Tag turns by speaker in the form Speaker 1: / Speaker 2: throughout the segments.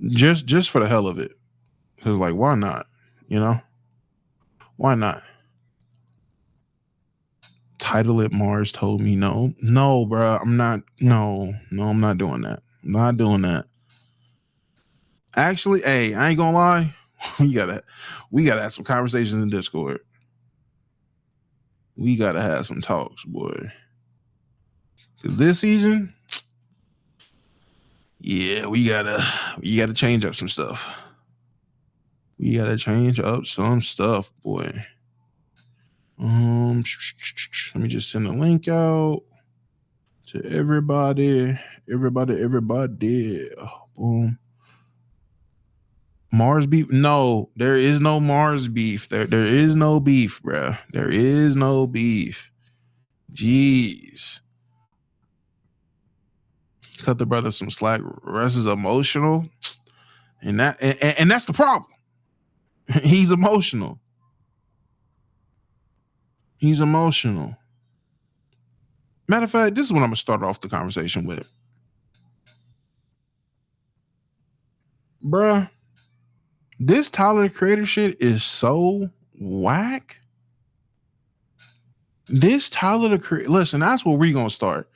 Speaker 1: Just for the hell of it. Cause like, why not? You know, why not? Title it Mars told me no. No, bro. I'm not. No, I'm not doing that. I'm not doing that. Actually, hey, I ain't gonna lie. we gotta have some conversations in Discord. We gotta have some talks, boy. Cause this season, yeah, we gotta change up some stuff. We gotta change up some stuff, boy. Let me just send a link out to everybody. Boom. Mars beef? No, there is no Mars beef. There is no beef, bruh. There is no beef. Jeez. Cut the brother some slack. Russ is emotional. And that's the problem. He's emotional. He's emotional. Matter of fact, this is what I'm gonna start off the conversation with. Bruh, this Tyler the Creator shit is so whack. This Tyler the Creator, listen, that's where we're gonna start.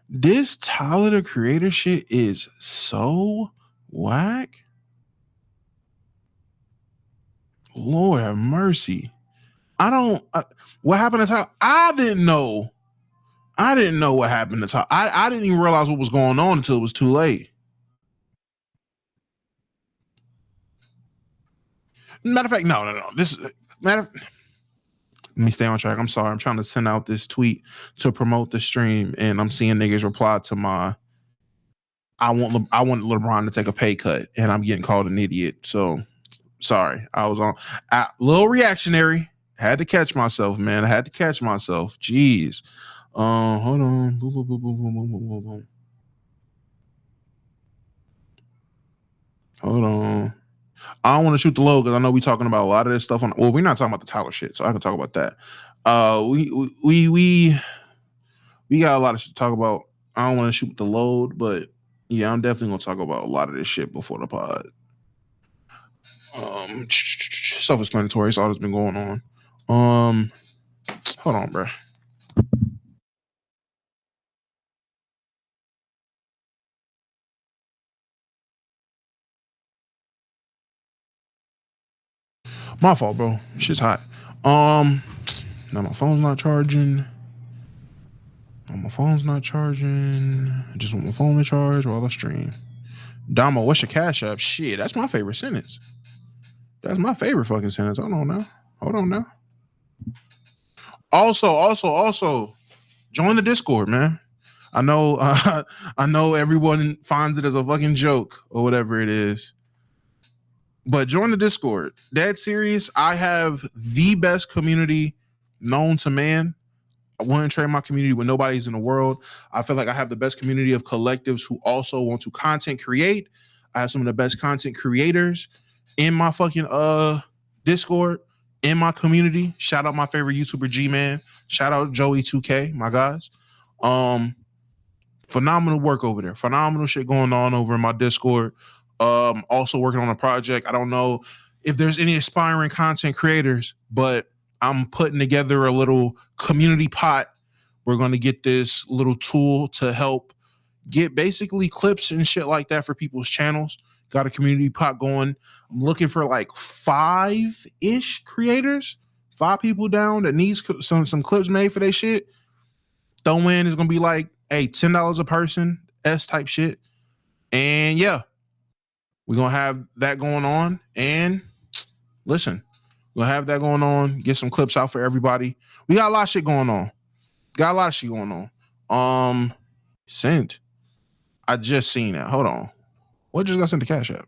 Speaker 1: This Tyler the Creator shit is so whack. Lord have mercy. What happened to Tyler? I didn't know what happened to Tyler. I didn't even realize what was going on until it was too late. Matter of fact, no. Let me stay on track. I'm sorry. I'm trying to send out this tweet to promote the stream, and I'm seeing niggas reply to my I want LeBron to take a pay cut, and I'm getting called an idiot. So sorry. I was on a little reactionary. Had to catch myself, man. I had to catch myself. Jeez. Hold on. Boom, boom, boom, boom, boom, boom, boom, boom. Hold on. I don't want to shoot the low because I know we're talking about a lot of this stuff. Well, we're not talking about the Tyler shit, so I can talk about that. We got a lot of shit to talk about. I don't want to shoot the load, but yeah, I'm definitely gonna talk about a lot of this shit before the pod. Self-explanatory. It's all that's been going on. Hold on, bro. My fault, bro. Shit's hot. Now my phone's not charging. My phone's not charging. I just want my phone to charge while I stream. Damo, what's your cash app? Shit, that's my favorite sentence. That's my favorite fucking sentence. Hold on now. Also, join the Discord, man. I know everyone finds it as a fucking joke or whatever it is. But join the Discord. Dead serious. I have the best community known to man. I wouldn't trade my community with nobody's in the world. I feel like I have the best community of collectives who also want to content create. I have some of the best content creators in my fucking Discord, in my community. Shout out my favorite YouTuber G-Man. Shout out Joey 2K, my guys. Phenomenal work over there. Phenomenal shit going on over in my Discord. Also working on a project. I don't know if there's any aspiring content creators, but I'm putting together a little community pot. We're going to get this little tool to help get basically clips and shit like that for people's channels. Got a community pot going. I'm looking for like 5-ish creators, 5 people down that needs some clips made for their shit. Throw in is going to be like, hey, $10 a person, S type shit. And yeah, we're going to have that going on. And listen, we'll have that going on. Get some clips out for everybody. We got a lot of shit going on. Sent. I just seen that. Hold on. What just got sent to Cash App?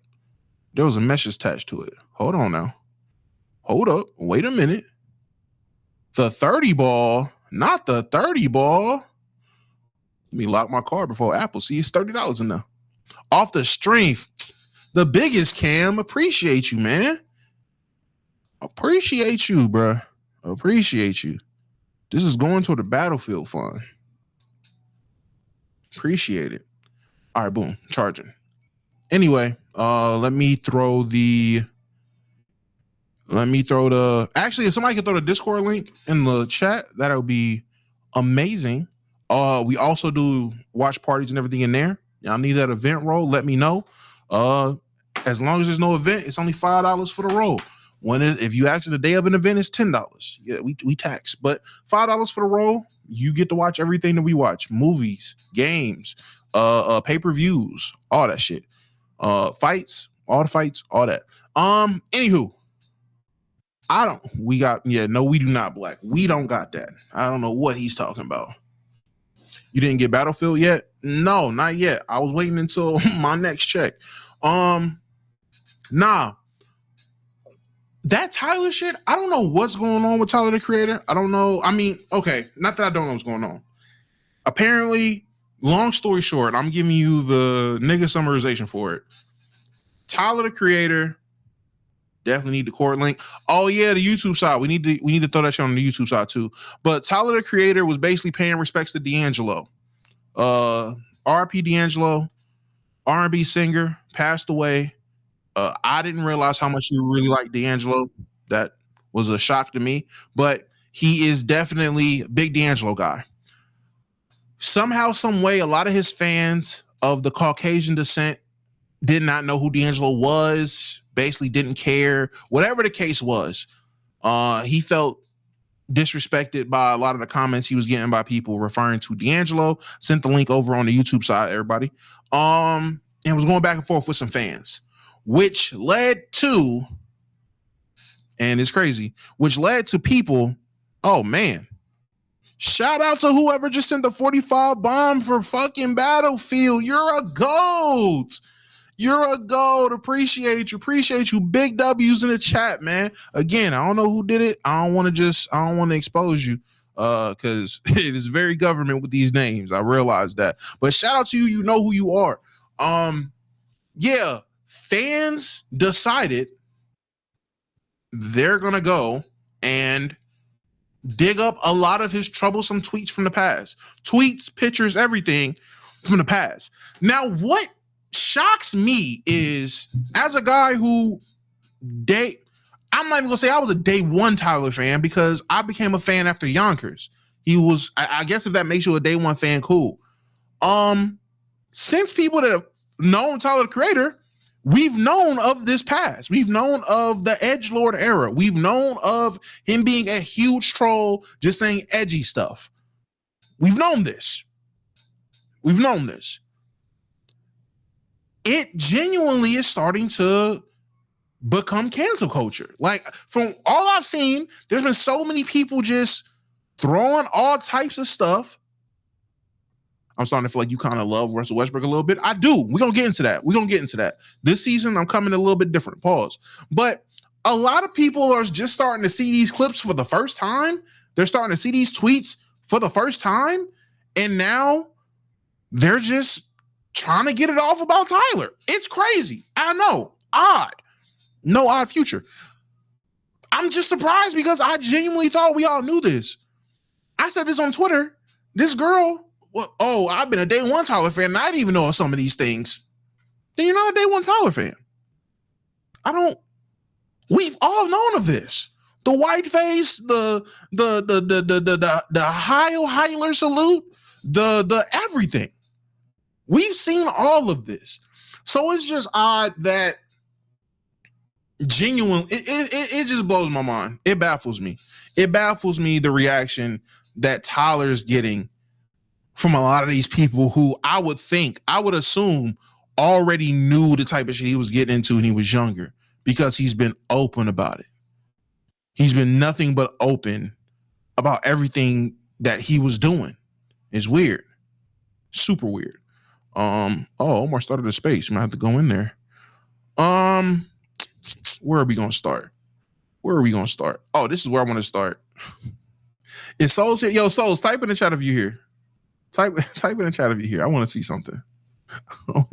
Speaker 1: There was a message attached to it. Hold on now. Hold up. Wait a minute. The 30 ball. Not the 30 ball. Let me lock my card before Apple sees $30 in there. Off the strength. The biggest Cam. Appreciate you, man. Appreciate you, bro. Appreciate you. This is going toward the battlefield fund. Appreciate it. All right, boom. Charging. Anyway, Let me throw the. Actually, if somebody could throw the Discord link in the chat, that would be amazing. We also do watch parties and everything in there. Y'all need that event roll? Let me know. As long as there's no event, it's only $5 for the roll. If you ask the day of an event, it's $10. Yeah, we tax, but $5 for the roll. You get to watch everything that we watch: movies, games, pay-per-views, all that shit, fights, all the fights, all that. Anywho, we do not, Black. We don't got that. I don't know what he's talking about. You didn't get Battlefield yet? No, not yet. I was waiting until my next check. Nah. That Tyler shit, I don't know what's going on with Tyler the Creator. I don't know. I mean, okay, not that I don't know what's going on. Apparently, long story short, I'm giving you the nigga summarization for it. Tyler the Creator definitely need the court link. Oh yeah, the YouTube side. We need to throw that shit on the YouTube side too. But Tyler the Creator was basically paying respects to D'Angelo. R.I.P. D'Angelo, R&B singer, passed away. I didn't realize how much you really like D'Angelo. That was a shock to me. But he is definitely a big D'Angelo guy. Somehow, some way, a lot of his fans of the Caucasian descent did not know who D'Angelo was, basically didn't care. Whatever the case was, he felt disrespected by a lot of the comments he was getting by people referring to D'Angelo. Sent the link over on the YouTube side, everybody. And was going back and forth with some fans, which led to, and it's crazy, which led to people, oh man, shout out to whoever just sent the 45 bomb for fucking Battlefield. You're a GOAT. You're a GOAT. Appreciate you. Big W's in the chat, man. Again, I don't know who did it. I don't want to expose you because it is very government with these names. I realize that. But shout out to you. You know who you are. Yeah, fans decided they're going to go and dig up a lot of his troublesome tweets from the past. Tweets, pictures, everything from the past. Now, what shocks me is, as a guy who I'm not even gonna say I was a day one Tyler fan, because I became a fan after Yonkers. He was, I guess if that makes you a day one fan, cool. Since people that have known Tyler the Creator, we've known of this past. We've known of the edgelord era. We've known of him being a huge troll, just saying edgy stuff. We've known this. It genuinely is starting to become cancel culture. Like, from all I've seen, there's been so many people just throwing all types of stuff. I'm starting to feel like you kind of love Russell Westbrook a little bit. I do. We're going to get into that. This season, I'm coming a little bit different. Pause. But a lot of people are just starting to see these clips for the first time. They're starting to see these tweets for the first time. And now they're just trying to get it off about Tyler. It's crazy. I know. Odd. No odd future. I'm just surprised because I genuinely thought we all knew this. I said this on Twitter. This girl, I've been a day one Tyler fan, and I didn't even know some of these things. Then you're not a day one Tyler fan. We've all known of this. The white face, the Heil Heiler salute, the everything. We've seen all of this. So it's just odd that it just blows my mind. It baffles me. The reaction that Tyler's getting from a lot of these people who I would assume already knew the type of shit he was getting into when he was younger, because he's been open about it. He's been nothing but open about everything that he was doing. It's weird. Super weird. Omar started a space. I'm gonna have to go in there. Where are we gonna start? Oh, this is where I want to start. Is Souls here? Yo, Souls, type in the chat if you're here. Type in the chat if you're here. I want to see something. I'm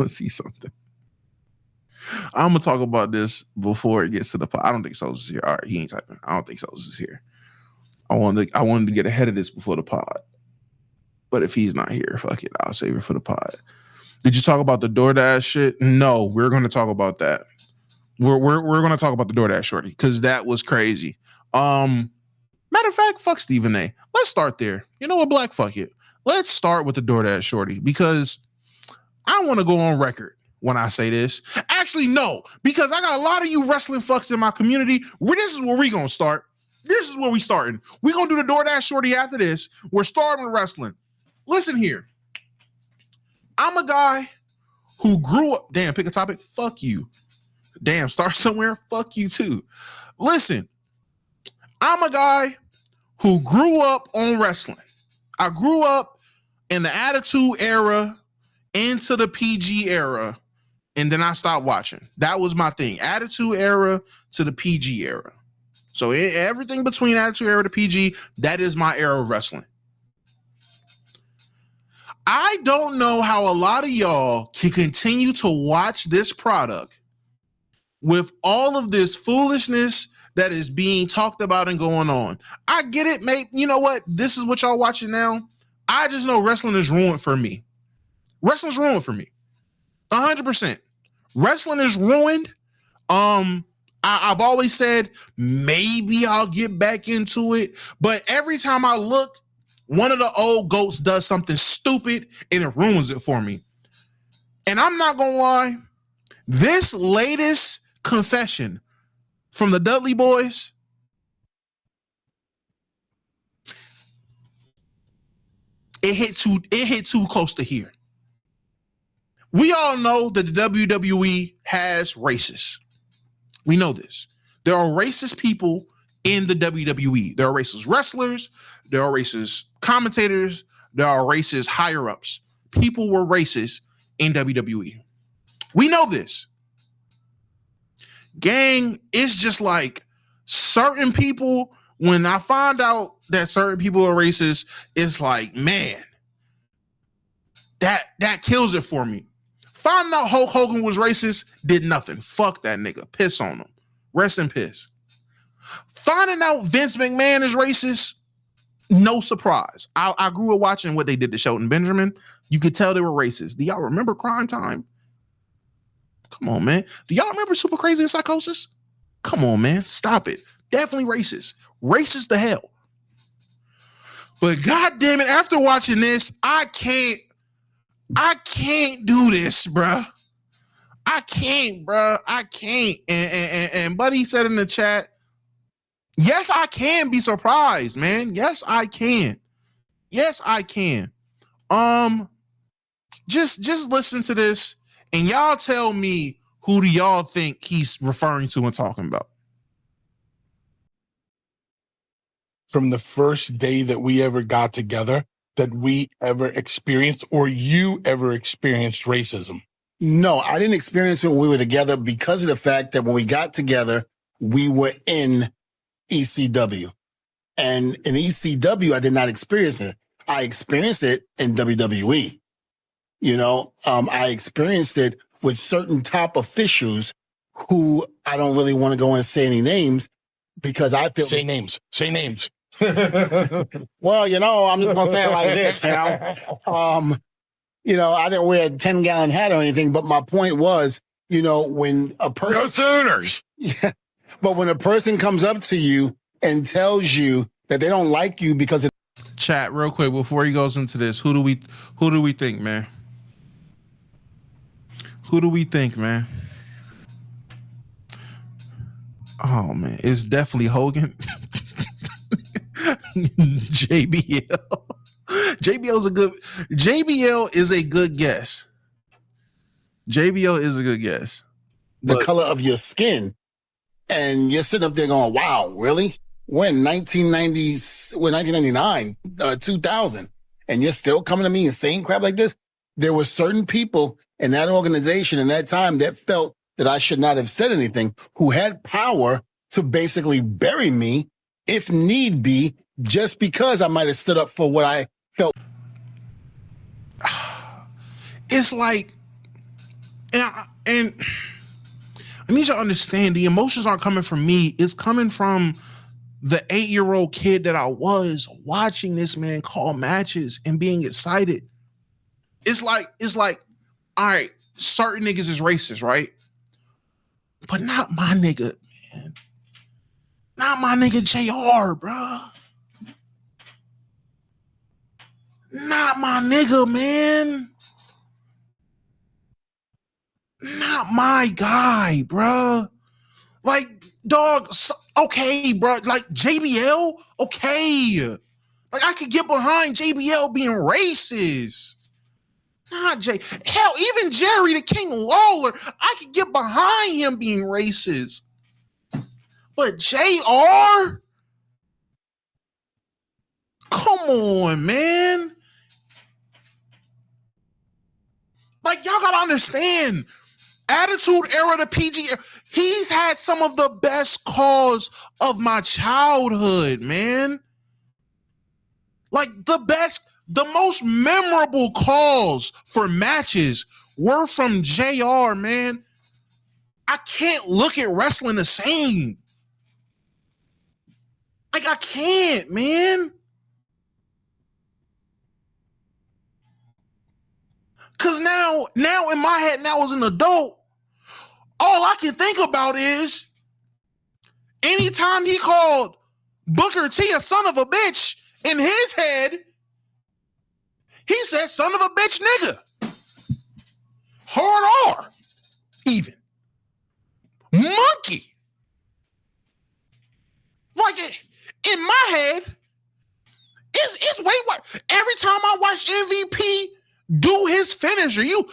Speaker 1: gonna talk about this before it gets to the pod. I don't think Souls is here. All right, he ain't typing. I don't think Souls is here. I wanted to get ahead of this before the pod. But if he's not here, fuck it. I'll save it for the pod. Did you talk about the DoorDash shit? No, we're going to talk about that. We're going to talk about the DoorDash shorty because that was crazy. Matter of fact, fuck Stephen A. Let's start there. You know what, Black? Fuck it. Let's start with the DoorDash shorty because I want to go on record when I say this. Actually, no, because I got a lot of you wrestling fucks in my community. This is where we gonna start. This is where we starting. We're gonna do the DoorDash shorty after this. We're starting with wrestling. Listen here. I'm a guy who grew up. Damn, pick a topic. Fuck you. Damn, start somewhere. Fuck you too. Listen, I'm a guy who grew up on wrestling. I grew up in the Attitude Era into the PG era, and then I stopped watching. That was my thing. Attitude Era to the PG era. So everything between Attitude Era to PG, that is my era of wrestling. I don't know how a lot of y'all can continue to watch this product with all of this foolishness that is being talked about and going on. I get it, mate. You know what? This is what y'all watching now. I just know wrestling is ruined for me. Wrestling's ruined for me. 100%. Wrestling is ruined. I've always said maybe I'll get back into it, but every time I look, one of the old goats does something stupid and it ruins it for me. And I'm not gonna lie, this latest confession from the Dudley Boys, it hit too close to here. We all know that the WWE has racists. We know this. There are racist people in the WWE. There are racist wrestlers. There are racist commentators. There are racist higher-ups. People were racist in WWE. We know this. Gang, it's just like certain people, when I find out that certain people are racist, it's like, man, that kills it for me. Finding out Hulk Hogan was racist did nothing. Fuck that nigga. Piss on him. Rest in piss. Finding out Vince McMahon is racist, no surprise. I grew up watching what they did to Shelton Benjamin. You could tell they were racist. Do y'all remember Crime Time? Come on, man. Do y'all remember Super Crazy and Psychosis? Come on, man. Stop it. Definitely racist. Racist to hell. But goddamn it, after watching this, I can't do this, bruh. I can't, bruh. I can't. And Buddy said in the chat, yes, I can be surprised, man. Yes, I can. Yes, I can. Just listen to this and y'all tell me who do y'all think he's referring to and talking about.
Speaker 2: From the first day that we ever got together, that we ever experienced or you ever experienced racism?
Speaker 3: No, I didn't experience it when we were together because of the fact that when we got together, we were in ECW. And in ECW, I did not experience it. I experienced it in WWE. You know, I experienced it with certain top officials who I don't really want to go and say any names because I feel...
Speaker 2: Say names. Say names.
Speaker 3: Well, you know, I'm just going to say it like this, you know. You know, I didn't wear a 10-gallon hat or anything, but my point was, you know, when a person...
Speaker 2: Go Sooners!
Speaker 3: Yeah, but when a person comes up to you and tells you that they don't like you because of...
Speaker 1: Chat, real quick, before he goes into this, who do we think, man? Who do we think, man? Oh, man, it's definitely Hogan. JBL. JBL is a good guess. JBL is a good guess.
Speaker 3: The color of your skin. And you're sitting up there going, wow, really? We're in 1999, 2000, and you're still coming to me and saying crap like this? There were certain people in that organization in that time that felt that I should not have said anything, who had power to basically bury me if need be, just because I might have stood up for what I felt.
Speaker 1: It's like, and I need you to understand, the emotions aren't coming from me. It's coming from the 8-year-old kid that I was watching this man call matches and being excited. It's like all right, certain niggas is racist, right? But not my nigga, man. Not my nigga JR, bro. Not my nigga, man. Not my guy, bro. Like, dog, okay, bro. Like, JBL, okay. Like, I could get behind JBL being racist. Not Jay. Hell, even Jerry the King Lawler, I could get behind him being racist. But JR? Come on, man. Like, y'all gotta understand, Attitude Era, the PG, he's had some of the best calls of my childhood, man. Like, the most memorable calls for matches were from JR, man. I can't look at wrestling the same. Like, I can't, man. Cause now in my head, now as an adult, all I can think about is anytime he called Booker T a son of a bitch, in his head, he said son of a bitch nigga. Hard R, even. Monkey. Like, in my head, it's way worse. Every time I watch MVP do his finisher, you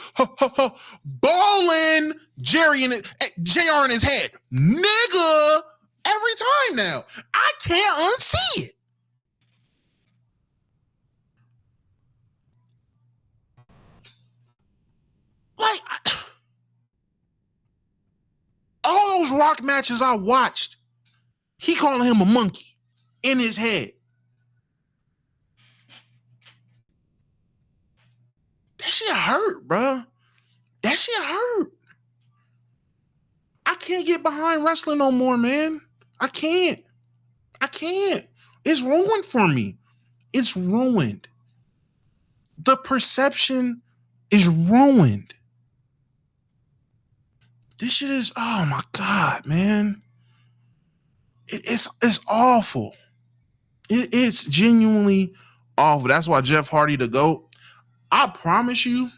Speaker 1: balling JR in his head, nigga, every time now. I can't unsee it. Like, all those Rock matches I watched, he calling him a monkey in his head. That shit hurt, bro. That shit hurt. I can't get behind wrestling no more, man. I can't. It's ruined for me. It's ruined. The perception is ruined. This shit is, oh my God, man. It's awful. It's genuinely awful. That's why Jeff Hardy the GOAT. I promise you,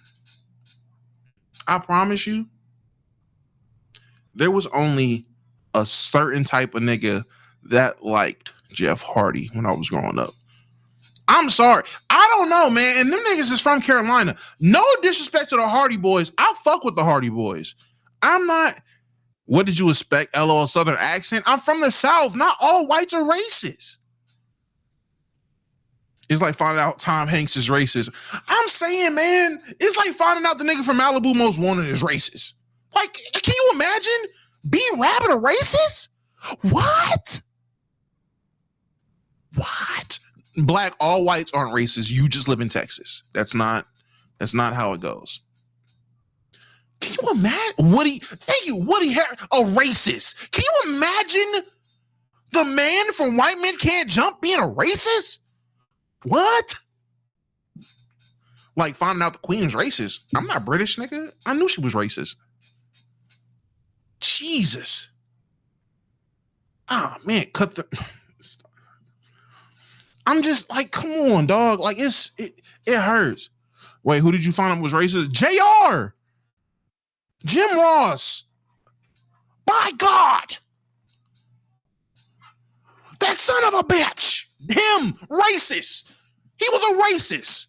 Speaker 1: there was only a certain type of nigga that liked Jeff Hardy when I was growing up. I'm sorry. I don't know, man. And them niggas is from Carolina. No disrespect to the Hardy Boys. I fuck with the Hardy Boys. I'm not, what did you expect? LOL Southern accent. I'm from the South. Not all whites are racist. It's like finding out Tom Hanks is racist. I'm saying, man, it's like finding out the nigga from Malibu Most Wanted is racist. Like, can you imagine B-Rabbit a racist? What? Black, all whites aren't racist. You just live in Texas. That's not how it goes. Can you imagine Woody Harrelson, a racist? Can you imagine the man from White Men Can't Jump being a racist? What? Like finding out the Queen is racist. I'm not British, nigga. I knew she was racist. Jesus. Ah, man, I'm just like, come on, dog. Like it hurts. Wait, who did you find out was racist? JR. Jim Ross. By God. That son of a bitch. Him, racist. He was a racist.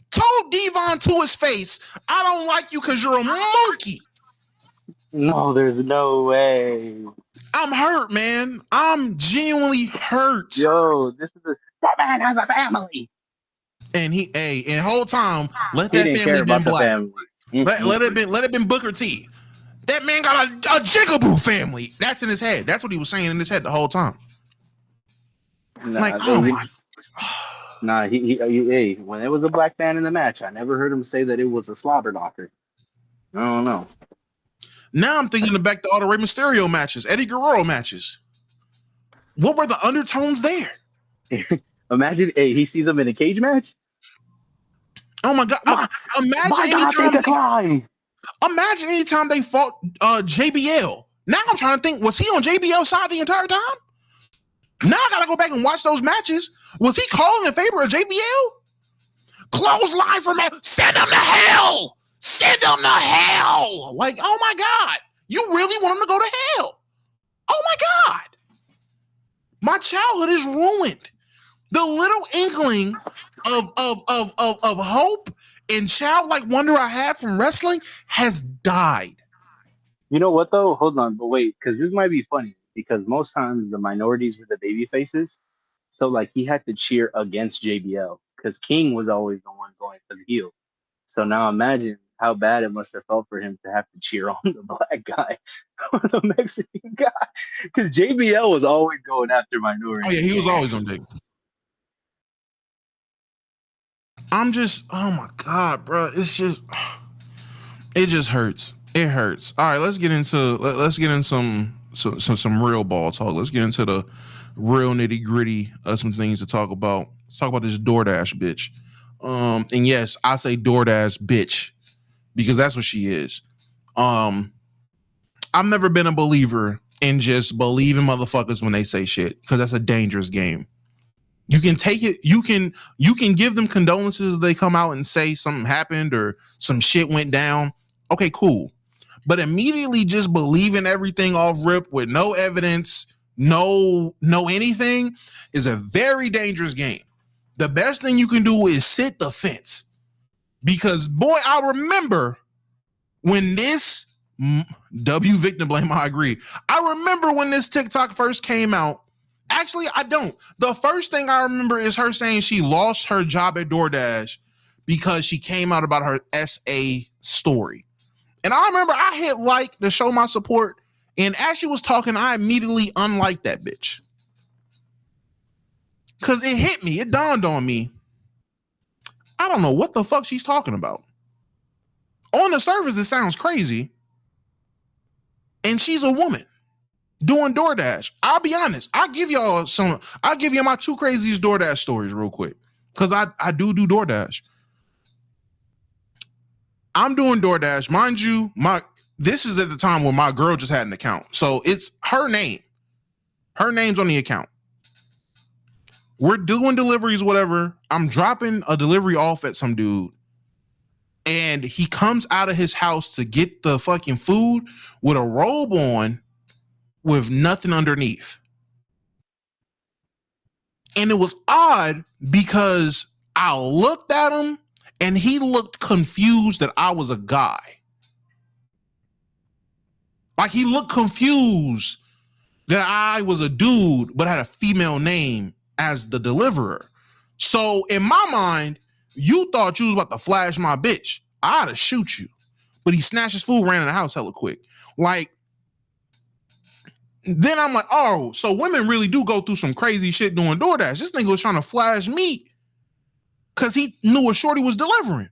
Speaker 1: Told Devon to his face, I don't like you because you're a monkey.
Speaker 4: No, there's no way.
Speaker 1: I'm hurt, man. I'm genuinely hurt.
Speaker 4: Yo, that man has a family.
Speaker 1: And and whole time, let that family been black. Let it been Booker T. That man got a jigaboo family. That's in his head. That's what he was saying in his head the whole time.
Speaker 4: Nah,
Speaker 1: like, oh my.
Speaker 4: Nah, he when there was a black man in the match, I never heard him say that it was a slobber knocker. I don't know.
Speaker 1: Now I'm thinking back to all the Rey Mysterio matches, Eddie Guerrero matches. What were the undertones there?
Speaker 4: Imagine, he sees him in a cage match.
Speaker 1: Oh my God! Imagine
Speaker 4: anytime
Speaker 1: decline. Imagine anytime they fought JBL. Now I'm trying to think, was he on JBL's side the entire time? Now I gotta go back and watch those matches. Was he calling in favor of JBL? Clothesline for me. Send him to hell. Send him to hell. Like, oh my God. You really want him to go to hell? Oh my God. My childhood is ruined. The little inkling of hope and childlike wonder I had from wrestling has died.
Speaker 4: You know what though? Hold on, but wait, because this might be funny. Because most times the minorities were the baby faces, so like he had to cheer against JBL because King was always the one going for the heel. So now imagine how bad it must have felt for him to have to cheer on the black guy or the Mexican guy, because JBL was always going after minorities.
Speaker 1: Oh yeah, he was always on dick. I'm just, oh my God, bro. It's just, it just hurts. It hurts. All right, let's get in some real ball talk. Let's get into the real nitty gritty of some things to talk about. Let's talk about this DoorDash bitch. And yes, I say DoorDash bitch because that's what she is. I've never been a believer in just believing motherfuckers when they say shit because that's a dangerous game. You can take it, you can give them condolences if they come out and say something happened or some shit went down. Okay, cool. But immediately just believing everything off rip with no evidence, no anything is a very dangerous game. The best thing you can do is sit the fence. Because boy, I remember when this W victim blame, I agree. I remember when this TikTok first came out. Actually, I don't. The first thing I remember is her saying she lost her job at DoorDash because she came out about her SA story. And I remember I hit like to show my support. And as she was talking, I immediately unliked that bitch. Because it hit me. It dawned on me. I don't know what the fuck she's talking about. On the surface, it sounds crazy. And she's a woman doing DoorDash. I'll be honest. I'll give you my two craziest DoorDash stories real quick. Because I do DoorDash. I'm doing DoorDash. Mind you, this is at the time when my girl just had an account. So it's her name. Her name's on the account. We're doing deliveries, whatever. I'm dropping a delivery off at some dude. And he comes out of his house to get the fucking food with a robe on with nothing underneath. And it was odd because I looked at him and he looked confused that I was a guy. Like he looked confused that I was a dude, but had a female name as the deliverer. So in my mind, you thought you was about to flash my bitch. I ought to shoot you. But he snatched his food, ran in the house hella quick. Like, then I'm like, oh, so women really do go through some crazy shit doing DoorDash. This nigga was trying to flash me because he knew a shorty was delivering.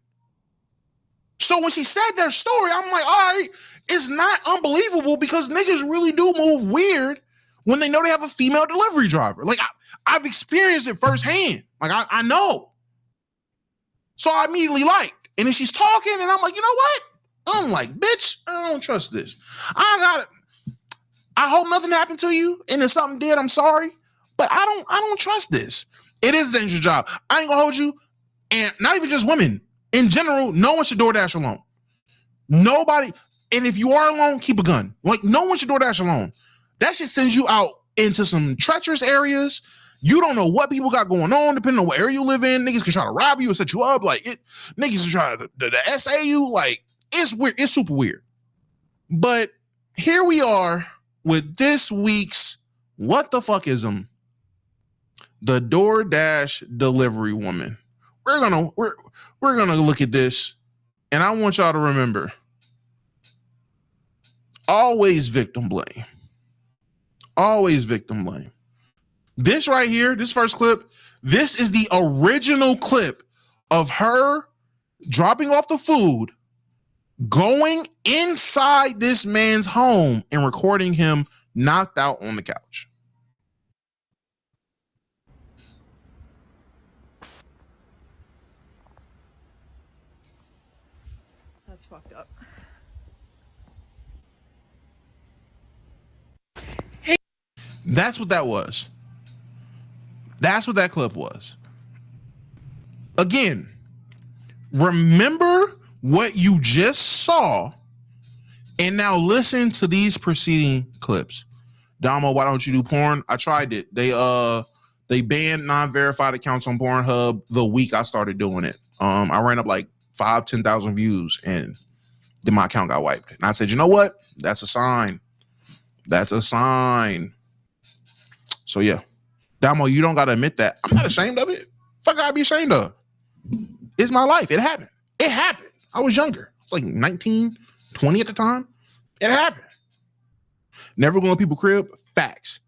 Speaker 1: So when she said that story, I'm like, all right, it's not unbelievable because niggas really do move weird when they know they have a female delivery driver. Like, I've experienced it firsthand. Like, I know. So I immediately liked. And then she's talking, and I'm like, you know what? I'm like, bitch, I don't trust this. I hope nothing happened to you, and if something did, I'm sorry. But I don't trust this. It is a dangerous job. I ain't gonna hold you. And not even just women. In general, no one should DoorDash alone. Nobody. And if you are alone, keep a gun. Like, no one should DoorDash alone. That shit sends you out into some treacherous areas. You don't know what people got going on, depending on what area you live in. Niggas can try to rob you or set you up. Like, niggas can try to SA you. Like, it's weird. It's super weird. But here we are with this week's What the Fuck Ism, the DoorDash delivery woman. We're gonna look at this, and I want y'all to remember, always victim blame. Always victim blame. This right here, this first clip, this is the original clip of her dropping off the food, going inside this man's home and recording him knocked out on the couch.
Speaker 5: That's fucked up.
Speaker 1: That's what that was. That's what that clip was. Again, remember what you just saw and now listen to these preceding clips. Damo, why don't you do porn? I tried it. They banned non-verified accounts on Pornhub the week I started doing it. I ran up like 10,000 views and then my account got wiped. And I said, you know what? That's a sign. That's a sign. So yeah. Damo, you don't gotta admit that. I'm not ashamed of it. Fuck, I'd be ashamed of. It's my life. It happened. It happened. I was younger. I was like 19, 20 at the time. It happened. Never going to people's crib. Facts.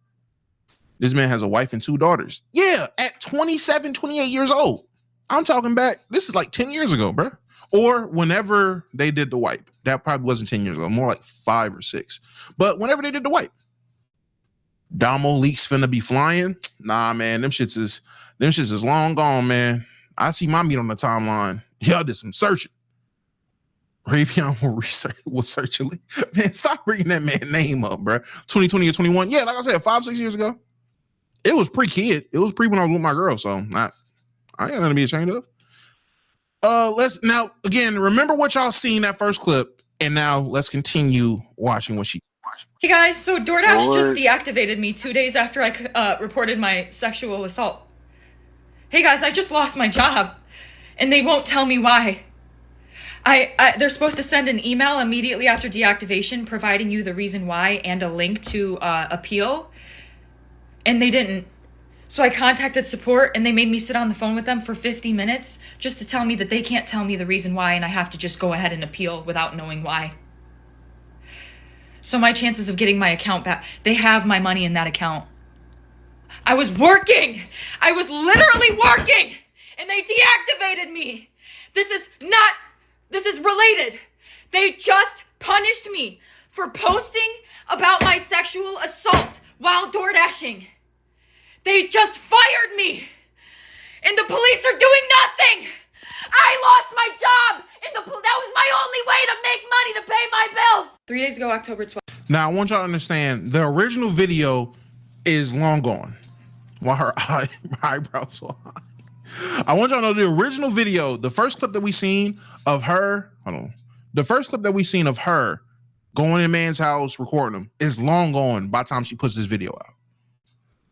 Speaker 1: This man has a wife and 2 daughters. Yeah, at 27, 28 years old. I'm talking back. This is like 10 years ago, bro. Or whenever they did the wipe. That probably wasn't 10 years ago. More like 5 or 6. But whenever they did the wipe. Damo leaks finna be flying. Nah, man. Them shits is long gone, man. I see my meat on the timeline. Y'all did some searching. Ravion will search it. Man, stop bringing that man name up, bro. 2020 or 21. Yeah, like I said, 5, 6 years ago. It was pre-kid. It was pre when I was with my girl, so I ain't got nothing to be ashamed of. Let's now again remember what y'all seen that first clip, and now let's continue watching what she watched.
Speaker 5: Hey guys, so DoorDash just deactivated me 2 days after I reported my sexual assault. Hey guys, I just lost my job, and they won't tell me why. They're supposed to send an email immediately after deactivation providing you the reason why and a link to appeal, and they didn't. So I contacted support, and they made me sit on the phone with them for 50 minutes just to tell me that they can't tell me the reason why, and I have to just go ahead and appeal without knowing why. So my chances of getting my account back, they have my money in that account. I was working! I was literally working! And they deactivated me! This is related. They just punished me for posting about my sexual assault while door dashing. They just fired me. And the police are doing nothing. I lost my job. And that was my only way to make money to pay my bills. 3 days ago, October 12th.
Speaker 1: Now, I want y'all to understand the original video is long gone. Why her eyebrows so high. I want y'all to know the original video, the first clip that we seen of her, the first clip that we seen of her going in man's house, recording him, is long gone by the time she puts this video out.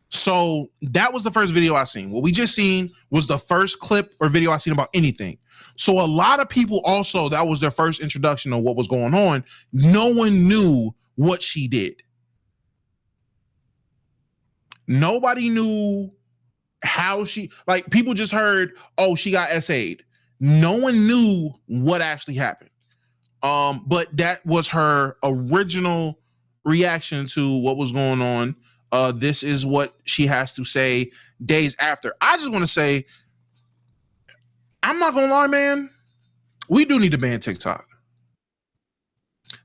Speaker 1: So that was the first video I seen. What we just seen was the first clip or video I seen about anything. So a lot of people also, that was their first introduction of what was going on. No one knew what she did. Nobody knew how she, like, people just heard, oh, she got SA'd. No one knew what actually happened. But that was her original reaction to what was going on. This is what she has to say days after. I just want to say, I'm not gonna lie, man. We do need to ban TikTok.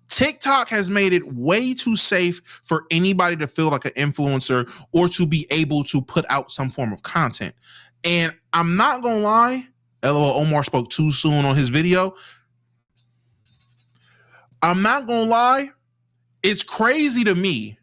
Speaker 1: TikTok has made it way too safe for anybody to feel like an influencer or to be able to put out some form of content. And I'm not gonna lie, LOL, Omar spoke too soon on his video. I'm not gonna lie, it's crazy to me.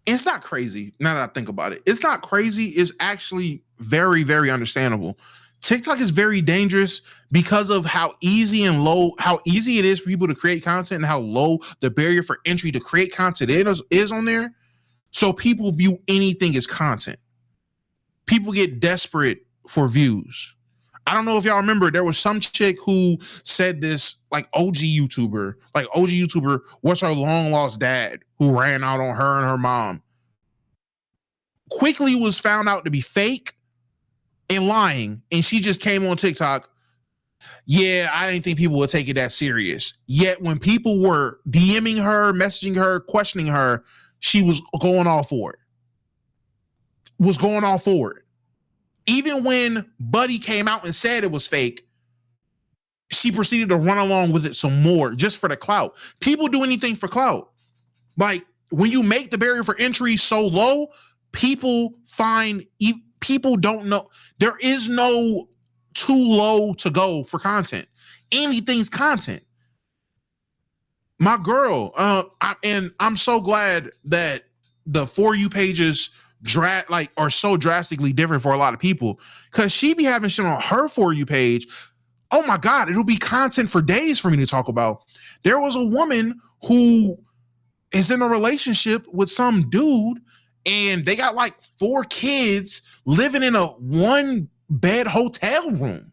Speaker 1: It's not crazy now that I think about it. It's not crazy. It's actually very, very understandable. TikTok is very dangerous because of how easy it is for people to create content and how low the barrier for entry to create content is on there. So people view anything as content. People get desperate for views. I don't know if y'all remember, there was some chick who said this, like OG YouTuber, what's her long lost dad who ran out on her and her mom. Quickly was found out to be fake and lying, and she just came on TikTok. Yeah, I didn't think people would take it that serious. Yet when people were DMing her, messaging her, questioning her, she was going all for it. Even when Buddy came out and said it was fake, she proceeded to run along with it some more just for the clout. People do anything for clout. Like, when you make the barrier for entry so low, people don't know. There is no too low to go for content. Anything's content. My girl, and I'm so glad that the For You pages are so drastically different for a lot of people, because she be having shit on her For You page. Oh my God, it'll be content for days for me to talk about. There was a woman who is in a relationship with some dude, and they got like 4 kids living in a 1-bed hotel room.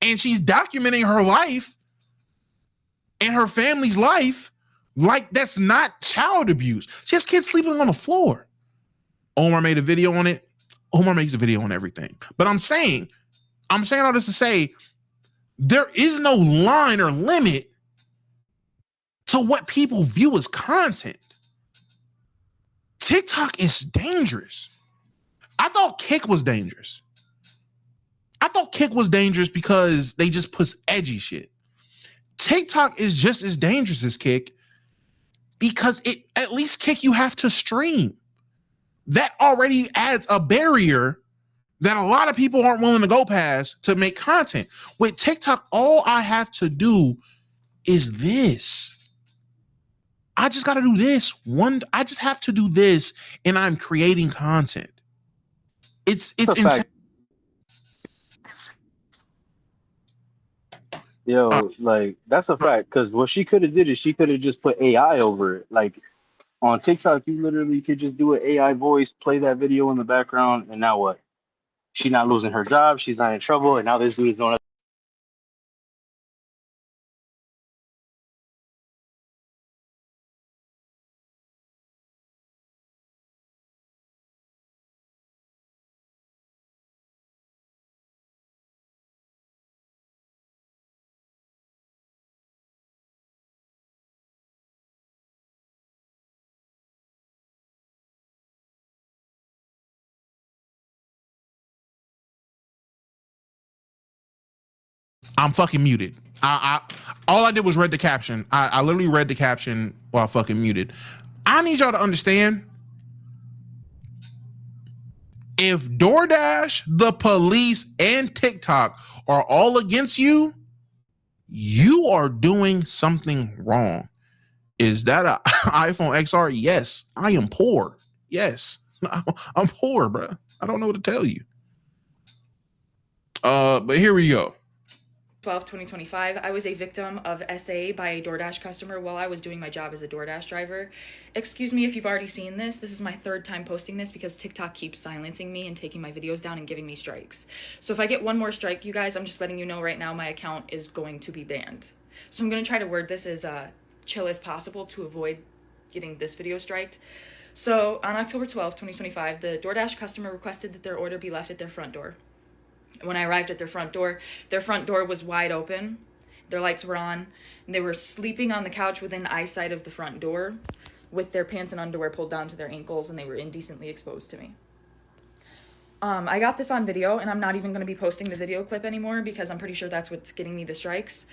Speaker 1: And she's documenting her life and her family's life like that's not child abuse. She has kids sleeping on the floor. Omar made a video on it. Omar makes a video on everything. But I'm saying all this to say, there is no line or limit to what people view as content. TikTok is dangerous. I thought Kick was dangerous. I thought Kick was dangerous because they just put edgy shit. TikTok is just as dangerous as Kick because at least Kick you have to stream. That already adds a barrier that a lot of people aren't willing to go past to make content. With TikTok, all I have to do is this. I just got to do this. I just have to do this, and I'm creating content. It's insane.
Speaker 4: Yo, like that's a fact. Because what she could have did is she could have just put AI over it. Like on TikTok, you literally could just do an AI voice, play that video in the background, and now what? She's not losing her job. She's not in trouble, and now this dude is going.
Speaker 1: I'm fucking muted. All I did was read the caption. I literally read the caption while fucking muted. I need y'all to understand, if DoorDash, the police, and TikTok are all against you, you are doing something wrong. Is that an iPhone XR? Yes. I am poor. Yes. I'm poor, bro. I don't know what to tell you. But here we go.
Speaker 5: 2025, I was a victim of SA by a DoorDash customer while I was doing my job as a DoorDash driver. Excuse me if you've already seen this. This is my 3rd time posting this because TikTok keeps silencing me and taking my videos down and giving me strikes. So if I get one more strike, you guys, I'm just letting you know right now my account is going to be banned. So I'm going to try to word this as chill as possible to avoid getting this video striked. So on October 12th, 2025, the DoorDash customer requested that their order be left at their front door. When I arrived at their front door was wide open, their lights were on, and they were sleeping on the couch within eyesight of the front door with their pants and underwear pulled down to their ankles, and they were indecently exposed to me. I got this on video, and I'm not even going to be posting the video clip anymore because I'm pretty sure that's what's getting me the strikes.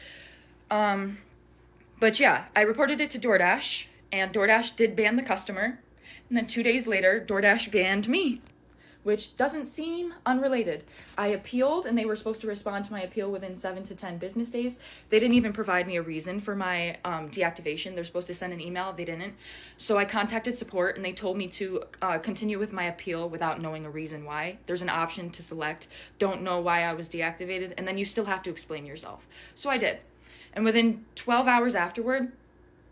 Speaker 5: But yeah, I reported it to DoorDash, and DoorDash did ban the customer, and then 2 days later, DoorDash banned me, which doesn't seem unrelated. I appealed, and they were supposed to respond to my appeal within 7 to 10 business days. They didn't even provide me a reason for my deactivation. They're supposed to send an email. They didn't. So I contacted support, and they told me to continue with my appeal without knowing a reason why. There's an option to select, don't know why I was deactivated, and then you still have to explain yourself. So I did. And within 12 hours afterward,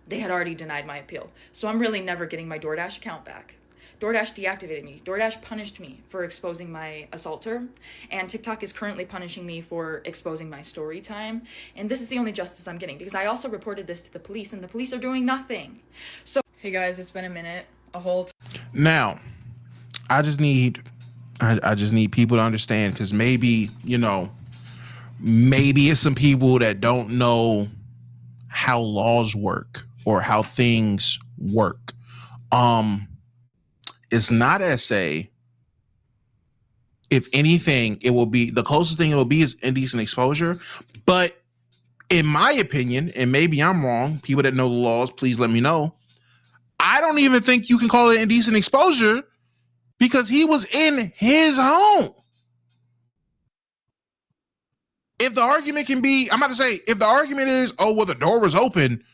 Speaker 5: they had already denied my appeal. So I'm really never getting my DoorDash account back. DoorDash deactivated me. DoorDash punished me for exposing my assaulter, and TikTok is currently punishing me for exposing my story time. And this is the only justice I'm getting because I also reported this to the police, and the police are doing nothing. So, hey guys, it's been a minute,
Speaker 1: Now, I just need people to understand, because maybe it's some people that don't know how laws work or how things work. It's not SA. If anything, it will be the closest thing it will be is indecent exposure. But in my opinion, and maybe I'm wrong, people that know the laws, please let me know. I don't even think you can call it indecent exposure because he was in his home. If the argument can be, I'm about to say, if the argument is, oh, well, the door was open,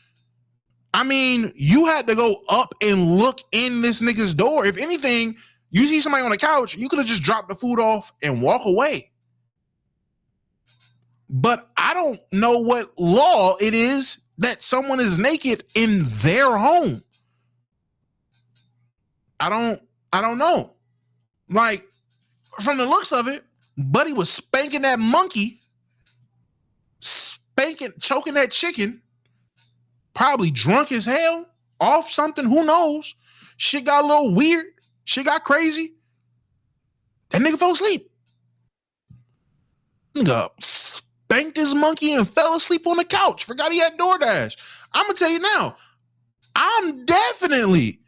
Speaker 1: I mean, you had to go up and look in this nigga's door. If anything, you see somebody on the couch, you could have just dropped the food off and walk away. But I don't know what law it is that someone is naked in their home. I don't know. Like, from the looks of it, Buddy was spanking that monkey, choking that chicken, probably drunk as hell, off something, who knows? Shit got a little weird. Shit got crazy. That nigga fell asleep. Nigga spanked his monkey and fell asleep on the couch. Forgot he had DoorDash. I'm gonna tell you now, I definitely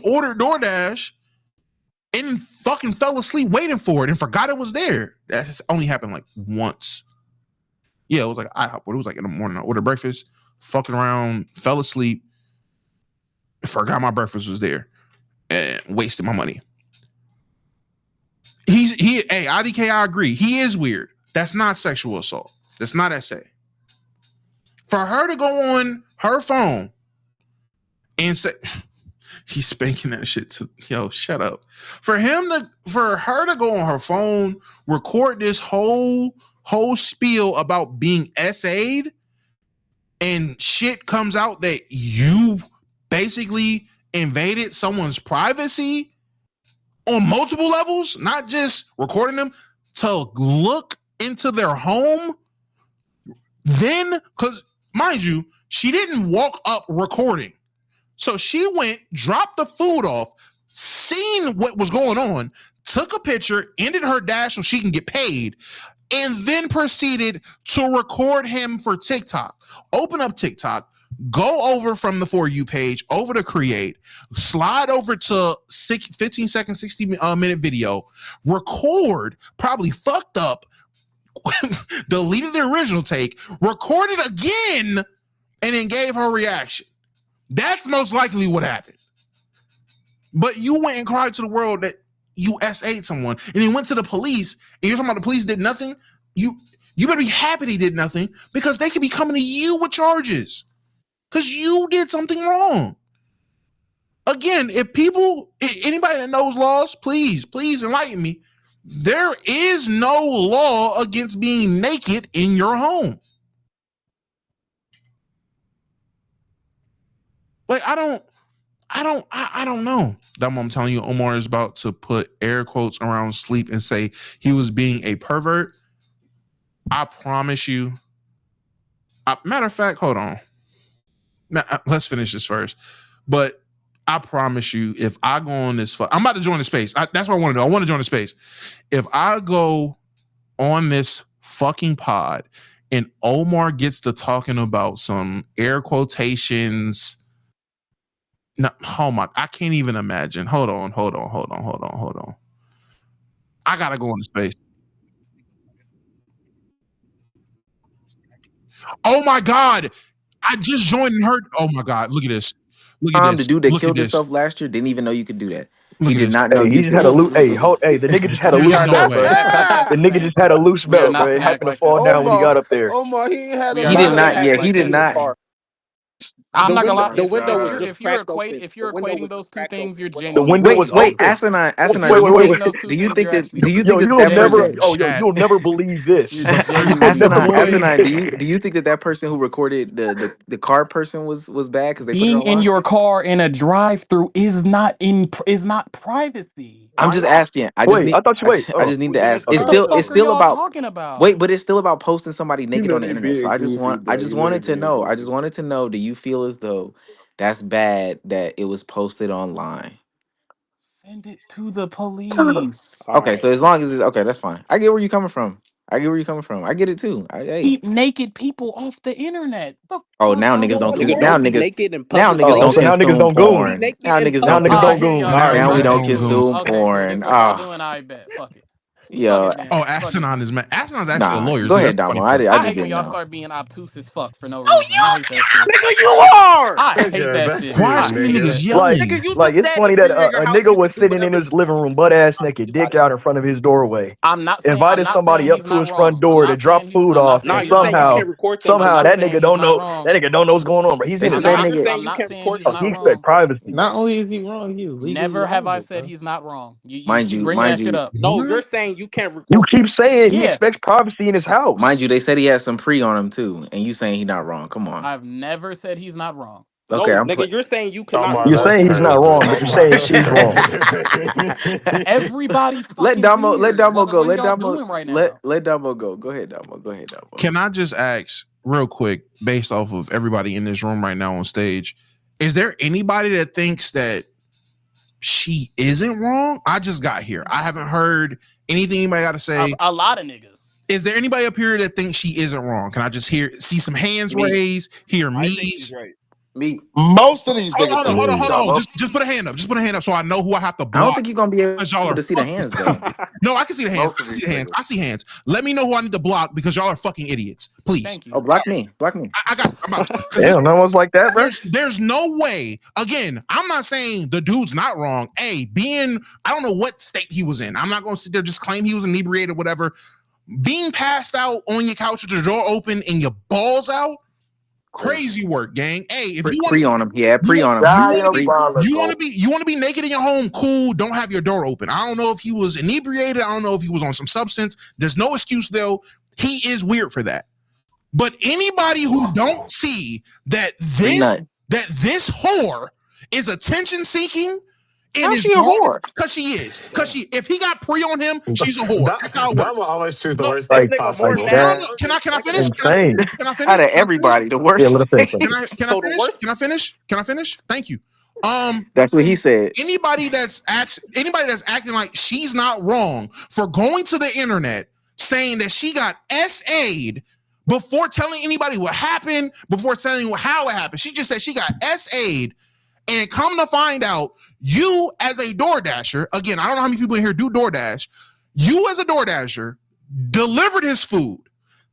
Speaker 1: ordered DoorDash and fucking fell asleep waiting for it and forgot it was there. That has only happened like once. Yeah, it was like IHOP. It was like in the morning. I ordered breakfast, fucking around, fell asleep, forgot my breakfast was there, and wasted my money. Hey, IDK, I agree. He is weird. That's not sexual assault. That's not SA. For her to go on her phone and say he's spanking that shit to shut up. For her to go on her phone, record this whole spiel about being SA'd, and shit comes out that you basically invaded someone's privacy on multiple levels, not just recording them, to look into their home. Then, because mind you, she didn't walk up recording. So she went, dropped the food off, seen what was going on, took a picture, ended her dash so she can get paid, and then proceeded to record him for TikTok. Open up TikTok, go over from the For You page over to create, slide over to 15 second, 60 minute video, record, probably fucked up, deleted the original take, recorded again, and then gave her reaction. That's most likely what happened. But you went and cried to the world that you SA'd someone, and then went to the police, and you're talking about the police did nothing. You better be happy they did nothing, because they could be coming to you with charges because you did something wrong. Again, anybody that knows laws, please enlighten me. There is no law against being naked in your home. Like, I don't know. That's what I'm telling you. Omar is about to put air quotes around sleep and say he was being a pervert. I promise you. Matter of fact, hold on. Let's finish this first. But I promise you, if I go on this, I'm about to join the space. That's what I want to do. I want to join the space. If I go on this fucking pod and Omar gets to talking about some air quotations. No, oh my, I can't even imagine. Hold on. I gotta go into space. Oh my God. I just joined and heard. Oh my God. Look at this.
Speaker 6: The dude that killed himself last year didn't even know you could do that. He did not know.
Speaker 7: He just had a loose. The nigga just had a loose belt, bro. The nigga just had a loose belt, bro. It happened to fall down when he got up there.
Speaker 6: Omar, he did not. Yeah, he did not.
Speaker 8: I'm not gonna lie.
Speaker 9: The window was
Speaker 8: if you're equating those two things, you're
Speaker 7: The
Speaker 8: genuine.
Speaker 7: window was open.
Speaker 6: Asinine.
Speaker 7: Wait.
Speaker 6: Do you think that
Speaker 7: you'll never believe this.
Speaker 6: Asinine, do you think that person who recorded the car person was bad because they
Speaker 8: being in your car in a drive-through is not privacy.
Speaker 6: I'm just asking. I just need to ask. It's still about
Speaker 8: talking about.
Speaker 6: Wait, but it's still about posting somebody naked on the internet. So I just wanted to know. Do you feel as though that's bad that it was posted online?
Speaker 8: Send it to the police.
Speaker 6: Okay, so as long as it's okay, that's fine. I get where you're coming from. I get it too.
Speaker 8: Keep naked people off the internet.
Speaker 6: Now niggas don't kill. Now niggas
Speaker 7: don't
Speaker 6: porn.
Speaker 7: Now niggas don't goon.
Speaker 6: Now we don't consume porn.
Speaker 8: I bet. Fuck it.
Speaker 6: Yo,
Speaker 1: Asinine is mad. Asinine is actually a
Speaker 6: nah.
Speaker 1: lawyer.
Speaker 6: Go
Speaker 1: Too.
Speaker 6: ahead,
Speaker 1: That's the funny
Speaker 6: Damo.
Speaker 1: part.
Speaker 6: I
Speaker 8: I
Speaker 6: just
Speaker 8: hate when
Speaker 6: didn't
Speaker 8: y'all
Speaker 6: know.
Speaker 8: start being obtuse as fuck for no reason. I hate that shit.
Speaker 9: Nigga, you are.
Speaker 8: I hate that shit.
Speaker 1: Why are
Speaker 8: I
Speaker 1: so many
Speaker 8: hate
Speaker 1: niggas
Speaker 8: that.
Speaker 1: yelling?
Speaker 9: Nigga, you
Speaker 7: Like
Speaker 9: just
Speaker 7: it's
Speaker 9: said
Speaker 7: funny
Speaker 9: if
Speaker 7: that
Speaker 9: you're in your
Speaker 7: a
Speaker 9: house,
Speaker 7: nigga
Speaker 9: you
Speaker 7: was
Speaker 9: can do
Speaker 7: sitting in
Speaker 9: whatever
Speaker 7: his
Speaker 9: you
Speaker 7: living room, butt ass naked, dick out in front of his doorway,
Speaker 8: I'm not
Speaker 7: invited somebody
Speaker 8: saying
Speaker 7: up
Speaker 8: he's
Speaker 7: to
Speaker 8: not
Speaker 7: his front
Speaker 8: wrong. I'm
Speaker 7: door to
Speaker 8: not
Speaker 7: drop
Speaker 8: saying
Speaker 7: food off,
Speaker 9: Nah,
Speaker 7: and
Speaker 9: you're saying you
Speaker 7: somehow
Speaker 9: can't record them
Speaker 8: I'm
Speaker 9: doing
Speaker 8: not
Speaker 7: that
Speaker 9: that.
Speaker 7: nigga
Speaker 8: saying he's
Speaker 7: don't
Speaker 8: not
Speaker 7: know
Speaker 8: wrong.
Speaker 7: that nigga don't know what's going on, but he's in
Speaker 6: It's
Speaker 7: his
Speaker 6: the same
Speaker 9: Nah, you're
Speaker 6: nigga.
Speaker 9: saying
Speaker 8: I'm
Speaker 9: you
Speaker 8: not
Speaker 9: can't
Speaker 8: saying
Speaker 9: record
Speaker 8: he's
Speaker 7: oh,
Speaker 9: them
Speaker 8: not
Speaker 7: he
Speaker 9: doing
Speaker 7: expect
Speaker 8: wrong.
Speaker 7: privacy.
Speaker 10: Not only is he wrong, he's legally
Speaker 8: Never have I
Speaker 10: liable,
Speaker 8: said
Speaker 10: bro.
Speaker 8: he's not wrong. You
Speaker 6: Mind
Speaker 8: keep
Speaker 6: you,
Speaker 8: bringing that shit up.
Speaker 9: No,
Speaker 1: What?
Speaker 9: you're saying you can't
Speaker 7: You
Speaker 9: record them.
Speaker 7: keep saying he
Speaker 8: Yeah,
Speaker 7: expects privacy in his
Speaker 6: mind
Speaker 7: house.
Speaker 6: you, they said he had some pre on him too, and you saying he not wrong. Come on.
Speaker 8: I've never said he's not wrong.
Speaker 6: Okay,
Speaker 9: No,
Speaker 6: I'm
Speaker 9: nigga, you're saying you cannot
Speaker 2: Omar,
Speaker 7: You're
Speaker 9: record
Speaker 2: that's
Speaker 7: saying
Speaker 9: them
Speaker 7: he's
Speaker 9: doing
Speaker 7: not
Speaker 9: that.
Speaker 2: crazy.
Speaker 7: wrong, but you're
Speaker 2: Omar,
Speaker 7: saying
Speaker 2: that's
Speaker 7: she's wrong.
Speaker 2: crazy.
Speaker 8: Everybody's
Speaker 6: let
Speaker 8: fucking
Speaker 6: Damo let
Speaker 8: weird.
Speaker 6: Damo go.
Speaker 8: What are
Speaker 6: Let
Speaker 8: y'all
Speaker 6: Damo
Speaker 8: doing right now?
Speaker 6: let Damo go. Go ahead, Damo. Go ahead, Damo.
Speaker 1: Can I just ask real quick, based off of everybody in this room right now on stage, is there anybody that thinks that she isn't wrong? I just got here. I haven't heard anything anybody got to say.
Speaker 8: A lot of niggas.
Speaker 1: Is there anybody up here that thinks she isn't wrong? Can I just see some hands
Speaker 9: Me.
Speaker 1: raised? Hear
Speaker 9: I think
Speaker 1: me?
Speaker 9: she's right.
Speaker 11: Me.
Speaker 3: Most of these
Speaker 1: Hold
Speaker 3: niggas think
Speaker 1: on.
Speaker 3: she's
Speaker 11: Damo.
Speaker 3: wrong.
Speaker 1: Just put a hand up. Just put a hand up so I know who I have to
Speaker 6: I don't
Speaker 1: block.
Speaker 6: think you're gonna be able
Speaker 1: Because y'all are
Speaker 6: to see the
Speaker 1: fucking
Speaker 6: hands though.
Speaker 1: No, I can see the hands.
Speaker 11: Most of
Speaker 1: I see
Speaker 11: these
Speaker 1: the hands.
Speaker 11: niggas.
Speaker 1: I see hands. Let me know who I need to block because y'all are fucking idiots. Please.
Speaker 8: Thank you.
Speaker 6: Oh, block me. Block me.
Speaker 1: I got. I'm about to.
Speaker 7: Damn, no one's like that, bro.
Speaker 1: There's no way. Again, I'm not saying the dude's not wrong. I don't know what state he was in. I'm not going to sit there just claim he was inebriated, whatever. Being passed out on your couch with your door open and your balls out, crazy work, gang. Hey, if you want
Speaker 6: Pre on him. He had pre on him.
Speaker 1: you want to be naked in your home, cool. Don't have your door open. I don't know if he was inebriated. I don't know if he was on some substance. There's no excuse though. He is weird for that. But anybody who don't see that this whore is attention seeking and is
Speaker 6: she a whore?
Speaker 1: Because she is. If he got pre on him, she's a whore. That's how it works.
Speaker 2: That will always choose the worst
Speaker 7: Like,
Speaker 2: thing possible.
Speaker 1: Can I finish?
Speaker 7: insane.
Speaker 1: Can I finish?
Speaker 6: Out of everybody, the worst.
Speaker 7: Yeah, let us finish.
Speaker 1: Can I finish? Thank you.
Speaker 6: That's what he said.
Speaker 1: Anybody that's acting like she's not wrong for going to the internet saying that she got SA'd before telling anybody what happened, before telling how it happened. She just said she got SA'd, and come to find out, you as a DoorDasher, again, I don't know how many people in here do DoorDash, you as a DoorDasher delivered his food,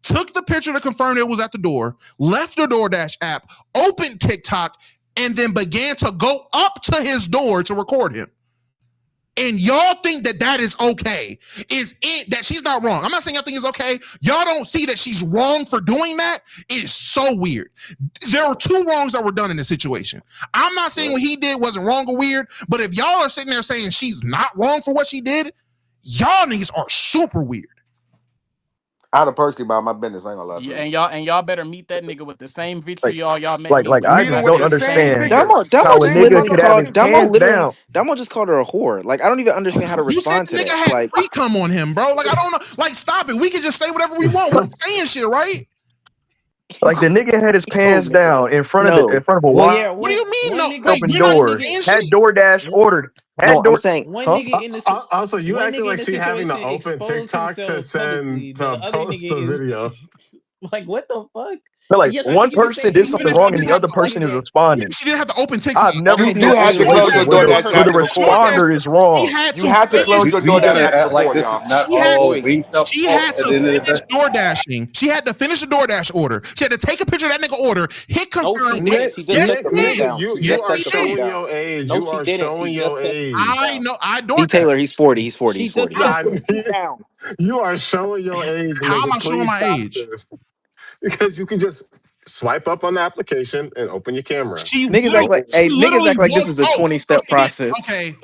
Speaker 1: took the picture to confirm it was at the door, left the DoorDash app, opened TikTok, and then began to go up to his door to record him. And y'all think that is okay. That she's not wrong. I'm not saying y'all think it's okay. Y'all don't see that she's wrong for doing that. It's so weird. There were two wrongs that were done in this situation. I'm not saying what he did wasn't wrong or weird, but if y'all are sitting there saying she's not wrong for what she did, y'all niggas are super weird.
Speaker 11: I'd have personally about my business. I ain't gonna lie to you.
Speaker 8: And y'all better meet that nigga with the same vitriol y'all met me
Speaker 7: Like
Speaker 8: with.
Speaker 7: I just don't understand
Speaker 6: Damo
Speaker 7: how a
Speaker 6: just
Speaker 7: nigga
Speaker 6: literally
Speaker 7: could have his pants down.
Speaker 6: Damo just called her a whore. Like I don't even understand how to
Speaker 1: You said
Speaker 6: respond
Speaker 1: the
Speaker 6: to
Speaker 1: nigga
Speaker 6: that.
Speaker 1: had
Speaker 6: Like
Speaker 1: pre-cum on him, bro. Like I don't know. Like stop it. We can just say whatever we want. We're saying shit, right?
Speaker 7: Like the nigga had his pants down in front of a
Speaker 10: Well,
Speaker 7: wide
Speaker 10: yeah.
Speaker 1: What do you mean? No,
Speaker 10: Nigga,
Speaker 1: wait,
Speaker 7: open
Speaker 1: you're not
Speaker 7: door.
Speaker 1: saying
Speaker 7: Had
Speaker 1: shit.
Speaker 7: DoorDash ordered.
Speaker 6: I'm saying
Speaker 10: one nigga in the
Speaker 2: Also, you
Speaker 10: one
Speaker 2: acting
Speaker 10: nigga
Speaker 2: like
Speaker 10: in the
Speaker 2: she having to
Speaker 10: situation
Speaker 2: open
Speaker 10: exposed
Speaker 2: TikTok to
Speaker 10: himself publicly.
Speaker 2: send
Speaker 10: The
Speaker 2: to
Speaker 10: other
Speaker 2: post the
Speaker 10: nigga
Speaker 2: video.
Speaker 10: is like, what the fuck?
Speaker 7: But like
Speaker 10: Yes, I
Speaker 7: one
Speaker 10: think you can
Speaker 7: person
Speaker 10: say
Speaker 7: did
Speaker 10: you
Speaker 7: something
Speaker 10: can
Speaker 7: wrong
Speaker 10: you
Speaker 7: and the
Speaker 10: can
Speaker 7: other
Speaker 10: say
Speaker 7: person is
Speaker 10: that.
Speaker 7: responding.
Speaker 1: She didn't have to open TikTok.
Speaker 7: I've never
Speaker 11: You
Speaker 7: seen
Speaker 11: do
Speaker 7: a
Speaker 11: have to
Speaker 7: situation
Speaker 11: close your
Speaker 7: where
Speaker 11: DoorDash app
Speaker 7: the
Speaker 11: to record.
Speaker 7: responder is wrong.
Speaker 11: You have to close your
Speaker 12: We
Speaker 11: DoorDash
Speaker 12: gotta
Speaker 11: app to
Speaker 12: act like
Speaker 11: record,
Speaker 12: this
Speaker 11: y'all.
Speaker 12: is not all Wingstop's
Speaker 1: She
Speaker 12: fault
Speaker 1: had
Speaker 12: at
Speaker 1: to
Speaker 12: the end of the
Speaker 1: finish
Speaker 12: day.
Speaker 1: door dashing. She had to finish the DoorDash order. She had to take a picture of that nigga order, hit confirm.
Speaker 9: she didn't. She just set the food
Speaker 2: Nigga,
Speaker 9: down. She
Speaker 2: you
Speaker 9: just
Speaker 2: are
Speaker 9: set the food
Speaker 2: showing
Speaker 9: down.
Speaker 2: your age.
Speaker 9: No,
Speaker 2: You
Speaker 9: she
Speaker 2: are
Speaker 9: didn't. She
Speaker 2: showing
Speaker 9: just
Speaker 2: your
Speaker 9: set the food
Speaker 2: age.
Speaker 1: I
Speaker 9: down.
Speaker 1: know. I
Speaker 6: D
Speaker 1: DoorDash.
Speaker 6: Taylor, he's 40. He's 40.
Speaker 9: She
Speaker 6: He's
Speaker 9: just
Speaker 6: 40.
Speaker 9: put the food down.
Speaker 2: You are showing your age,
Speaker 1: How am
Speaker 2: nigga.
Speaker 1: I showing
Speaker 2: Please
Speaker 1: my
Speaker 2: stop
Speaker 1: age?
Speaker 2: this. Because you can just swipe up on the application and open your camera.
Speaker 6: Niggas act like this is a 20-step process.
Speaker 1: Okay,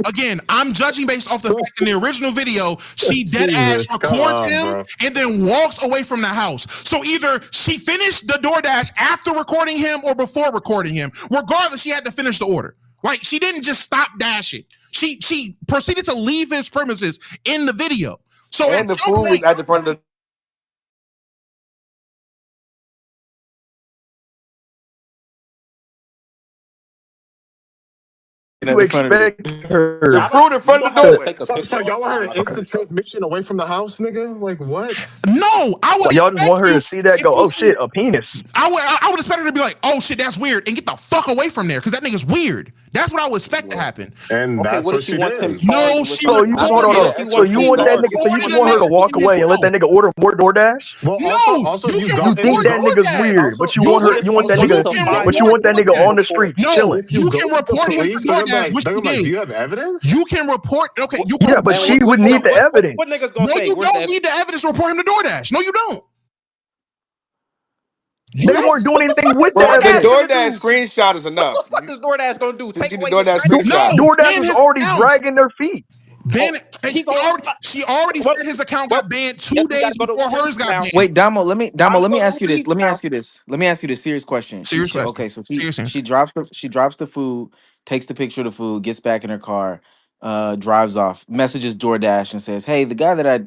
Speaker 1: again, I'm judging based off the fact in the original video, she dead ass
Speaker 2: Jesus, come
Speaker 1: records
Speaker 2: on,
Speaker 1: him
Speaker 2: bro.
Speaker 1: and then walks away from the house. So either she finished the DoorDash after recording him or before recording him. Regardless, she had to finish the order. Like she didn't just stop dashing. She proceeded to leave his premises in the video. So
Speaker 11: And the food was at the front of the.
Speaker 7: You expect her?
Speaker 11: The fruit in front of the doorway.
Speaker 2: So y'all want her to instant transmission away from the house, nigga? Like what?
Speaker 1: No, I would.
Speaker 7: Like, y'all just want her to see that, go, oh shit, a penis.
Speaker 1: I would expect her to be like, oh shit, that's weird, and get the fuck away from there because that nigga's weird. That's what I would expect to happen.
Speaker 12: And
Speaker 9: Okay,
Speaker 12: that's
Speaker 9: what if
Speaker 12: what
Speaker 9: she
Speaker 12: she
Speaker 9: wants him
Speaker 12: did.
Speaker 9: charged
Speaker 1: No,
Speaker 9: with
Speaker 1: she
Speaker 7: So you
Speaker 9: something?
Speaker 7: hold
Speaker 1: reported.
Speaker 7: on.
Speaker 9: What if
Speaker 1: No,
Speaker 9: she
Speaker 7: So
Speaker 9: wants
Speaker 7: you
Speaker 9: him
Speaker 1: she
Speaker 7: want that
Speaker 9: charged
Speaker 7: nigga?
Speaker 9: with
Speaker 7: So you
Speaker 1: reported a
Speaker 7: want her
Speaker 9: something?
Speaker 7: to
Speaker 1: nigga
Speaker 7: walk
Speaker 1: in his
Speaker 7: away and let that
Speaker 1: house.
Speaker 7: nigga order more DoorDash?
Speaker 12: Well,
Speaker 1: No,
Speaker 12: also
Speaker 1: you
Speaker 12: you
Speaker 1: can
Speaker 12: go
Speaker 7: You
Speaker 12: if
Speaker 7: think
Speaker 12: you
Speaker 1: report
Speaker 7: that
Speaker 12: go
Speaker 7: nigga's
Speaker 1: DoorDash.
Speaker 7: weird, but
Speaker 12: also
Speaker 7: you
Speaker 1: You
Speaker 7: want
Speaker 9: What
Speaker 7: her?
Speaker 9: if
Speaker 7: You
Speaker 9: he
Speaker 7: want
Speaker 1: can,
Speaker 7: that
Speaker 1: you
Speaker 9: wants
Speaker 7: nigga?
Speaker 9: to
Speaker 1: can
Speaker 9: fire
Speaker 7: But you
Speaker 1: report
Speaker 7: want
Speaker 9: you
Speaker 7: that nigga
Speaker 9: again
Speaker 7: on the
Speaker 1: DoorDash.
Speaker 9: before?
Speaker 7: street
Speaker 1: No,
Speaker 7: chilling?
Speaker 12: if you
Speaker 1: you
Speaker 12: go
Speaker 1: can
Speaker 12: with the
Speaker 1: report him
Speaker 12: police,
Speaker 1: for DoorDash, which
Speaker 12: they're
Speaker 1: you
Speaker 12: gonna be like,
Speaker 1: did.
Speaker 12: do you have evidence?
Speaker 1: You can report. Okay, you can
Speaker 7: Yeah, but
Speaker 9: And
Speaker 1: report.
Speaker 7: she would need the evidence.
Speaker 9: what niggas gonna
Speaker 1: No,
Speaker 9: say?
Speaker 1: you
Speaker 9: Where's the
Speaker 1: don't
Speaker 9: evidence?
Speaker 1: need the evidence to report him to DoorDash. No, you don't. You
Speaker 7: They
Speaker 1: don't.
Speaker 7: weren't doing
Speaker 9: What the
Speaker 7: anything
Speaker 9: fuck is
Speaker 7: with the
Speaker 11: Bro, the
Speaker 9: DoorDash
Speaker 7: evidence.
Speaker 9: gonna
Speaker 11: DoorDash
Speaker 9: do?
Speaker 11: screenshot is
Speaker 9: What the
Speaker 11: enough.
Speaker 9: fuck is DoorDash gonna do?
Speaker 11: Just
Speaker 9: Take
Speaker 11: get the
Speaker 9: away his
Speaker 11: DoorDash
Speaker 9: credit?
Speaker 1: No,
Speaker 11: screenshot.
Speaker 7: DoorDash
Speaker 1: ban
Speaker 7: was
Speaker 1: his
Speaker 7: already
Speaker 1: account.
Speaker 7: dragging their feet.
Speaker 1: Ban
Speaker 9: Oh,
Speaker 1: it. And
Speaker 9: he going.
Speaker 1: she already
Speaker 9: Well,
Speaker 1: said his account
Speaker 9: well,
Speaker 1: got banned
Speaker 9: guess
Speaker 1: 2
Speaker 9: we gotta
Speaker 1: days
Speaker 9: go to
Speaker 1: before hers
Speaker 9: Uber Eats
Speaker 1: got
Speaker 9: now.
Speaker 1: banned.
Speaker 6: Wait, Damo,
Speaker 9: Time to
Speaker 6: let me
Speaker 9: go to
Speaker 6: ask you
Speaker 9: Uber
Speaker 6: this.
Speaker 9: Eats now.
Speaker 6: Let me ask you this serious question.
Speaker 1: Serious question.
Speaker 6: Okay, so
Speaker 1: Serious answer.
Speaker 6: she drops the food, takes the picture of the food, gets back in her car, drives off, messages DoorDash and says, "Hey, the guy that I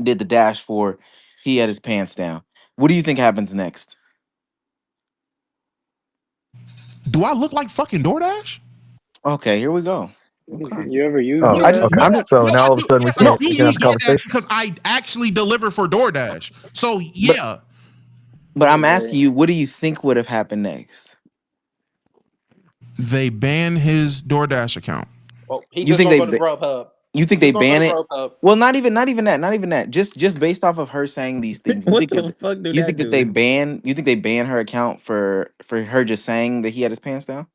Speaker 6: did the dash for, he had his pants down." What do you think happens next?
Speaker 1: Do I look like fucking DoorDash?
Speaker 6: Okay, here we go. Okay.
Speaker 10: You ever use
Speaker 7: Oh,
Speaker 6: I just
Speaker 10: DoorDash?
Speaker 7: okay.
Speaker 6: I'm just
Speaker 7: So
Speaker 1: No,
Speaker 7: now
Speaker 1: I
Speaker 7: all of a
Speaker 1: do.
Speaker 7: sudden
Speaker 1: Yes, I
Speaker 6: no,
Speaker 7: we
Speaker 1: do
Speaker 7: can have
Speaker 1: use
Speaker 7: a
Speaker 1: DoorDash
Speaker 7: conversation.
Speaker 1: because I actually deliver for DoorDash. So
Speaker 6: but
Speaker 1: yeah,
Speaker 6: I'm asking you, what do you think would have happened next?
Speaker 1: they ban his DoorDash account.
Speaker 9: Oh, he
Speaker 6: You
Speaker 9: just
Speaker 6: think
Speaker 9: gonna
Speaker 6: they
Speaker 9: go to Grubhub.
Speaker 6: You think
Speaker 9: He
Speaker 6: they
Speaker 9: just gonna go
Speaker 6: ban
Speaker 9: to
Speaker 6: it?
Speaker 9: Grubhub.
Speaker 6: Well, not even that. Just based off of her saying these things.
Speaker 10: What the fuck do
Speaker 6: You
Speaker 10: that
Speaker 6: think that they
Speaker 10: do?
Speaker 6: ban? You think they ban her account for her just saying that he had his pants down?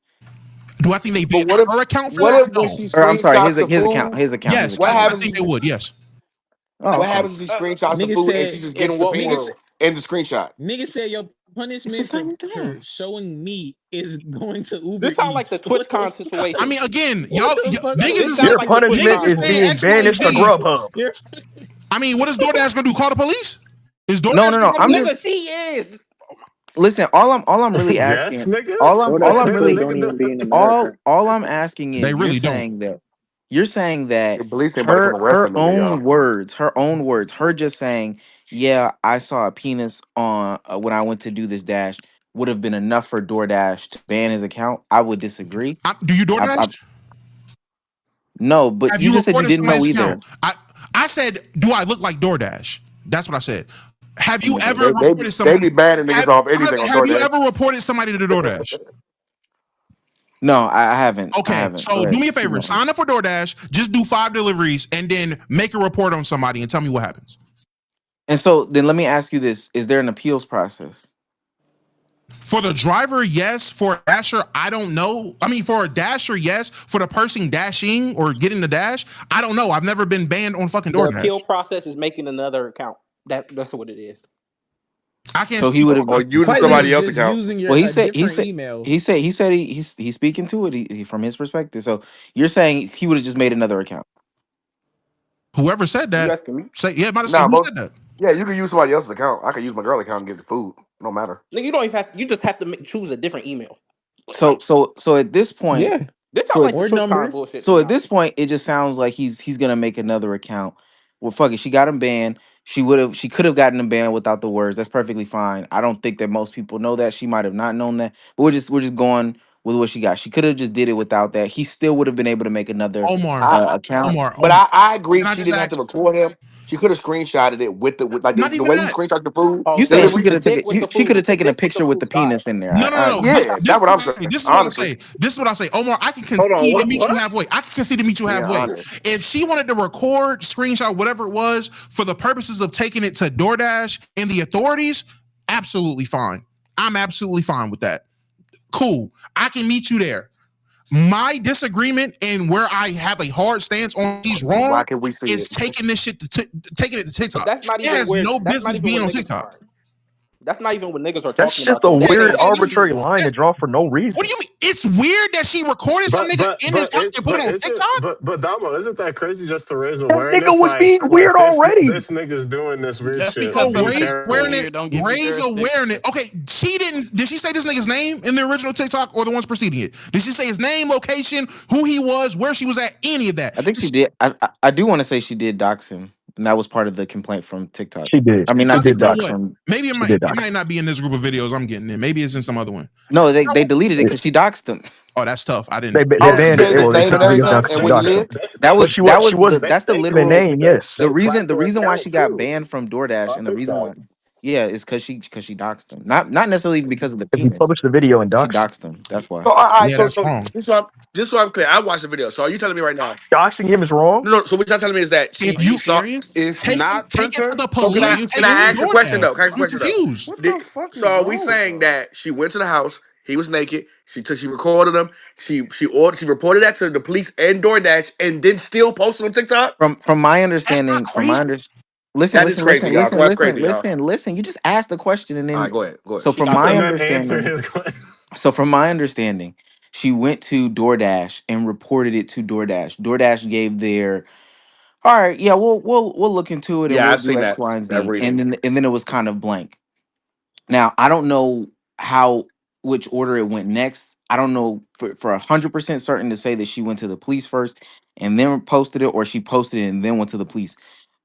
Speaker 1: Do I think they
Speaker 11: But
Speaker 1: ban her account for
Speaker 11: what
Speaker 1: that?
Speaker 11: if when
Speaker 1: No.
Speaker 11: she
Speaker 6: Or I'm sorry,
Speaker 11: screenshots the food?
Speaker 6: his account, his
Speaker 1: Yes,
Speaker 11: What
Speaker 1: I,
Speaker 6: account.
Speaker 1: I
Speaker 11: happens
Speaker 1: think
Speaker 11: if
Speaker 1: they
Speaker 11: she
Speaker 1: would. Yes.
Speaker 6: Oh,
Speaker 11: what
Speaker 6: okay.
Speaker 11: happens if she screenshots the
Speaker 10: Nigga
Speaker 11: food and she
Speaker 10: said,
Speaker 11: just
Speaker 9: In
Speaker 11: gets the
Speaker 9: what
Speaker 10: nigga,
Speaker 11: pants
Speaker 9: world?
Speaker 11: in the screenshot?
Speaker 10: nigga said your
Speaker 6: It's the
Speaker 10: punishment
Speaker 6: same
Speaker 10: for
Speaker 6: thing.
Speaker 10: showing meat is going to Uber
Speaker 9: This sounds like the
Speaker 10: Eats. What the
Speaker 9: TwitchCon
Speaker 10: fuck?
Speaker 1: I
Speaker 9: situation.
Speaker 1: mean, again,
Speaker 10: What
Speaker 1: y'all
Speaker 10: the fuck are
Speaker 1: niggas
Speaker 10: we
Speaker 9: This
Speaker 1: is
Speaker 9: sounds
Speaker 7: Your
Speaker 9: like
Speaker 10: doing?
Speaker 9: the
Speaker 7: punishment
Speaker 1: niggas is
Speaker 7: is
Speaker 9: TwitchCon.
Speaker 1: saying
Speaker 7: being
Speaker 1: X, Y, and
Speaker 7: banished to
Speaker 1: Z.
Speaker 7: Grubhub.
Speaker 10: You're
Speaker 1: I mean, what is DoorDash gonna do? Call the police? Is DoorDash gonna
Speaker 6: No.
Speaker 1: call the
Speaker 6: I'm
Speaker 1: police?
Speaker 6: just
Speaker 9: Nigga, she is.
Speaker 6: listen. All I'm really
Speaker 12: Yes,
Speaker 6: asking.
Speaker 12: nigga.
Speaker 10: DoorDash
Speaker 6: I'm
Speaker 10: people
Speaker 6: really
Speaker 10: don't even be in America.
Speaker 6: all I'm asking
Speaker 1: They
Speaker 6: is
Speaker 1: really don't.
Speaker 6: you're saying that
Speaker 11: The police ain't about to come arrest a nigga, y'all.
Speaker 6: her own words, her just saying, "Yeah, I saw a penis on when I went to do this dash," would have been enough for DoorDash to ban his account. I would disagree.
Speaker 1: Do you
Speaker 6: I
Speaker 1: DoorDash?
Speaker 6: no, but
Speaker 1: Have
Speaker 6: you
Speaker 1: you
Speaker 6: just said you
Speaker 1: reported
Speaker 6: didn't know
Speaker 1: somebody's
Speaker 6: either.
Speaker 1: account? I said, do I look like DoorDash? That's what I said. Have you
Speaker 6: Okay.
Speaker 1: ever reported
Speaker 11: They
Speaker 1: somebody?
Speaker 11: be banning niggas off anything on
Speaker 1: Have you ever
Speaker 11: DoorDash.
Speaker 1: reported somebody to the DoorDash?
Speaker 6: No, I haven't. I
Speaker 1: Okay,
Speaker 6: haven't. Go
Speaker 1: so do
Speaker 6: ahead.
Speaker 1: me a
Speaker 6: Keep
Speaker 1: favor.
Speaker 6: going.
Speaker 1: Sign up for DoorDash. Just do 5 deliveries and then make a report on somebody and tell me what happens.
Speaker 6: And so then let me ask you this: is there an appeals process?
Speaker 1: For the driver, yes. For a dasher, I don't know. I mean, for a dasher, yes. For the person dashing or getting the dash, I don't know. I've never been banned on fucking
Speaker 9: The appeal
Speaker 1: DoorDash.
Speaker 9: process is making another account. That's what it is.
Speaker 1: I can't
Speaker 6: So he
Speaker 1: speak
Speaker 6: would
Speaker 1: for
Speaker 6: have.
Speaker 11: Or
Speaker 1: all.
Speaker 11: using
Speaker 10: Quite literally
Speaker 11: somebody else's
Speaker 10: just
Speaker 11: account.
Speaker 10: using
Speaker 6: Well,
Speaker 10: a different email.
Speaker 6: he's speaking to it from his perspective. So you're saying he would have just made another account.
Speaker 1: Whoever said
Speaker 9: You
Speaker 1: that,
Speaker 9: asking me?
Speaker 1: say yeah. Might have said
Speaker 11: Nah,
Speaker 1: who
Speaker 11: most
Speaker 1: said that.
Speaker 11: yeah, you can use somebody else's account. I can use my girl account and get the food. No matter.
Speaker 9: Nigga, you don't even have. You just have to choose a different email.
Speaker 6: So at this point,
Speaker 10: Yeah.
Speaker 9: This sounds
Speaker 6: so
Speaker 9: like the
Speaker 10: Or
Speaker 9: TwitchCon
Speaker 10: numbers.
Speaker 9: bullshit. To
Speaker 6: so
Speaker 9: be
Speaker 6: at this
Speaker 9: honest,
Speaker 6: point, it just sounds like he's gonna make another account. Well, fuck it. She got him banned. She could have gotten him banned without the words. That's perfectly fine. I don't think that most people know that. She might have not known that. But we're just going with what she got. She could have just did it without that. He still would have been able to make another
Speaker 1: Omar,
Speaker 11: I
Speaker 6: account.
Speaker 11: but I agree
Speaker 1: Can I
Speaker 11: she
Speaker 1: just
Speaker 11: didn't have to
Speaker 1: ask?
Speaker 11: record him. She could have screenshotted it with like
Speaker 1: Not
Speaker 11: the
Speaker 1: even
Speaker 11: way he
Speaker 1: that.
Speaker 11: screenshot the food
Speaker 9: oh,
Speaker 6: You saying she
Speaker 11: delivery.
Speaker 6: could
Speaker 9: the
Speaker 6: have
Speaker 9: dick
Speaker 6: taken
Speaker 9: with the
Speaker 6: she could have
Speaker 9: food, the
Speaker 6: taken a
Speaker 9: dick with the
Speaker 6: picture with
Speaker 9: food
Speaker 6: the
Speaker 9: side.
Speaker 6: penis in there.
Speaker 1: No, no, no, no.
Speaker 11: Yeah,
Speaker 1: This
Speaker 11: that's
Speaker 1: is
Speaker 11: what
Speaker 1: what
Speaker 11: I'm
Speaker 1: I
Speaker 11: saying.
Speaker 1: say. This is what I
Speaker 11: Honestly,
Speaker 1: say. This is what I say. Omar, I can
Speaker 9: Hold on,
Speaker 1: concede to meet you
Speaker 9: what?
Speaker 1: halfway. I can concede to meet you
Speaker 11: being
Speaker 1: halfway.
Speaker 11: honest.
Speaker 1: If she wanted to record, screenshot, whatever it was, for the purposes of taking it to DoorDash and the authorities, absolutely fine. I'm absolutely fine with that. Cool. I can meet you there. My disagreement and where I have a hard stance on he's
Speaker 11: Why
Speaker 1: wrong
Speaker 11: can we see
Speaker 1: is
Speaker 11: it?
Speaker 1: taking this shit taking it to
Speaker 9: But
Speaker 1: TikTok.
Speaker 9: that's not
Speaker 1: It
Speaker 9: even
Speaker 1: has
Speaker 9: where.
Speaker 1: no
Speaker 9: That's not
Speaker 1: business
Speaker 9: even
Speaker 1: being
Speaker 9: what
Speaker 1: on
Speaker 9: niggas
Speaker 1: TikTok.
Speaker 9: are. That's not even what niggas are
Speaker 7: That's
Speaker 9: talking
Speaker 7: just
Speaker 9: about
Speaker 7: a
Speaker 9: though. They're
Speaker 7: weird
Speaker 9: saying
Speaker 7: arbitrary line to draw for no
Speaker 1: What
Speaker 7: reason.
Speaker 1: do you mean? It's weird that she recorded some nigga in his house and put it on TikTok.
Speaker 12: But Damo, isn't that crazy just to raise
Speaker 7: That nigga
Speaker 12: awareness?
Speaker 7: was being weird
Speaker 12: Like
Speaker 7: already.
Speaker 12: this nigga's doing this weird
Speaker 8: Just
Speaker 12: shit.
Speaker 8: because
Speaker 1: So
Speaker 12: Be
Speaker 8: something
Speaker 1: raise
Speaker 8: is
Speaker 12: careful.
Speaker 1: awareness.
Speaker 8: weird, don't give you
Speaker 1: Raise
Speaker 8: jurisdiction.
Speaker 1: awareness. Okay, she didn't. Did she say this nigga's name in the original TikTok or the ones preceding it? Did she say his name, location, who he was, where she was at, any of that?
Speaker 6: I think she did. I do want to say she did dox him, and that was part of the complaint from TikTok.
Speaker 7: She did.
Speaker 6: I mean,
Speaker 7: She
Speaker 6: not
Speaker 1: Dox
Speaker 7: did
Speaker 1: him on
Speaker 6: TikTok.
Speaker 7: dox
Speaker 1: what?
Speaker 7: him.
Speaker 6: From
Speaker 1: Maybe
Speaker 7: She did
Speaker 1: it
Speaker 7: dox
Speaker 1: might not be in this group of videos I'm getting in. Maybe it's in some other one.
Speaker 6: no, they deleted it because she doxed him.
Speaker 1: Oh, that's tough. I
Speaker 7: They
Speaker 1: didn't.
Speaker 7: they
Speaker 11: Oh, she
Speaker 7: banned it.
Speaker 11: gave his
Speaker 7: Well, they
Speaker 11: name
Speaker 7: took
Speaker 11: and
Speaker 7: the video down
Speaker 11: everything
Speaker 7: because
Speaker 11: and
Speaker 7: she
Speaker 11: where he
Speaker 7: doxed him.
Speaker 11: lived.
Speaker 7: But she
Speaker 6: That's the
Speaker 7: wasn't
Speaker 6: literal
Speaker 7: the name. Yes.
Speaker 6: the
Speaker 12: They
Speaker 6: reason
Speaker 12: cracked
Speaker 6: the
Speaker 12: her
Speaker 6: reason why
Speaker 12: account
Speaker 6: she got
Speaker 12: too
Speaker 6: banned from DoorDash
Speaker 12: on
Speaker 6: and the reason why
Speaker 12: TikTok.
Speaker 6: Yeah, it's because she doxed him. Not necessarily because of the
Speaker 7: If he
Speaker 6: penis.
Speaker 7: published the video and
Speaker 6: She
Speaker 7: doxed him.
Speaker 6: doxed him. That's why.
Speaker 11: So, all right,
Speaker 1: Yeah, that's
Speaker 11: so
Speaker 1: wrong.
Speaker 11: just so I'm clear, I watched the video. So are you telling me right now?
Speaker 7: Doxing him is wrong.
Speaker 11: No. So what y'all telling me is that
Speaker 1: If
Speaker 9: Are you
Speaker 11: she
Speaker 1: you
Speaker 11: saw.
Speaker 9: serious?
Speaker 13: It's
Speaker 1: take
Speaker 13: not
Speaker 1: it to
Speaker 13: Printer.
Speaker 1: the
Speaker 11: So
Speaker 9: Are
Speaker 1: police,
Speaker 9: you
Speaker 11: can
Speaker 1: take it
Speaker 11: I
Speaker 1: to
Speaker 9: serious?
Speaker 11: ask a question
Speaker 1: DoorDash.
Speaker 11: though? Can I ask a
Speaker 1: I'm
Speaker 11: question though?
Speaker 1: confused.
Speaker 13: What the fuck is
Speaker 11: So are we
Speaker 13: wrong with
Speaker 11: saying
Speaker 13: y'all?
Speaker 11: that she went to the house? He was naked. She recorded him. She reported that to the police and DoorDash, and then still posted on TikTok.
Speaker 6: From my
Speaker 1: That's not
Speaker 6: understanding,
Speaker 1: crazy.
Speaker 6: listen,
Speaker 11: That is
Speaker 6: listen,
Speaker 11: crazy,
Speaker 6: listen,
Speaker 11: y'all.
Speaker 6: listen,
Speaker 11: That's crazy,
Speaker 6: listen,
Speaker 11: y'all.
Speaker 6: listen, listen. You just asked the question and
Speaker 11: All
Speaker 6: then
Speaker 11: right, go ahead. Go ahead.
Speaker 6: so from
Speaker 12: Stop
Speaker 6: my
Speaker 12: and then answer
Speaker 6: understanding,
Speaker 12: his question.
Speaker 6: from my understanding, she went to DoorDash and reported it to DoorDash. DoorDash gave their all right, yeah, we'll look into it and
Speaker 11: Yeah,
Speaker 6: we'll
Speaker 11: I've
Speaker 6: do
Speaker 11: seen
Speaker 6: X,
Speaker 11: that
Speaker 6: Y, and
Speaker 11: that
Speaker 6: Z.
Speaker 11: reading.
Speaker 6: And then it was kind of blank. Now I don't know how which order it went next. I don't know for 100% certain to say that she went to the police first and then posted it, or she posted it and then went to the police.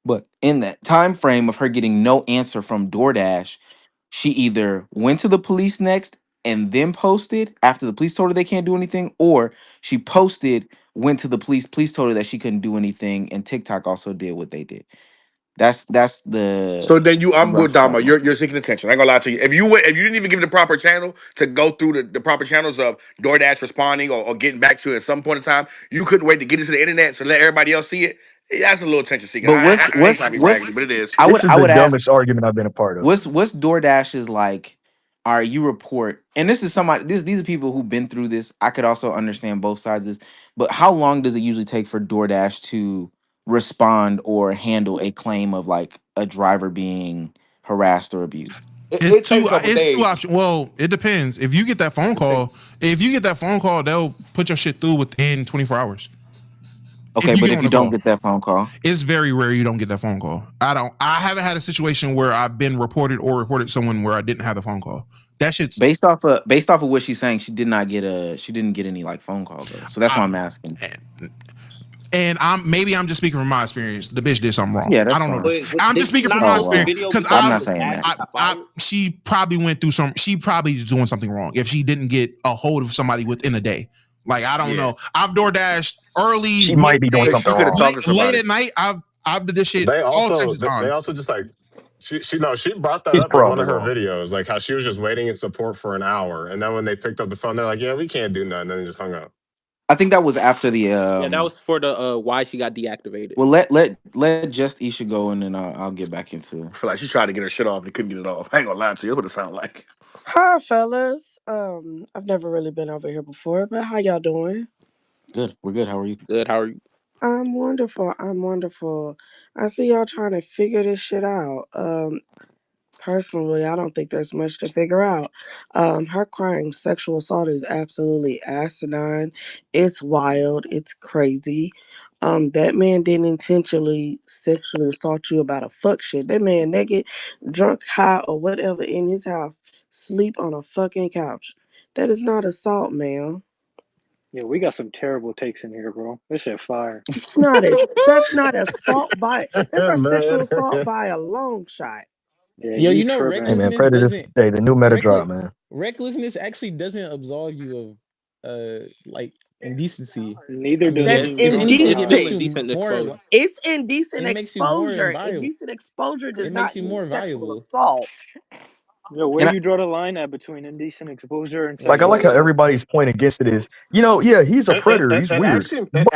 Speaker 6: But in that time frame of her getting no answer from DoorDash, she either went to the police next and then posted after the police told her they can't do anything, or she posted, went to the police, police told her that she couldn't do anything, and TikTok also did what they did. That's the
Speaker 11: So then I'm with
Speaker 6: rough
Speaker 11: Dama.
Speaker 6: timeline.
Speaker 11: You're seeking attention. I ain't gonna lie to you. If you didn't even give the proper channel to go through the proper channels of DoorDash responding or getting back to it at some point in time, you couldn't wait to get into the internet to let everybody else see it. Yeah, that's a little attention seeking.
Speaker 6: But
Speaker 11: I ain't trying to be raggedy, but it is.
Speaker 7: This is
Speaker 6: I
Speaker 7: the
Speaker 6: would ask,
Speaker 7: dumbest argument I've been a part of.
Speaker 6: what's DoorDash's like? All right, you report, and this is somebody. These are people who've been through this. I could also understand both sides of this, but how long does it usually take for DoorDash to respond or handle a claim of like a driver being harassed or abused?
Speaker 11: It takes a couple
Speaker 1: It's two
Speaker 11: days.
Speaker 1: options. Well, it depends. If you get that phone call, they'll put your shit through within 24 hours.
Speaker 6: Okay,
Speaker 1: If you
Speaker 6: but
Speaker 1: get
Speaker 6: if
Speaker 1: on
Speaker 6: you
Speaker 1: the
Speaker 6: don't
Speaker 1: call.
Speaker 6: get that phone call,
Speaker 1: It's very rare you don't get that phone call. I haven't had a situation where I've been reported someone where I didn't have the phone call. That shit's
Speaker 6: based off of what she's saying, she didn't get any like phone calls though. So that's why
Speaker 1: I,
Speaker 6: I'm asking.
Speaker 1: and I'm just speaking from my experience. The bitch did something wrong.
Speaker 6: Yeah,
Speaker 1: I
Speaker 6: that's
Speaker 1: don't know.
Speaker 6: fine.
Speaker 9: Wait,
Speaker 1: I'm
Speaker 9: did
Speaker 1: just
Speaker 9: she
Speaker 1: speaking from
Speaker 9: not
Speaker 1: my
Speaker 6: Oh
Speaker 9: post the
Speaker 6: well,
Speaker 1: experience
Speaker 9: video
Speaker 1: because
Speaker 9: because
Speaker 6: I'm
Speaker 9: she
Speaker 6: not
Speaker 9: was
Speaker 6: saying
Speaker 9: mad
Speaker 6: that.
Speaker 9: she got fired?
Speaker 1: she probably went through some. She probably is doing something wrong if she didn't get a hold of somebody within a day. Like I don't
Speaker 11: Yeah,
Speaker 1: know. I've door dashed early,
Speaker 7: She might be doing
Speaker 1: midday,
Speaker 7: something
Speaker 11: she could have
Speaker 7: wrong.
Speaker 11: talked to
Speaker 1: late
Speaker 11: somebody.
Speaker 1: at night. I've did this shit all types of
Speaker 12: They
Speaker 1: time.
Speaker 12: also just like she brought that
Speaker 7: She's
Speaker 12: up in one
Speaker 7: probably
Speaker 12: of her
Speaker 7: wrong.
Speaker 12: videos, like how she was just waiting in support for an hour, and then when they picked up the phone, they're like, "Yeah, we can't do nothing," and then they just hung up.
Speaker 6: I think that was after the
Speaker 9: Yeah, that was for the why she got deactivated.
Speaker 6: well, let just Isha go and then I'll get back into.
Speaker 11: I feel like she tried to get her shit off and couldn't get it off. I ain't gonna lie to you. That's what it sound like.
Speaker 14: Hi, fellas. I've never really been over here before, but how y'all doing?
Speaker 6: Good, we're good. How are you?
Speaker 9: Good. How are you?
Speaker 14: I'm wonderful. I'm wonderful. I see y'all trying to figure this shit out. Personally, I don't think there's much to figure out. Her crime, sexual assault, is absolutely asinine. It's wild. It's crazy. That man didn't intentionally sexually assault you about a fuck shit. That man naked, drunk, high, or whatever in his house, sleep on a fucking couch. That is not assault, ma'am.
Speaker 10: Yeah, we got some terrible takes in here, bro. This shit fire.
Speaker 14: That's not assault by that's not sexual
Speaker 12: Man.
Speaker 14: assault by a long shot.
Speaker 10: Yeah, Yo, you you know
Speaker 7: Hey
Speaker 10: recklessness
Speaker 7: man,
Speaker 10: recklessness
Speaker 7: Predator.
Speaker 10: doesn't
Speaker 7: Hey, the new meta
Speaker 10: reckless
Speaker 7: drop, man.
Speaker 10: recklessness actually doesn't absolve you of like indecency.
Speaker 12: Yeah,
Speaker 10: I
Speaker 12: it
Speaker 10: mean,
Speaker 12: does.
Speaker 14: That's
Speaker 10: if anything, it
Speaker 9: Yeah,
Speaker 10: makes
Speaker 14: indecent.
Speaker 10: you
Speaker 9: indecent
Speaker 10: more.
Speaker 9: exposure.
Speaker 14: It's indecent
Speaker 10: It makes you more
Speaker 14: exposure.
Speaker 10: viable.
Speaker 14: Indecent exposure does
Speaker 10: It makes
Speaker 14: not
Speaker 10: you
Speaker 14: mean
Speaker 10: more
Speaker 14: sexual
Speaker 10: valuable.
Speaker 14: assault.
Speaker 10: Yo, where
Speaker 6: Can
Speaker 10: do
Speaker 6: I?
Speaker 10: you draw the line at between indecent exposure and
Speaker 7: Like I
Speaker 10: sexual
Speaker 7: like how
Speaker 10: assault?
Speaker 14: Exactly.
Speaker 7: everybody's point against it is, yeah, he's a predator. He's weird. But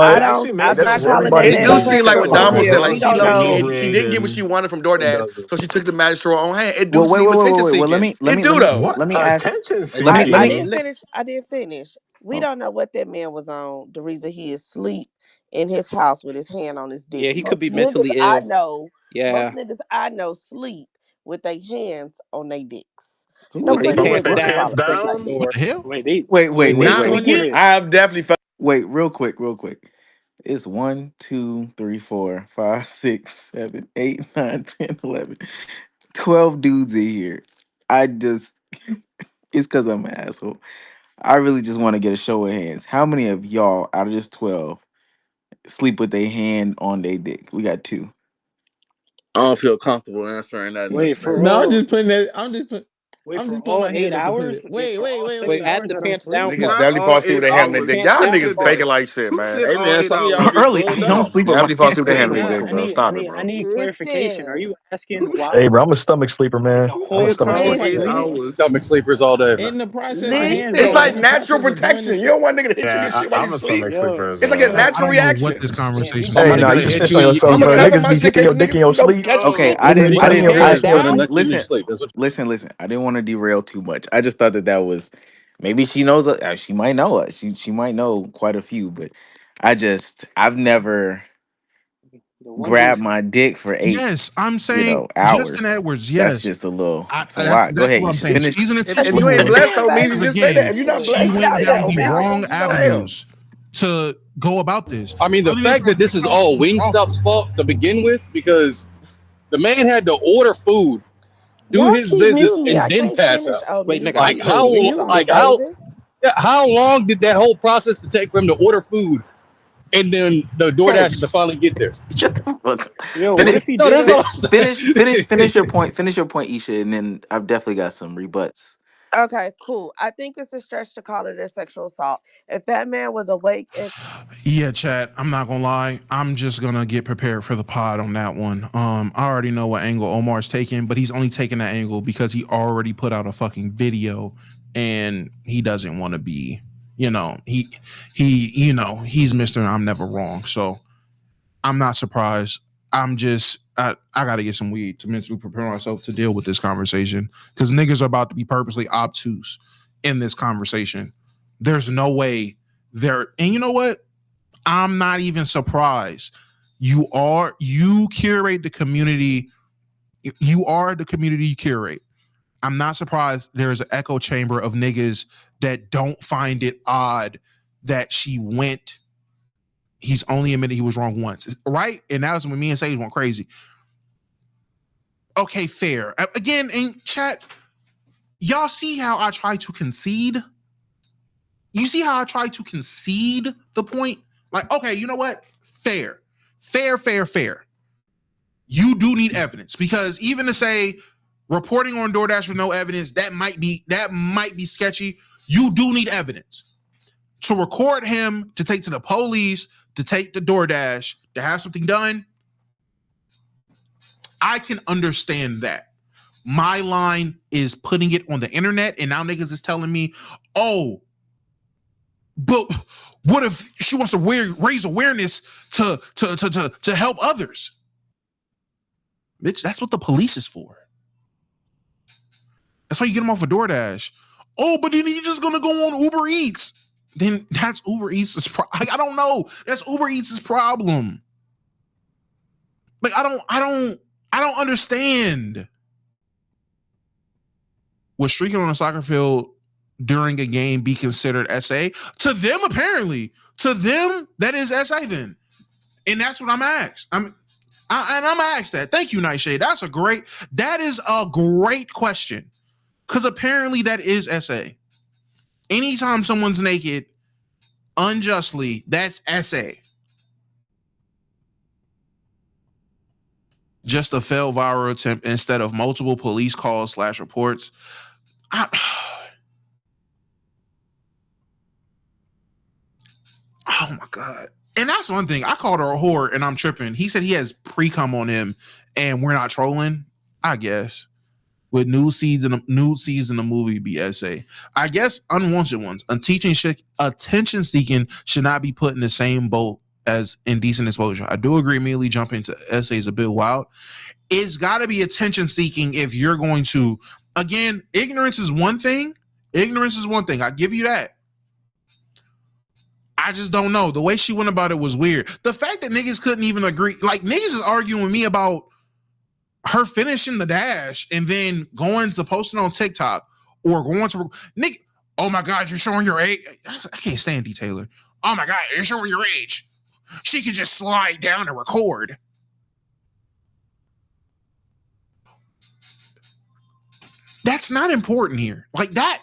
Speaker 14: I
Speaker 12: actually
Speaker 14: don't. I'm
Speaker 12: makes
Speaker 7: that's
Speaker 12: it
Speaker 14: not
Speaker 7: what
Speaker 14: calling
Speaker 12: worse
Speaker 14: that
Speaker 7: everybody
Speaker 11: It
Speaker 14: man a
Speaker 11: do
Speaker 7: says.
Speaker 11: seem like what
Speaker 14: predator,
Speaker 7: Hold on,
Speaker 14: but
Speaker 11: Damo
Speaker 7: real
Speaker 11: said.
Speaker 14: still,
Speaker 7: quick.
Speaker 11: Like
Speaker 14: we
Speaker 11: she
Speaker 14: don't
Speaker 11: like
Speaker 14: know.
Speaker 11: she didn't get what she wanted from DoorDash, so she took the matter to her own hand. It do
Speaker 6: Well,
Speaker 11: seem attention
Speaker 6: wait.
Speaker 11: seeking. It do though.
Speaker 6: Let me ask.
Speaker 12: attention
Speaker 6: Let me let
Speaker 14: I
Speaker 6: me.
Speaker 12: seeking.
Speaker 14: didn't finish. I didn't finish. We
Speaker 6: Oh,
Speaker 14: don't know what that man was on. The reason he is asleep in his house with his hand on his dick.
Speaker 9: Yeah, he could be mentally ill.
Speaker 14: Most
Speaker 9: Yeah,
Speaker 14: niggas I know sleep with their hands on their dicks. Don't
Speaker 9: with
Speaker 14: play
Speaker 9: their
Speaker 14: me
Speaker 12: But
Speaker 14: with
Speaker 12: with
Speaker 9: pants
Speaker 12: their
Speaker 14: Rick
Speaker 12: pants
Speaker 9: down.
Speaker 14: Ross.
Speaker 12: down.
Speaker 1: What the hell?
Speaker 10: Wait, they
Speaker 6: wait,
Speaker 10: wait,
Speaker 6: wait,
Speaker 10: not
Speaker 6: wait,
Speaker 10: on your
Speaker 11: I have definitely felt.
Speaker 6: wait. Real quick, real quick. It's 1, 2, 3, 4, 5, 6, 7, 8, 9, 10, 11, 12 dudes in here. I just it's because I'm an asshole. I really just want to get a show of hands. How many of y'all out of this 12 sleep with their hand on their dick? We got 2.
Speaker 15: I don't feel comfortable answering that in the
Speaker 10: wait for
Speaker 15: space.
Speaker 10: no.
Speaker 15: So
Speaker 10: I'm just putting. I'm just putting my hands up to put it. Wait.
Speaker 9: Add the pants down
Speaker 11: Niggas
Speaker 9: part.
Speaker 11: definitely fall asleep with their hand on their dick. Y'all niggas faking
Speaker 9: Part.
Speaker 11: like shit,
Speaker 13: Who
Speaker 11: man.
Speaker 13: said
Speaker 9: Hey
Speaker 13: all
Speaker 9: man,
Speaker 13: 8
Speaker 9: some of
Speaker 13: hours?
Speaker 9: y'all
Speaker 6: I'm
Speaker 9: be
Speaker 6: early. I
Speaker 9: screwing
Speaker 6: don't
Speaker 9: up.
Speaker 6: sleep
Speaker 11: You
Speaker 6: with my
Speaker 11: definitely fall asleep with their
Speaker 6: hands
Speaker 11: hand on
Speaker 6: on.
Speaker 11: their
Speaker 15: Nah,
Speaker 11: dick,
Speaker 15: I
Speaker 11: bro.
Speaker 15: need, I
Speaker 11: Stop it,
Speaker 15: need, I
Speaker 11: bro.
Speaker 15: need clarification. Are
Speaker 14: Listen.
Speaker 15: you asking
Speaker 13: Who,
Speaker 15: why?
Speaker 7: Hey, bro, I'm a stomach sleeper, man.
Speaker 13: who
Speaker 7: I'm a
Speaker 13: said
Speaker 10: Hold
Speaker 7: stomach
Speaker 10: on,
Speaker 13: all
Speaker 7: sleeper.
Speaker 13: 8
Speaker 10: wait.
Speaker 13: hours?
Speaker 16: Stomach sleepers all day, bro.
Speaker 10: In the process
Speaker 15: My
Speaker 10: of
Speaker 15: hands
Speaker 11: It's
Speaker 10: wait,
Speaker 11: like
Speaker 10: in the
Speaker 14: Listen.
Speaker 11: natural
Speaker 10: process of doing
Speaker 11: protection.
Speaker 10: this,
Speaker 11: You don't want a nigga to hit you
Speaker 12: Yeah,
Speaker 11: and shit while you
Speaker 12: I'm a
Speaker 11: sleep.
Speaker 12: stomach
Speaker 15: Yo,
Speaker 12: sleeper as
Speaker 11: It's like a
Speaker 12: well.
Speaker 14: Okay.
Speaker 1: I
Speaker 11: natural
Speaker 1: don't know what
Speaker 11: reaction.
Speaker 1: this
Speaker 15: damn, you
Speaker 1: conversation
Speaker 7: Hey,
Speaker 15: somebody
Speaker 7: nah,
Speaker 1: is.
Speaker 7: you
Speaker 15: gonna
Speaker 7: can
Speaker 15: hit
Speaker 7: snitch
Speaker 15: you
Speaker 7: on
Speaker 15: and
Speaker 7: yourself,
Speaker 11: I'm gonna
Speaker 7: bro.
Speaker 11: cover
Speaker 7: Niggas
Speaker 11: my
Speaker 7: be
Speaker 11: shit,
Speaker 7: digging
Speaker 11: catch
Speaker 7: your dick
Speaker 11: nigga,
Speaker 7: in your sleep.
Speaker 6: Okay,
Speaker 11: catch
Speaker 6: I
Speaker 11: you.
Speaker 6: didn't.
Speaker 7: Put
Speaker 6: I
Speaker 7: it in
Speaker 15: put
Speaker 6: didn't.
Speaker 7: your
Speaker 15: your
Speaker 6: I
Speaker 15: hands
Speaker 7: ass.
Speaker 15: down and
Speaker 6: didn't
Speaker 15: let you
Speaker 6: listen.
Speaker 15: sleep. That's what.
Speaker 6: Listen. I didn't want to derail too much. I just thought that that was maybe she knows. She might know us. She might know quite a few, but I've never
Speaker 15: The ones you
Speaker 6: grabbed my dick for eight,
Speaker 1: Yes, I'm saying Justin
Speaker 6: hours.
Speaker 1: Edwards.
Speaker 6: That's
Speaker 1: Yes,
Speaker 6: just a little. That's a
Speaker 1: that's
Speaker 6: lot. Go
Speaker 1: exactly
Speaker 6: ahead,
Speaker 1: what I'm
Speaker 6: Isha.
Speaker 1: saying.
Speaker 6: Finish.
Speaker 1: She's an
Speaker 11: If
Speaker 1: attention
Speaker 11: you ain't
Speaker 1: whore
Speaker 11: blessed, though, means
Speaker 1: because
Speaker 11: you just say that.
Speaker 1: again,
Speaker 11: If you're not
Speaker 1: she
Speaker 11: blessed, you
Speaker 1: went
Speaker 11: say that,
Speaker 1: down
Speaker 11: homie.
Speaker 1: the wrong
Speaker 11: Damn.
Speaker 1: avenues to go about this.
Speaker 16: I mean, the
Speaker 1: Really, this
Speaker 16: fact that this is
Speaker 1: conversation
Speaker 16: all
Speaker 1: was
Speaker 16: Wingstop's
Speaker 1: awful.
Speaker 16: fault to begin with, because the man had to order food, do
Speaker 14: Y'all
Speaker 16: his
Speaker 14: keep
Speaker 16: business,
Speaker 14: muting me.
Speaker 16: and
Speaker 14: I
Speaker 16: then
Speaker 14: can't
Speaker 16: pass
Speaker 14: finish.
Speaker 16: out.
Speaker 14: Oh,
Speaker 9: Wait,
Speaker 14: mute
Speaker 9: nigga, I
Speaker 16: Like
Speaker 14: me.
Speaker 9: chose
Speaker 16: how
Speaker 14: Mute me,
Speaker 9: Wingstop.
Speaker 14: baby.
Speaker 16: yeah, how long did that whole process to take for him to order food and then the
Speaker 6: Hey,
Speaker 16: DoorDash to finally get there?
Speaker 6: shut the fuck.
Speaker 15: Yo, what
Speaker 6: Finish.
Speaker 15: if he
Speaker 16: No,
Speaker 15: did
Speaker 16: that's
Speaker 15: it?
Speaker 16: all I'm saying.
Speaker 6: Finish your point. Finish your point, Isha, and then I've definitely got some rebuts.
Speaker 14: Okay, cool. I think it's a stretch to call it a sexual assault. If that man was awake and
Speaker 1: Yeah, chat. I'm not gonna lie. I'm just gonna get prepared for the pod on that one. I already know what angle Omar's taking, but he's only taking that angle because he already put out a fucking video, and he doesn't want to be. He's Mr. I'm never wrong. So I'm not surprised. I got to get some weed to mentally prepare myself to deal with this conversation because niggas are about to be purposely obtuse in this conversation. There's no way there. And you know what? I'm not even surprised. You curate the community. You are the community you curate. I'm not surprised there's an echo chamber of niggas that don't find it odd that she went. He's only admitted he was wrong once, right? And that was when me and Sage went crazy. Okay, fair. Again, in chat, y'all see how I try to concede? You see how I try to concede the point? Like, okay, you know what? Fair. Fair. You do need evidence because even to say reporting on DoorDash with no evidence, that might be sketchy. You do need evidence. To record him, to take to the police, to take the DoorDash, to have something done, I can understand that. My line is putting it on the internet, and now niggas is telling me, oh, but what if she wants to raise awareness to help others? Bitch, that's what the police is for. That's why you get them off of DoorDash. Oh, but then he's just gonna go on Uber Eats. Then that's Uber Eats' I don't know. That's Uber Eats' problem. Like I don't understand. Would streaking on a soccer field during a game be considered SA? To them, apparently. To them, that is SA then. And that's what I'm asked. I'm asked that. Thank you, Nightshade. That is a great question. Because apparently that is SA. Anytime someone's naked unjustly, that's SA. Just a failed viral attempt instead of multiple police calls / reports. Oh my God. And that's one thing. I called her a whore and I'm tripping. He said he has pre-cum on him and we're not trolling, I guess. With nude scenes in the movie be SA. I guess unwanted ones. Attention seeking should not be put in the same boat as indecent exposure. I do agree immediately jumping to SA is a bit wild. It's got to be attention seeking if you're going to, again, ignorance is one thing. I give you that. I just don't know. The way she went about it was weird. The fact that niggas couldn't even agree, like niggas is arguing with me about her finishing the dash and then going to posting on TikTok or going to nigga. Oh my God, you're showing your age. I can't stand detailer. Oh my God, you're showing your age. She can just slide down and record. That's not important here. Like that.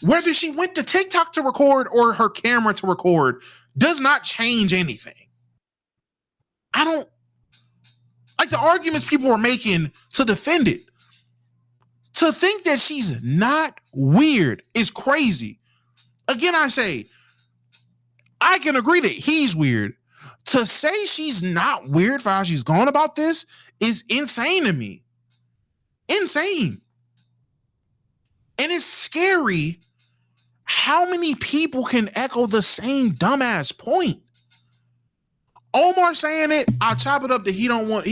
Speaker 1: Whether she went to TikTok to record or her camera to record does not change anything. I don't like the arguments people are making to defend it. To think that she's not weird is crazy. Again, I say, I can agree that he's weird. To say she's not weird for how she's going about this is insane to me. Insane. And it's scary how many people can echo the same dumbass point. Omar saying it, I'll chop it up that he don't want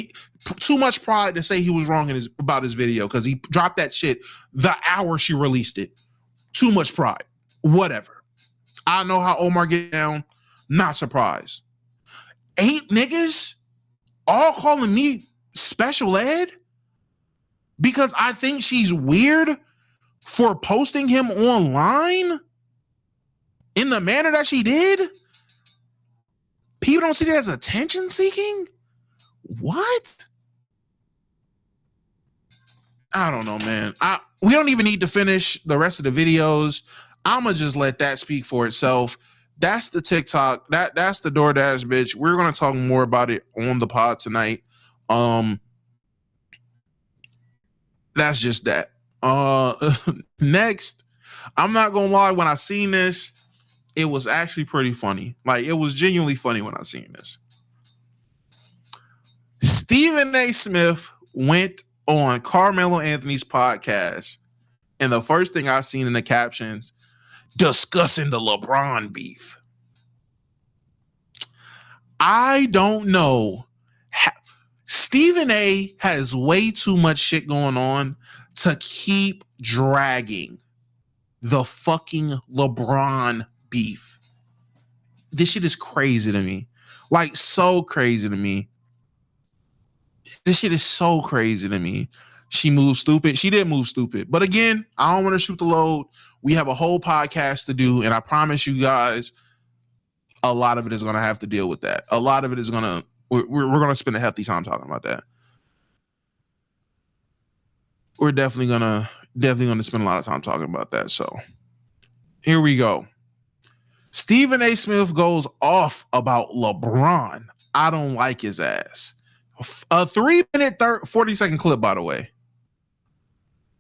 Speaker 1: too much pride to say he was wrong about his video because he dropped that shit the hour she released it. Too much pride. Whatever. I know how Omar get down. Not surprised. 8 niggas all calling me special ed because I think she's weird for posting him online in the manner that she did. People don't see that as attention seeking? What? I don't know, man. We don't even need to finish the rest of the videos. I'ma just let that speak for itself. That's the TikTok. That's the DoorDash bitch. We're gonna talk more about it on the pod tonight. That's just that. Next, I'm not gonna lie. When I seen this, it was actually pretty funny. Like, it was genuinely funny when I seen this. Stephen A. Smith went on Carmelo Anthony's podcast, and the first thing I seen in the captions, discussing the LeBron beef. I don't know. Stephen A. has way too much shit going on to keep dragging the fucking LeBron beef. This shit is crazy to me. Like, so crazy to me. This shit is so crazy to me. She moved stupid. She did move stupid. But again, I don't want to shoot the load. We have a whole podcast to do, and I promise you guys, a lot of it is going to have to deal with that. A lot of it is going to, we're going to spend a hefty time talking about that. We're definitely going to spend a lot of time talking about that. So here we go. Stephen A. Smith goes off about LeBron. I don't like his ass. A 3-minute 40-second clip, by the way.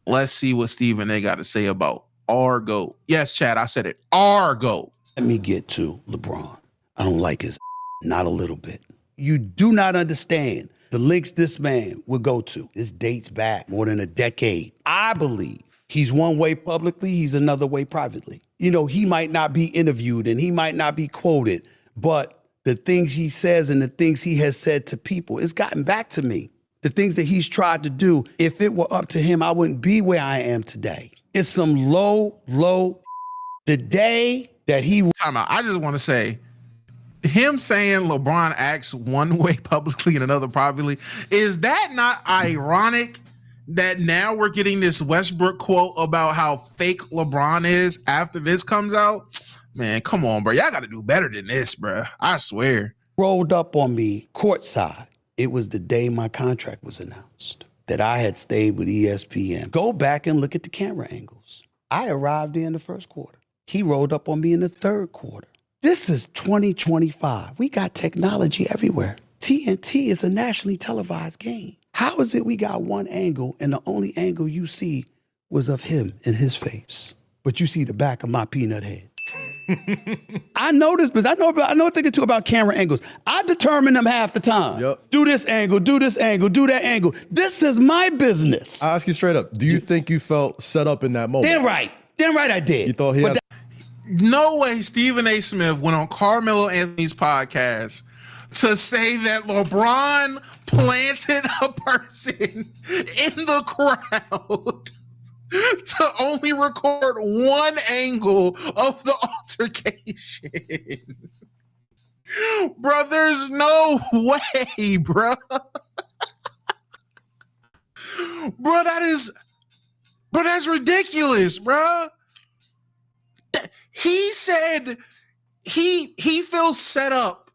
Speaker 1: Let's see what Stephen A. got to say about our GOAT. Yes, Chad, I said it. Our GOAT.
Speaker 13: Let me get to LeBron. I don't like his not a little bit. You do not understand the links this man would go to. This dates back more than a decade. I believe he's one way publicly, he's another way privately. You know, he might not be interviewed and he might not be quoted, but the things he says and the things he has said to people, it's gotten back to me. The things that he's tried to do, if it were up to him, I wouldn't be where I am today. It's some low. The day that he...
Speaker 1: Time out. I just want to say, him saying LeBron acts one way publicly and another privately, is that not ironic that now we're getting this Westbrook quote about how fake LeBron is after this comes out? Man, come on, bro. Y'all got to do better than this, bro. I swear.
Speaker 13: Rolled up on me courtside. It was the day my contract was announced that I had stayed with ESPN. Go back and look at the camera angles. I arrived there in the first quarter. He rolled up on me in the third quarter. This is 2025. We got technology everywhere. TNT is a nationally televised game. How is it we got one angle and the only angle you see was of him and his face, but you see the back of my peanut head? I know this, but I know a thing or two about camera angles. I determine them half the time.
Speaker 17: Yep.
Speaker 13: Do this angle, do this angle, do that angle. This is my business.
Speaker 17: I ask you straight up, do you think you felt set up in that moment?
Speaker 13: Damn right I did.
Speaker 17: You thought he had...
Speaker 1: No way Stephen A. Smith went on Carmelo Anthony's podcast to say that LeBron planted a person in the crowd to only record one angle of the altercation. Bro, there's no way, bro. Bro, that's ridiculous, bro. He said he feels set up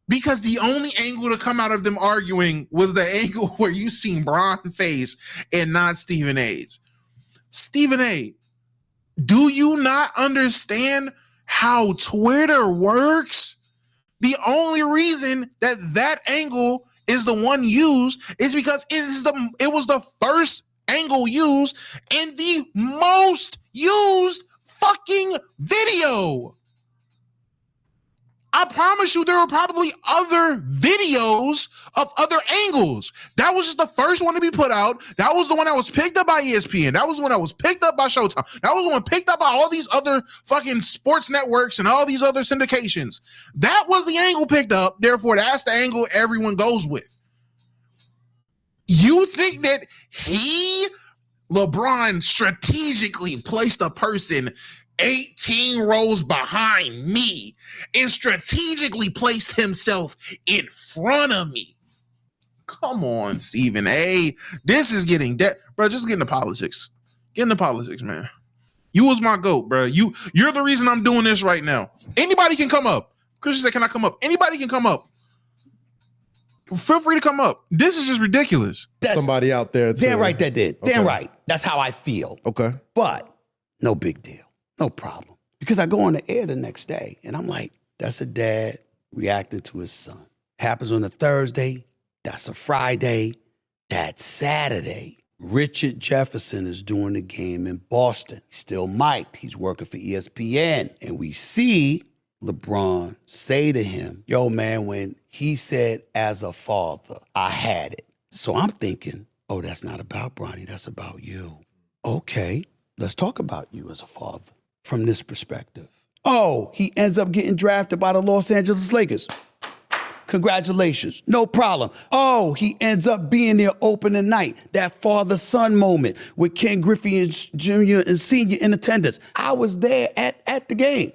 Speaker 1: because the only angle to come out of them arguing was the angle where you seen Bron's face and not Stephen A's. Stephen A., do you not understand how Twitter works? The only reason that angle is the one used is because it was the first angle used in the most used fucking video. I promise you there were probably other videos of other angles. That was just the first one to be put out. That was the one that was picked up by ESPN. That was the one that was picked up by Showtime. That was the one picked up by all these other fucking sports networks and all these other syndications. That was the angle picked up. Therefore, that's the angle everyone goes with. You think that LeBron strategically placed a person 18 rows behind me and strategically placed himself in front of me? Come on, Stephen A. This is getting bro. Just get into politics. Get into politics, man. You was my GOAT, bro. You're the reason I'm doing this right now. Anybody can come up. Christian said, "Can I come up?" Anybody can come up. Feel free to come up. This is just ridiculous.
Speaker 17: Somebody out there.
Speaker 13: Damn right that did. Damn
Speaker 17: Okay.
Speaker 13: right. That's how I feel.
Speaker 17: Okay.
Speaker 13: But no big deal. No problem. Because I go on the air the next day and I'm like, that's a dad reacting to his son. Happens on a Thursday. That's a Friday. That's Saturday. Richard Jefferson is doing the game in Boston. He's still mic'd. He's working for ESPN. And we see LeBron say to him, yo, man, when he said, as a father, I had it. So I'm thinking, oh, that's not about Bronny. That's about you. Okay, let's talk about you as a father from this perspective. Oh, he ends up getting drafted by the Los Angeles Lakers. Congratulations, no problem. Oh, he ends up being there opening night, that father-son moment with Ken Griffey Jr. and Sr. in attendance. I was there at the game,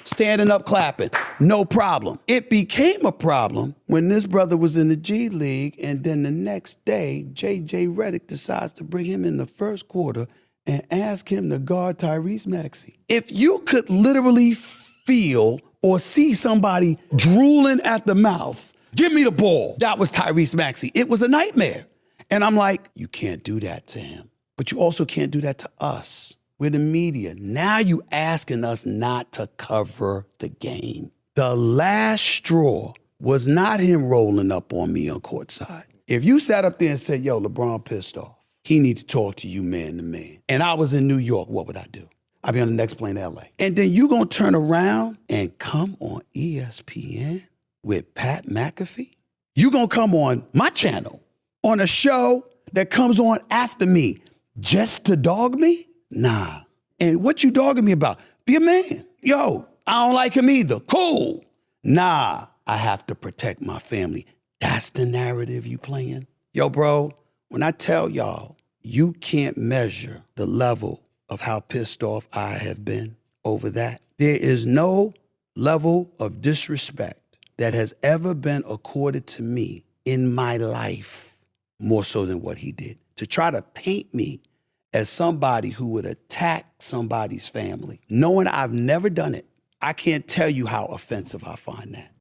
Speaker 13: standing up clapping, no problem. It became a problem when this brother was in the G League, and then the next day, J.J. Redick decides to bring him in the first quarter and ask him to guard Tyrese Maxey. If you could literally feel or see somebody drooling at the mouth, give me the ball. That was Tyrese Maxey. It was a nightmare. And I'm like, you can't do that to him. But you also can't do that to us. We're the media. Now you asking us not to cover the game. The last straw was not him rolling up on me on courtside. If you sat up there and said, yo, LeBron pissed off, he need to talk to you man to man, and I was in New York, what would I do? I'd be on the next plane to LA. And then you gonna turn around and come on ESPN with Pat McAfee? You gonna come on my channel on a show that comes on after me just to dog me? Nah. And what you dogging me about? Be a man. Yo, I don't like him either. Cool. Nah, I have to protect my family. That's the narrative you playing? Yo, bro, when I tell y'all, you can't measure the level of how pissed off I have been over that. There is no level of disrespect that has ever been accorded to me in my life more so than what he did. To try to paint me as somebody who would attack somebody's family, knowing I've never done it, I can't tell you how offensive I find that.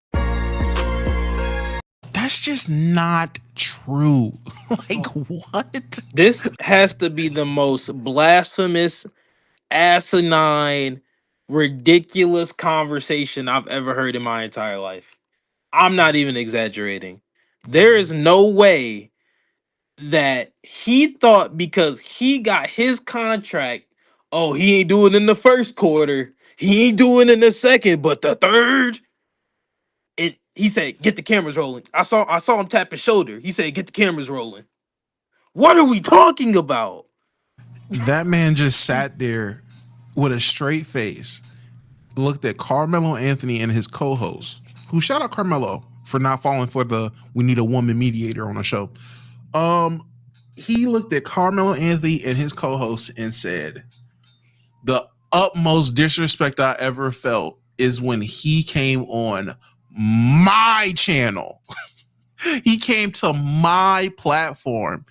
Speaker 1: That's just not true. Like, what?
Speaker 9: This has to be the most blasphemous, asinine, ridiculous conversation I've ever heard in my entire life. I'm not even exaggerating. There is no way that he thought because he got his contract, oh, he ain't doing it in the first quarter, he ain't doing it in the second, but the third, he said, get the cameras rolling. I saw him tap his shoulder. He said, get the cameras rolling. What are we talking about?
Speaker 1: That man just sat there with a straight face, looked at Carmelo Anthony and his co-host, who shout out Carmelo for not falling for the we need a woman mediator on a show. He looked at Carmelo Anthony and his co-host and said, the utmost disrespect I ever felt is when he came on my channel. He came to my platform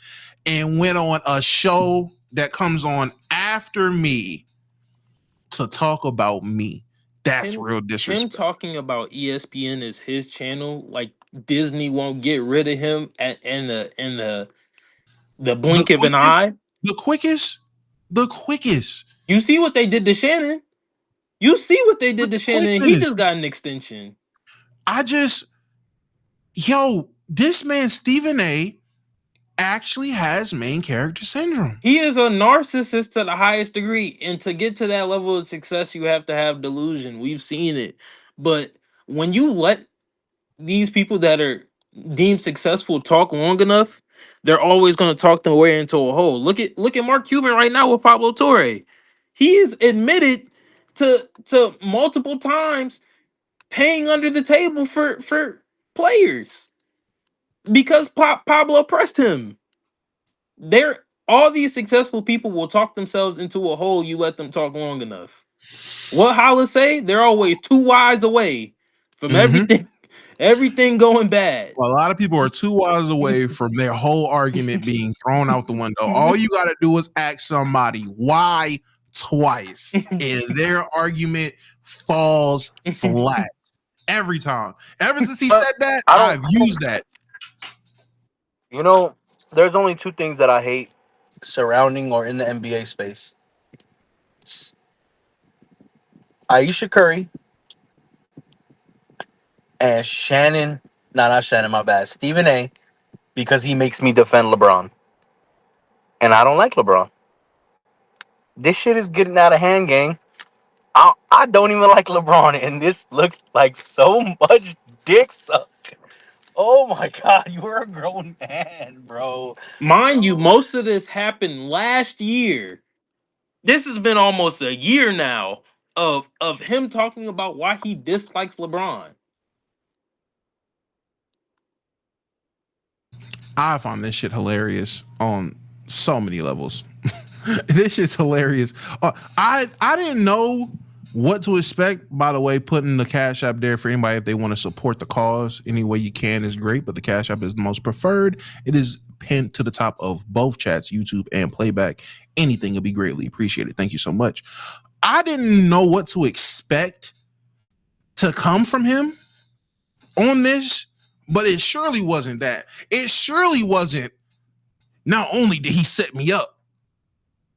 Speaker 1: and went on a show that comes on after me to talk about me. That's real disrespect.
Speaker 9: Him talking about ESPN as his channel, like Disney won't get rid of him in the blink of an eye.
Speaker 1: The quickest.
Speaker 9: You see what they did to Shannon? He just got an extension.
Speaker 1: This man Stephen A actually has main character syndrome.
Speaker 9: He is a narcissist to the highest degree, and to get to that level of success, you have to have delusion. We've seen it, but when you let these people that are deemed successful talk long enough, they're always going to talk their way into a hole. Look at Mark Cuban right now with Pablo Torre. He is admitted to multiple times paying under the table for players because Pablo pressed him. They're all these successful people will talk themselves into a hole. You let them talk long enough. What Hollis say? They're always 2 wise away from
Speaker 1: Mm-hmm.
Speaker 9: everything going bad.
Speaker 1: A lot of people are 2 wise away from their whole argument being thrown out the window. All you got to do is ask somebody why twice, and their argument falls flat every time. Ever since he said that, I've used that.
Speaker 16: You know, there's only two things that I hate surrounding or in the NBA space: Aisha Curry and Shannon. No, not Shannon. My bad. Stephen A. Because he makes me defend LeBron, and I don't like LeBron. This shit is getting out of hand, gang. I don't even like LeBron, and this looks like so much dick suck. Oh my god, you're a grown man, bro.
Speaker 9: Mind you, most of this happened last year. This has been almost a year now of him talking about why he dislikes LeBron.
Speaker 1: I find this shit hilarious on so many levels. This shit's hilarious. I didn't know what to expect. By the way, putting the Cash App there for anybody if they want to support the cause any way you can is great, but the Cash App is the most preferred. It is pinned to the top of both chats, YouTube and playback. Anything would be greatly appreciated. Thank you so much. I didn't know what to expect to come from him on this, but it surely wasn't that. It surely wasn't. Not only did he set me up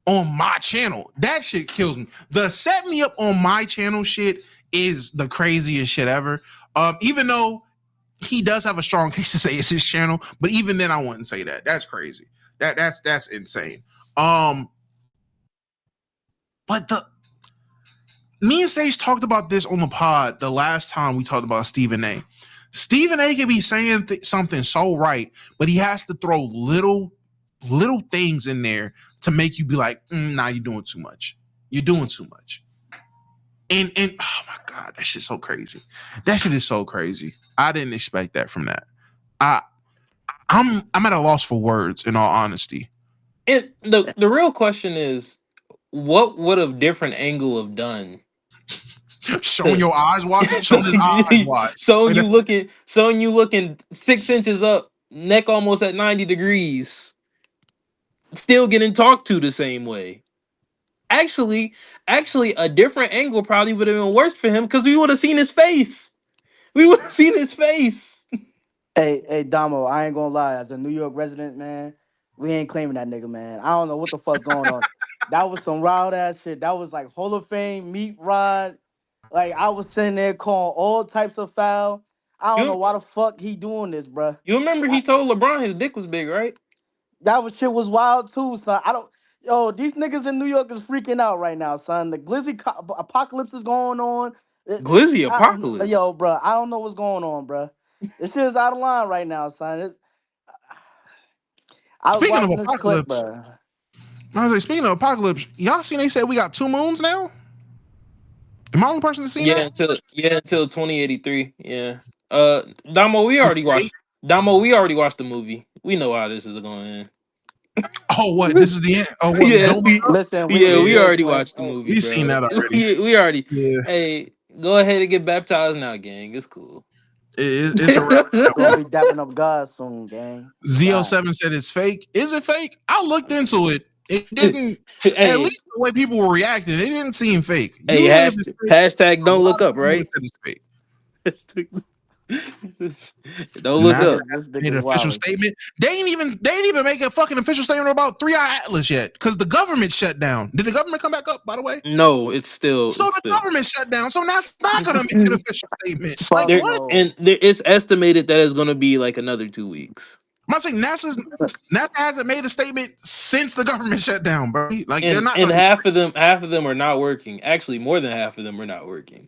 Speaker 1: on my channel, that shit kills me. The set me up on my channel shit is the craziest shit ever. Even though he does have a strong case to say it's his channel, but even then I wouldn't say that. That's crazy. That's insane. But me and Sage talked about this on the pod the last time we talked about Stephen A. Stephen A can be saying something so right, but he has to throw little things in there to make you be like, nah, you're doing too much. You're doing too much. And oh my god, that shit's so crazy. That shit is so crazy. I didn't expect that from that. I'm at a loss for words, in all honesty.
Speaker 9: And the real question is, what would a different angle have done?
Speaker 1: Showing your eyes wide, showing his eyes wide.
Speaker 9: showing you looking 6 inches up, neck almost at 90 degrees, still getting talked to the same way. Actually, a different angle probably would have been worse for him because we would have seen his face. We would have seen his face.
Speaker 18: Hey, Damo, I ain't gonna lie. As a New York resident, man, we ain't claiming that nigga, man. I don't know what the fuck's going on. That was some wild ass shit. That was like Hall of Fame meat rod. Like I was sitting there calling all types of foul. I don't know why the fuck he doing this, bruh.
Speaker 9: You remember he told LeBron his dick was big, right?
Speaker 18: That was shit was wild too, son. Yo, these niggas in New York is freaking out right now, son. The glizzy apocalypse is going on.
Speaker 9: Glizzy apocalypse.
Speaker 18: Yo, bro, I don't know what's going on, bro. This shit is out of line right now, son. I was
Speaker 1: Speaking of
Speaker 18: watching this clip,
Speaker 1: apocalypse,
Speaker 18: bro.
Speaker 1: I was like, speaking of apocalypse, y'all seen they said we got 2 moons now? Am I the only person to see that?
Speaker 9: Until 2083. Yeah. Damo, we already watched the movie. We know how this is going to end.
Speaker 1: Oh, what? This is the end? Oh, what?
Speaker 18: Listen,
Speaker 9: we already watched the movie.
Speaker 1: We've seen that already.
Speaker 9: We already.
Speaker 1: Yeah.
Speaker 9: Hey, go ahead and get baptized now, gang. It's cool.
Speaker 1: It's a wrap.
Speaker 18: Gonna be dapping up God soon, gang.
Speaker 1: ZO7 said it's fake. Is it fake? I looked into it. It didn't. At least the way people were reacting, it didn't seem fake.
Speaker 9: Hey, hashtag don't look up, right?
Speaker 1: It's fake.
Speaker 9: Don't look up.
Speaker 1: Made an official statement. They ain't even make a fucking official statement about 3i Atlas yet because the government shut down. Did the government come back up, by the way?
Speaker 9: No, it's still.
Speaker 1: So the government shut down. So that's not gonna make an official statement. Like what?
Speaker 9: And it's estimated that it's gonna be like another 2 weeks.
Speaker 1: I'm not saying NASA hasn't made a statement since the government shut down, bro. Like they're
Speaker 9: And
Speaker 1: not
Speaker 9: and
Speaker 1: going to.
Speaker 9: half of them are not working. Actually, more than half of them are not working.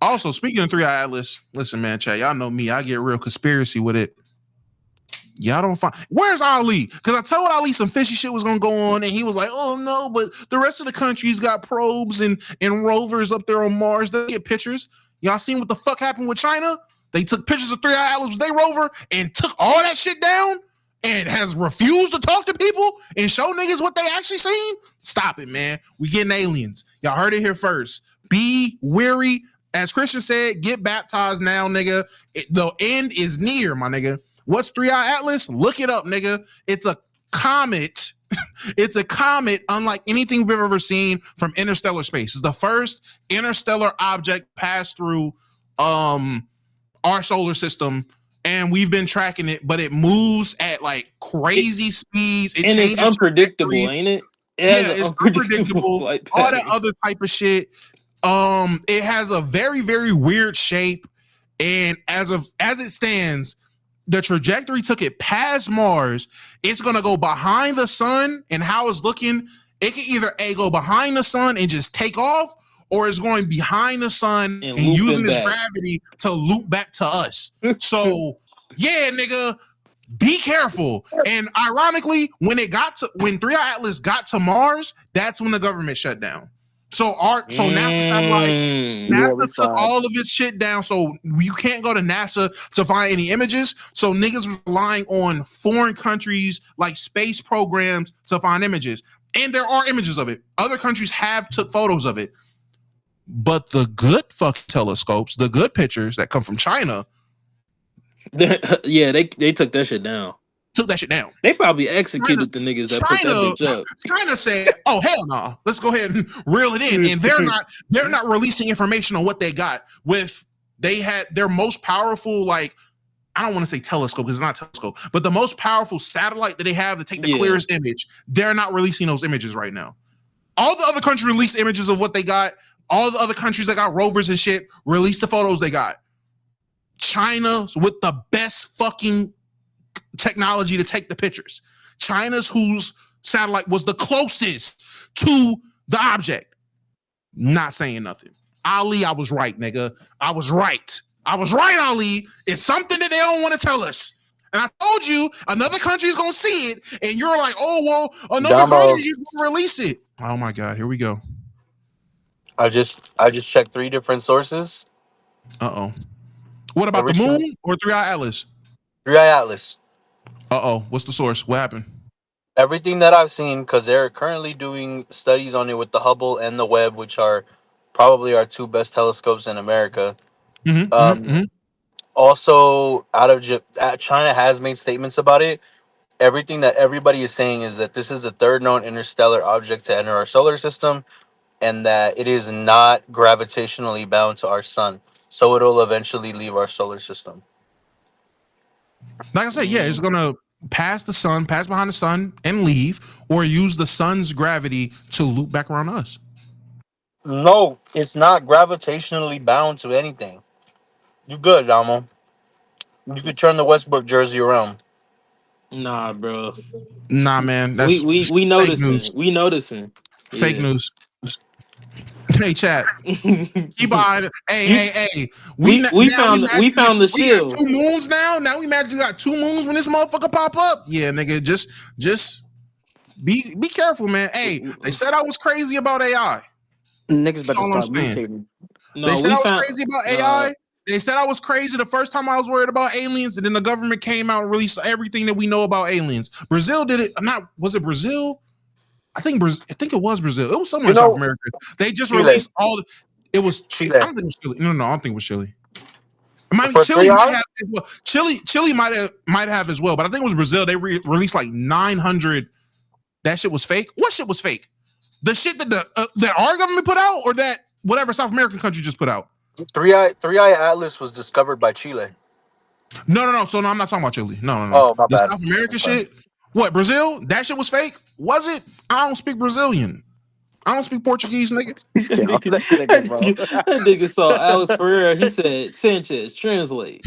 Speaker 1: Also, speaking of 3i Atlas, listen, man, chat, y'all know me. I get real conspiracy with it. Y'all don't find where's Ali? Because I told Ali some fishy shit was gonna go on, and he was like, "Oh no," but the rest of the country's got probes and rovers up there on Mars. They get pictures. Y'all seen what the fuck happened with China? They took pictures of 3i Atlas with their rover and took all that shit down, and has refused to talk to people and show niggas what they actually seen. Stop it, man. We getting aliens. Y'all heard it here first. Be weary. As Christian said, get baptized now, nigga. The end is near, my nigga. What's 3i Atlas? Look it up, nigga. It's a comet. It's a comet unlike anything we've ever seen from interstellar space. It's the first interstellar object passed through our solar system, and we've been tracking it, but it moves at like crazy speeds. It
Speaker 9: And it's
Speaker 1: changes
Speaker 9: unpredictable,
Speaker 1: trajectory.
Speaker 9: ain't it? It has
Speaker 1: Yeah,
Speaker 9: an
Speaker 1: it's
Speaker 9: unpredictable
Speaker 1: unpredictable.
Speaker 9: flight
Speaker 1: All that
Speaker 9: pattern.
Speaker 1: other type of shit. It has a very, very weird shape, and as it stands, the trajectory took it past Mars. It's gonna go behind the sun, and how it's looking, it can either go behind the sun and just take off, or it's going behind the sun and using its gravity to loop back to us. So yeah, nigga, be careful. And ironically, when 3i Atlas got to Mars, that's when the government shut down. So NASA satellite, NASA took all of its shit down, so you can't go to NASA to find any images. So niggas was relying on foreign countries like space programs to find images, and there are images of it. Other countries have took photos of it, but the good fucking telescopes, the good pictures that come from China,
Speaker 9: yeah, they took that shit down. They probably executed the niggas that put that bitch up.
Speaker 1: China said, "Oh hell no, let's go ahead and reel it in." And they're not releasing information on what they got. They had their most powerful, like, I don't want to say telescope because it's not a telescope, but the most powerful satellite that they have to take the clearest image. They're not releasing those images right now. All the other countries released images of what they got. All the other countries that got rovers and shit released the photos they got. China's with the best fucking technology to take the pictures. China's whose satellite was the closest to the object. Not saying nothing. Ali, I was right, nigga. I was right, Ali. It's something that they don't want to tell us. And I told you another country is gonna see it, and you're like, "Oh well, another country just gonna release it." Oh my god, here we go.
Speaker 16: I just checked 3 different sources.
Speaker 1: What about the moon or 3i Atlas?
Speaker 16: 3i Atlas.
Speaker 1: What's the source? What happened?
Speaker 16: Everything that I've seen, because they're currently doing studies on it with the Hubble and the Webb, which are probably our 2 best telescopes in America. Also, China has made statements about it. Everything that everybody is saying is that this is the 3rd known interstellar object to enter our solar system, and that it is not gravitationally bound to our sun, so it'll eventually leave our solar system.
Speaker 1: Like I said, yeah, it's gonna pass the sun, pass behind the sun, and leave, or use the sun's gravity to loop back around us.
Speaker 16: No, it's not gravitationally bound to anything. You good, Damo? You could turn the Westbrook jersey around.
Speaker 9: Nah, bro.
Speaker 1: Nah, man, that's
Speaker 9: we noticing.
Speaker 1: News.
Speaker 9: We noticing.
Speaker 1: Fake news. Hey, chat. Keep on. Hey.
Speaker 9: We found the shield.
Speaker 1: We got 2 moons now. Now we imagine we got 2 moons when this motherfucker pop up. Yeah, nigga, just be careful, man. Hey, they said I was crazy about AI.
Speaker 18: Niggas
Speaker 1: That's all I'm saying. They said I was crazy about AI. They said I was crazy the first time I was worried about aliens, and then the government came out and released everything that we know about aliens. Brazil did it. Was it Brazil? I think it was Brazil. It was somewhere in South America. They just released all. It was Chile. I don't think it was Chile. No, I don't think it was Chile. Chile might have as well. Chile might have as well, but I think it was Brazil. They released like 900. That shit was fake. What shit was fake? The shit that that our government put out, or that whatever South American country just put out?
Speaker 16: 3i Atlas was discovered by Chile.
Speaker 1: No. So no, I'm not talking about Chile. No.
Speaker 16: Oh, my bad.
Speaker 1: South American shit. What, Brazil? That shit was fake? Was it? I don't speak Brazilian. I don't speak Portuguese, nigga.
Speaker 18: Get off that nigga, bro.
Speaker 9: That nigga saw Alex Pereira. He said, Sanchez, translate.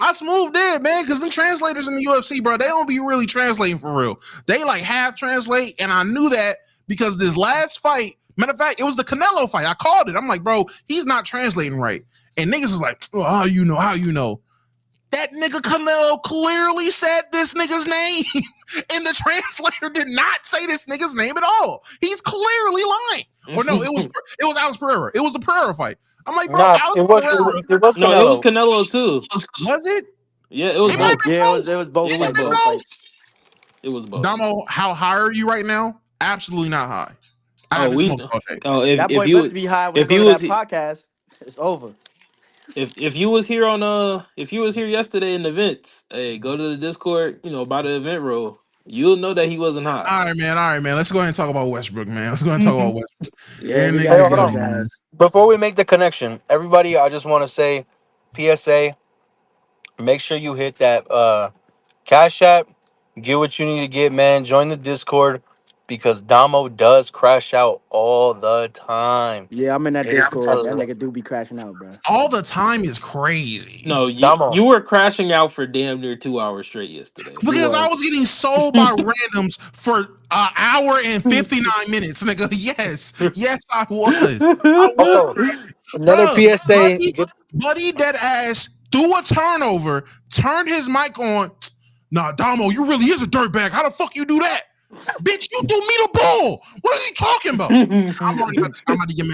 Speaker 1: I smooth did, man, because the translators in the UFC, bro, they don't be really translating for real. They like half translate, and I knew that because this last fight, matter of fact, it was the Canelo fight. I called it. I'm like, bro, he's not translating right. And niggas is like, oh, how you know? That nigga Canelo clearly said this nigga's name, and the translator did not say this nigga's name at all. He's clearly lying. Or no, it was Alex Pereira. It was the Pereira fight. I'm like, bro,
Speaker 16: Nah,
Speaker 1: Alex
Speaker 16: it was
Speaker 1: Pereira.
Speaker 16: it was
Speaker 9: No, it was
Speaker 16: Canelo.
Speaker 9: Canelo too.
Speaker 1: Was it?
Speaker 9: Yeah, it was
Speaker 1: It might have
Speaker 9: both.
Speaker 1: been both.
Speaker 18: It was both
Speaker 9: It was
Speaker 18: fights.
Speaker 9: both.
Speaker 18: Both fights.
Speaker 9: It was both.
Speaker 1: Damo, how high are you right now? Absolutely not high. I haven't smoked all day.
Speaker 18: That boy better be high when he go to that podcast. It's over.
Speaker 9: If you was here on if you was here yesterday in the events, hey, go to the Discord, by the event roll. You'll know that he wasn't high.
Speaker 1: All right, man. Let's go ahead and talk about WestBrook, man. Let's go ahead and talk about Westbrook.
Speaker 18: Yeah, we
Speaker 16: Hey,
Speaker 18: gotta
Speaker 16: hold
Speaker 18: get his
Speaker 16: on.
Speaker 18: ass.
Speaker 16: Before we make the connection, everybody, I just want to say, PSA, make sure you hit that Cash App. Get what you need to get, man. Join the Discord because Damo does crash out all the time.
Speaker 18: Yeah, I'm in that
Speaker 16: It's
Speaker 18: Discord. That
Speaker 16: a-
Speaker 18: nigga do be crashing out, bro.
Speaker 1: All the time is crazy.
Speaker 9: No,
Speaker 16: Damo.
Speaker 9: you were crashing out for damn near 2 hours straight yesterday.
Speaker 1: Because I was getting sold by randoms for an hour and 59 minutes, nigga. Yes, I was. I was crazy.
Speaker 16: Another
Speaker 1: Bruh,
Speaker 16: PSA.
Speaker 1: Buddy dead ass threw a turnover, turned his mic on. Nah, Damo, you really is a dirtbag. How the fuck you do that? Bitch, you threw me the ball. What are you talking about? I'm about to get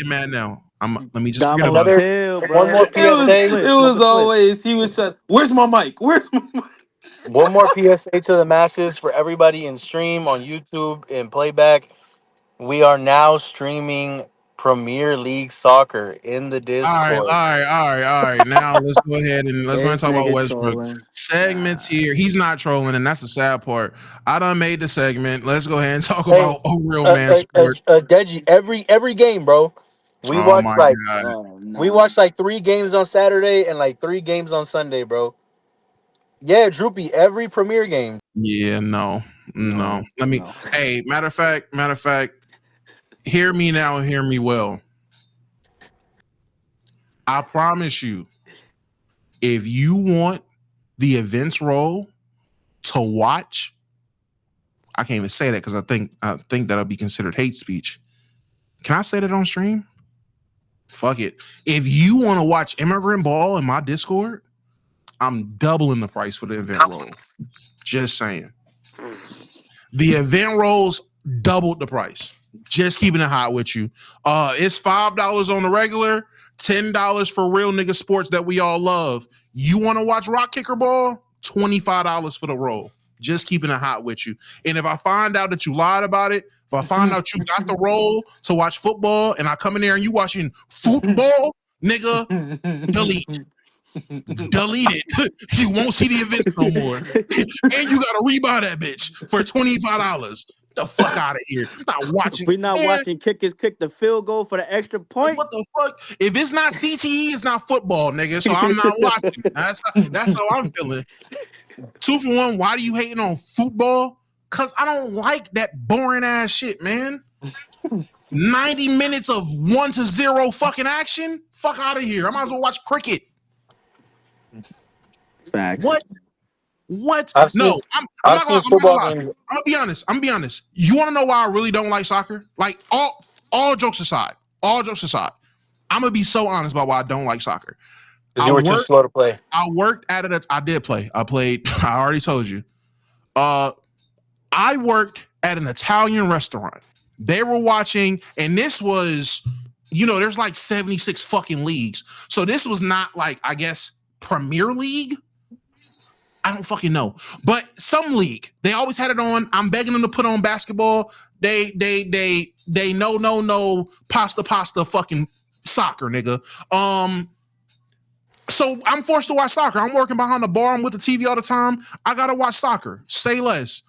Speaker 1: mad now. Let me just forget about it.
Speaker 16: One more PSA.
Speaker 9: It was always he was shut. Where's my mic? Where's my mic?
Speaker 16: One more PSA to the masses for everybody in stream on YouTube and playback. We are now streaming Premier League soccer in the Discord.
Speaker 1: All right. Now let's go ahead and talk about Westbrook.
Speaker 18: Trolling.
Speaker 1: Segments here. He's not trolling, and that's the sad part. I done made the segment. Let's go ahead and talk about a real man sport.
Speaker 16: Deji, every game, bro. We watch like we watch like 3 games on Saturday and like 3 games on Sunday, bro. Yeah, Droopy, every Premier game.
Speaker 1: Yeah, no. Let me. Hey, matter of fact, hear me now and hear me well. I promise you, if you want the events role to watch, I can't even say that because I think that'll be considered hate speech. Can I say that on stream? Fuck it. If you want to watch Immigrant Ball in my Discord, I'm doubling the price for the event role. Just saying. The event roles doubled the price. Just keeping it hot with you. It's $5 on the regular, $10 for real nigga sports that we all love. You want to watch Rock Kicker Ball? $25 for the roll. Just keeping it hot with you. And if I find out that you lied about it, if I find out you got the role to watch football and I come in there and you watching football, nigga, delete it. You won't see the event no more. And you gotta rebuy that bitch for $25. The fuck out of here. I'm not watching.
Speaker 18: We're not watching kickers kick the field goal for the extra point.
Speaker 1: What the fuck? If it's not CTE, it's not football, nigga. So I'm not watching. That's how I'm feeling. 2 for 1. Why do you hating on football? Cause I don't like that boring ass shit, man. 90 minutes of 1-0 fucking action. Fuck out of here. I might as well watch cricket.
Speaker 18: Facts.
Speaker 1: What?
Speaker 16: I've
Speaker 1: No,
Speaker 16: seen-
Speaker 1: I'm
Speaker 16: I've
Speaker 1: not gonna
Speaker 16: seen football
Speaker 1: lie.
Speaker 16: games.
Speaker 1: I'm gonna be honest. You want to know why I really don't like soccer? Like all jokes aside, I'm gonna be so honest about why I don't like soccer.
Speaker 16: Because you were too slow to play.
Speaker 1: I worked at it. I did play. I played. I already told you. I worked at an Italian restaurant. They were watching, and this was, there's like 76 fucking leagues. So this was not like, I guess, Premier League. I don't fucking know, but some league. They always had it on. I'm begging them to put on basketball. They no pasta fucking soccer, nigga. So I'm forced to watch soccer. I'm working behind the bar. I'm with the TV all the time. I gotta watch soccer. Say less.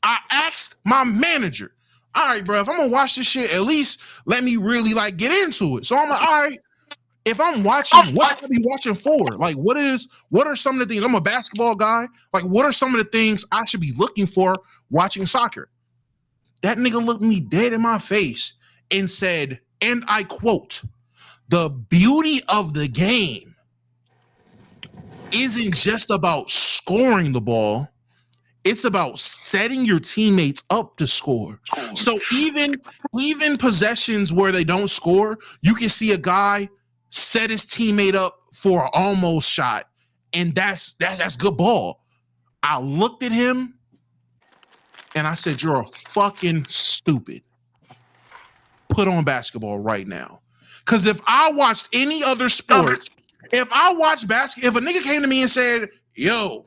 Speaker 1: I asked my manager, all right, bro, if I'm gonna watch this shit, at least let me really like get into it. So I'm like, all right. If I'm watching, what should I be watching for? Like, what are some of the things? I'm a basketball guy. Like, what are some of the things I should be looking for watching soccer? That nigga looked me dead in my face and said, and I quote, "The beauty of the game isn't just about scoring the ball. It's about setting your teammates up to score." So even possessions where they don't score, you can see a guy set his teammate up for an almost shot, and that's good ball. I looked at him and I said, "You're a fucking stupid. Put on basketball right now." Because if I watched any other sport, if I watched basketball, if a nigga came to me and said, "Yo,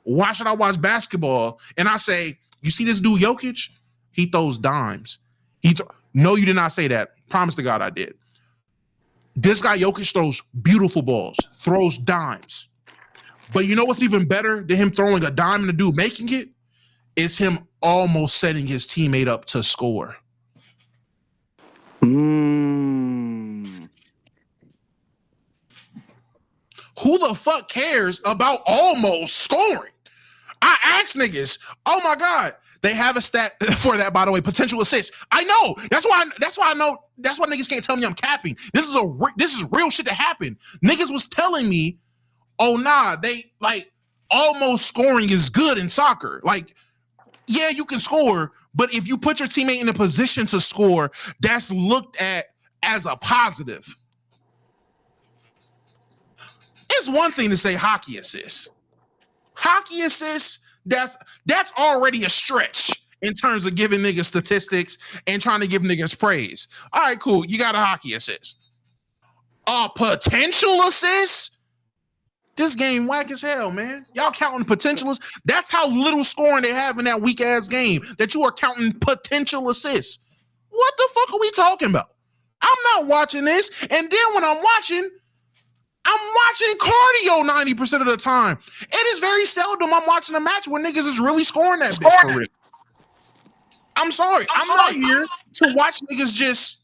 Speaker 1: why should I watch basketball?" and I say, "You see this dude Jokic? He throws dimes." No, you did not say that. Promise to God I did. This guy Jokic throws beautiful balls, throws dimes. But you know what's even better than him throwing a dime and the dude making it? Is him almost setting his teammate up to score.
Speaker 18: Mm.
Speaker 1: Who the fuck cares about almost scoring? I ask niggas, oh my God, they have a stat for that, by the way, potential assists. I know. That's why I know. That's why niggas can't tell me I'm capping. This is real shit that happened. Niggas was telling me, oh nah, they like almost scoring is good in soccer. Like, yeah, you can score, but if you put your teammate in a position to score, that's looked at as a positive. It's one thing to say hockey assists. Hockey assists, that's already a stretch in terms of giving niggas statistics and trying to give niggas praise. All right, cool. You got a hockey assist. A potential assist? This game whack as hell, man. Y'all counting potentials? That's how little scoring they have in that weak ass game that you are counting potential assists. What the fuck are we talking about? I'm not watching this. And then when I'm watching cardio 90% of the time. It is very seldom I'm watching a match where niggas is really scoring that bitch for real. I'm sorry. I'm not here to watch niggas just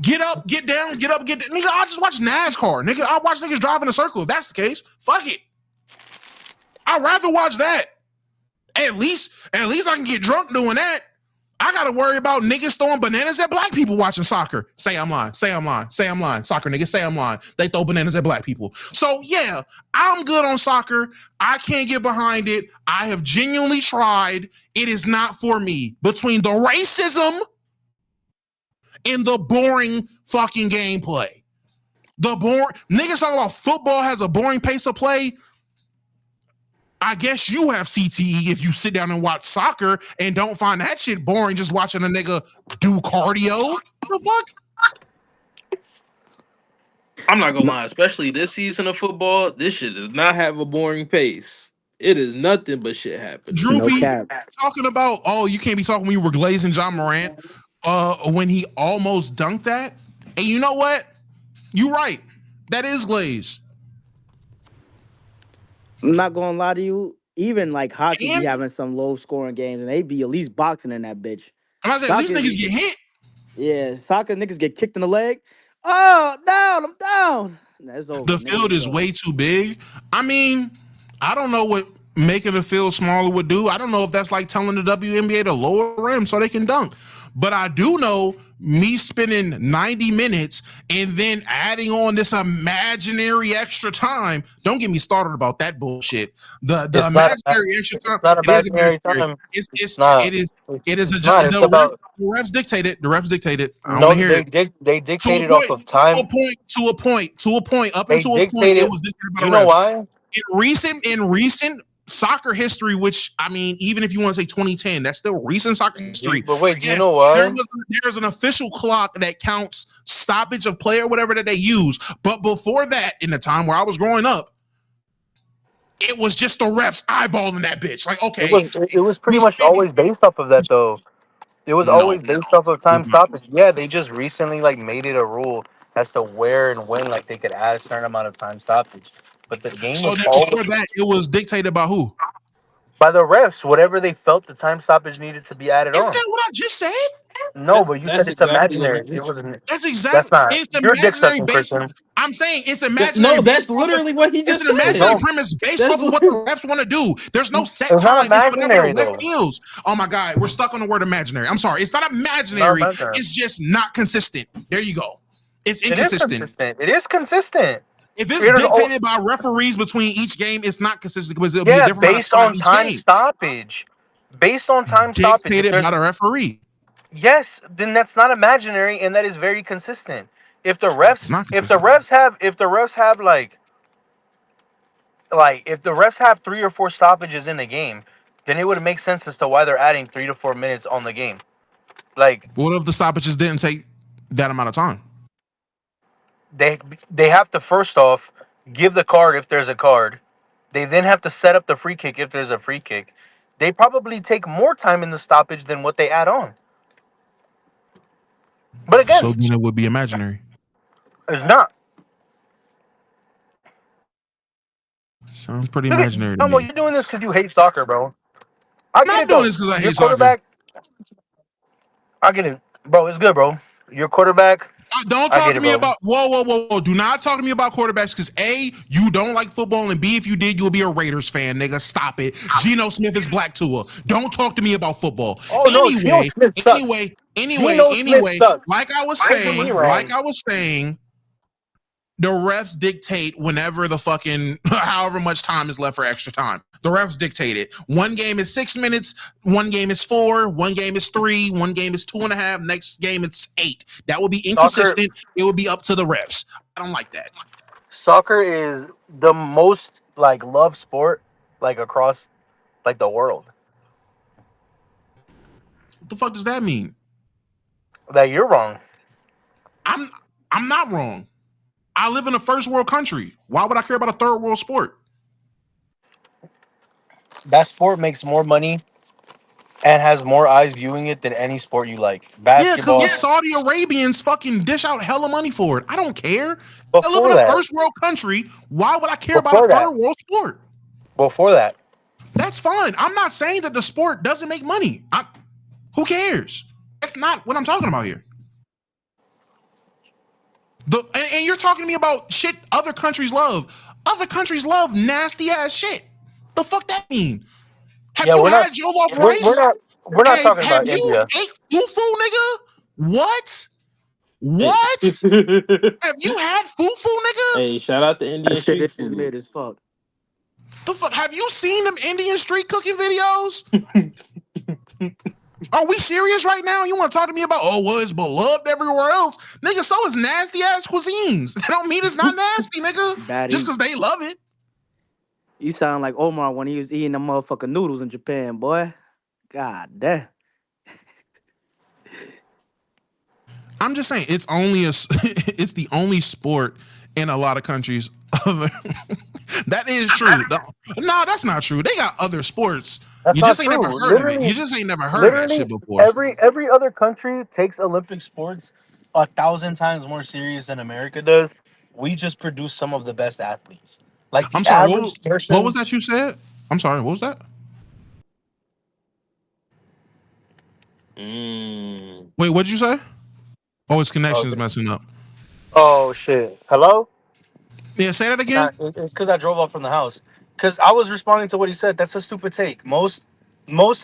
Speaker 1: get up, get down, get up, get down. Nigga, I'll just watch NASCAR. Nigga, I'll watch niggas drive in a circle. If that's the case, fuck it. I'd rather watch that. At least I can get drunk doing that. I gotta worry about niggas throwing bananas at black people watching soccer. Say I'm lying. Soccer niggas, say I'm lying. They throw bananas at black people. So yeah, I'm good on soccer. I can't get behind it. I have genuinely tried. It is not for me. Between the racism and the boring fucking gameplay. Niggas talking about football has a boring pace of play. I guess you have CTE if you sit down and watch soccer and don't find that shit boring just watching a nigga do cardio. What the fuck?
Speaker 9: I'm not gonna lie, especially this season of football, this shit does not have a boring pace. It is nothing but shit happening.
Speaker 18: No
Speaker 1: Droopy
Speaker 18: cap.
Speaker 1: talking about, oh, you can't be talking when you were glazing John Morant when he almost dunked that. And you know what? You're right. That is glaze.
Speaker 18: I'm not gonna lie to you. Even like hockey be
Speaker 1: And
Speaker 18: having some low scoring games, and they be at least boxing in that bitch.
Speaker 1: I'm not saying at least
Speaker 18: Soccer,
Speaker 1: niggas get hit.
Speaker 18: yeah, soccer niggas get kicked in the leg. Oh, down, I'm down. That's over.
Speaker 1: The
Speaker 18: Niggas
Speaker 1: field
Speaker 18: is
Speaker 1: is
Speaker 18: over.
Speaker 1: way too big. I mean, I don't know what making the field smaller would do. I don't know if that's like telling the WNBA to lower rim so they can dunk. But I do know me spending 90 minutes and then adding on this imaginary extra time. Don't get me started about that bullshit. The
Speaker 16: It's not.
Speaker 1: imaginary extra time.
Speaker 16: It's not
Speaker 1: It is
Speaker 16: imaginary
Speaker 1: imaginary.
Speaker 16: time.
Speaker 1: It's
Speaker 16: Not.
Speaker 1: it is it is
Speaker 16: It's not. It's about.
Speaker 1: the refs dictated. The refs dictated. I don't
Speaker 16: No,
Speaker 1: want to hear it.
Speaker 16: they
Speaker 1: To a
Speaker 16: dictated off
Speaker 1: point,
Speaker 16: of time.
Speaker 1: up
Speaker 16: They
Speaker 1: until a point, it
Speaker 16: dictated.
Speaker 1: was dictated by
Speaker 16: Do you
Speaker 1: the
Speaker 16: know
Speaker 1: refs.
Speaker 16: why?
Speaker 1: In recent soccer history, which I mean, even if you want to say 2010, that's still recent soccer history.
Speaker 16: But wait, do you
Speaker 1: Yes,
Speaker 16: know why?
Speaker 1: there's an official clock that counts stoppage of play or whatever that they use. But before that, in the time where I was growing up, it was just the refs eyeballing that bitch. Like, okay,
Speaker 16: It was pretty
Speaker 1: we
Speaker 16: much
Speaker 1: spent
Speaker 16: always based off of that though. It was
Speaker 1: no,
Speaker 16: always based off of time
Speaker 1: no.
Speaker 16: stoppage. Yeah, they just recently like made it a rule as to where and when like they could add a certain amount of time stoppage. But the game
Speaker 1: So
Speaker 16: was
Speaker 1: that
Speaker 16: always
Speaker 1: before that, it was dictated by who?
Speaker 16: by the refs, whatever they felt the time stoppage needed to be added
Speaker 1: Isn't
Speaker 16: on.
Speaker 1: that what I just said?
Speaker 16: No, but you said
Speaker 10: That's
Speaker 16: it's
Speaker 10: exactly what he
Speaker 16: imaginary. It
Speaker 10: just.
Speaker 16: wasn't.
Speaker 1: That's
Speaker 16: That's
Speaker 1: exactly.
Speaker 16: not.
Speaker 1: It's
Speaker 16: You're dick
Speaker 1: imaginary
Speaker 16: sucking,
Speaker 1: based.
Speaker 16: Christian.
Speaker 1: I'm saying it's imaginary
Speaker 10: No,
Speaker 1: based
Speaker 10: that's
Speaker 1: off of.
Speaker 10: literally what he
Speaker 1: It's
Speaker 10: just
Speaker 1: an imaginary
Speaker 10: said.
Speaker 16: No,
Speaker 1: premise based
Speaker 10: That's
Speaker 1: off of what the
Speaker 10: literally.
Speaker 1: refs want to do. There's no set
Speaker 16: it's not
Speaker 1: time. It's whatever the
Speaker 16: imaginary
Speaker 1: ref
Speaker 16: though.
Speaker 1: feels. Oh my God, we're stuck on the word imaginary. I'm sorry. It's not
Speaker 16: Not
Speaker 1: imaginary.
Speaker 16: imaginary.
Speaker 1: It's just not consistent. There you go. It's
Speaker 16: It is
Speaker 1: inconsistent.
Speaker 16: consistent. It is consistent.
Speaker 1: If it's
Speaker 16: It is all,
Speaker 1: dictated by referees between each game, it's not consistent because it'll be a
Speaker 16: yeah,
Speaker 1: different amount
Speaker 16: based
Speaker 1: of time
Speaker 16: on
Speaker 1: each
Speaker 16: time
Speaker 1: game.
Speaker 16: stoppage. Based on time stoppage. If
Speaker 1: Dictated
Speaker 16: there's
Speaker 1: by the referee.
Speaker 16: yes, then that's not imaginary, and that is very consistent. If the
Speaker 1: It's
Speaker 16: refs,
Speaker 1: not
Speaker 16: if the
Speaker 1: consistent.
Speaker 16: refs have, if the refs have like if the refs have 3 or 4 stoppages in the game, then it would make sense as to why they're adding 3 to 4 minutes on the game. Like
Speaker 1: What if the stoppages didn't take that amount of time?
Speaker 16: they they have to first off give the card if there's a card. They then have to set up the free kick if there's a free kick. They probably take more time in the stoppage than what they add on. But
Speaker 1: So
Speaker 16: again,
Speaker 1: then it would be imaginary.
Speaker 16: it's not.
Speaker 1: Sounds pretty
Speaker 16: Look at
Speaker 1: imaginary to
Speaker 16: Tomo,
Speaker 1: me.
Speaker 16: you're doing this because you hate soccer, bro. I
Speaker 1: I'm
Speaker 16: get
Speaker 1: not
Speaker 16: it
Speaker 1: doing
Speaker 16: though.
Speaker 1: this because I
Speaker 16: Your
Speaker 1: hate soccer.
Speaker 16: quarterback, I get it, bro. It's good, bro. Your quarterback,
Speaker 1: Don't
Speaker 16: I
Speaker 1: talk
Speaker 16: get
Speaker 1: to
Speaker 16: it,
Speaker 1: me
Speaker 16: bro.
Speaker 1: about whoa. Do not talk to me about quarterbacks because A, you don't like football, and B, if you did, you'll be a Raiders fan, nigga. Stop it. Geno Smith is Black Tua. Don't talk to me about football.
Speaker 16: Oh no, Geno
Speaker 1: Anyway,
Speaker 16: Smith sucks. Geno Smith sucks.
Speaker 1: like I was
Speaker 16: Prove me wrong.
Speaker 1: saying, the refs dictate whenever the fucking however much time is left for extra time. The refs dictate it. One game is 6 minutes, one game is 4, one game is 3, one game is 2.5, next game it's 8. That would be
Speaker 16: Soccer,
Speaker 1: inconsistent. It would be up to the refs. I don't like that.
Speaker 16: soccer is the most like loved sport like across like the world.
Speaker 1: What the fuck does that mean?
Speaker 16: That you're wrong.
Speaker 1: I'm I'm not wrong. I live in a first world country. Why would I care about a third world sport?
Speaker 16: That sport makes more money and has more eyes viewing it than any sport you like.
Speaker 1: Yeah, because the
Speaker 16: Basketball.
Speaker 1: Saudi Arabians fucking dish out hella money for it. I don't care. I live in
Speaker 16: Before
Speaker 1: a
Speaker 16: that,
Speaker 1: first world country. Why would I care about a
Speaker 16: before
Speaker 1: third
Speaker 16: that,
Speaker 1: world sport?
Speaker 16: before that.
Speaker 1: That's fine. I'm not saying that the sport doesn't make money. Who cares? That's not what I'm talking about here. And you're talking to me about shit other countries love. Other countries love nasty ass shit. The fuck that mean? Have
Speaker 16: Yeah,
Speaker 1: you
Speaker 16: we're not.
Speaker 1: had Jollof
Speaker 16: We're
Speaker 1: rice?
Speaker 16: not. We're not talking
Speaker 1: Have
Speaker 16: about
Speaker 1: you
Speaker 16: India.
Speaker 1: ate fufu, nigga? What?
Speaker 10: Hey,
Speaker 1: What? Have you had fufu, nigga?
Speaker 10: hey, shout out to
Speaker 18: That
Speaker 10: Indian
Speaker 18: shit
Speaker 10: street
Speaker 18: is
Speaker 10: food.
Speaker 18: mid as fuck.
Speaker 1: The fuck? Have you seen them Indian street cooking videos? Are we serious right now? You want to talk to me about, oh, well, it's beloved everywhere else? Nigga, so is nasty ass cuisines. That don't mean it's not nasty, nigga.
Speaker 18: Bad
Speaker 1: Just
Speaker 18: eat.
Speaker 1: because they love it.
Speaker 18: You sound like Omar when he was eating the motherfucking noodles in Japan, boy. God damn.
Speaker 1: I'm just saying it's it's the only sport in a lot of countries. That is true. No, that's not true. They got other sports.
Speaker 16: That's
Speaker 1: You
Speaker 16: not
Speaker 1: just ain't never
Speaker 16: true.
Speaker 1: heard of it. You just ain't never heard of that shit before.
Speaker 16: Every other country takes Olympic sports 1,000 times more serious than America does. We just produce some of the best athletes. Like
Speaker 1: I'm
Speaker 16: the
Speaker 1: sorry.
Speaker 16: average
Speaker 1: What was
Speaker 16: person.
Speaker 1: that you said? I'm sorry. What was that? Wait, what'd you say? Oh, his connection is messing up.
Speaker 16: Oh shit! Hello.
Speaker 1: Yeah, say that again.
Speaker 16: It's because I drove off from the house. Because I was responding to what he said. That's a stupid take. Most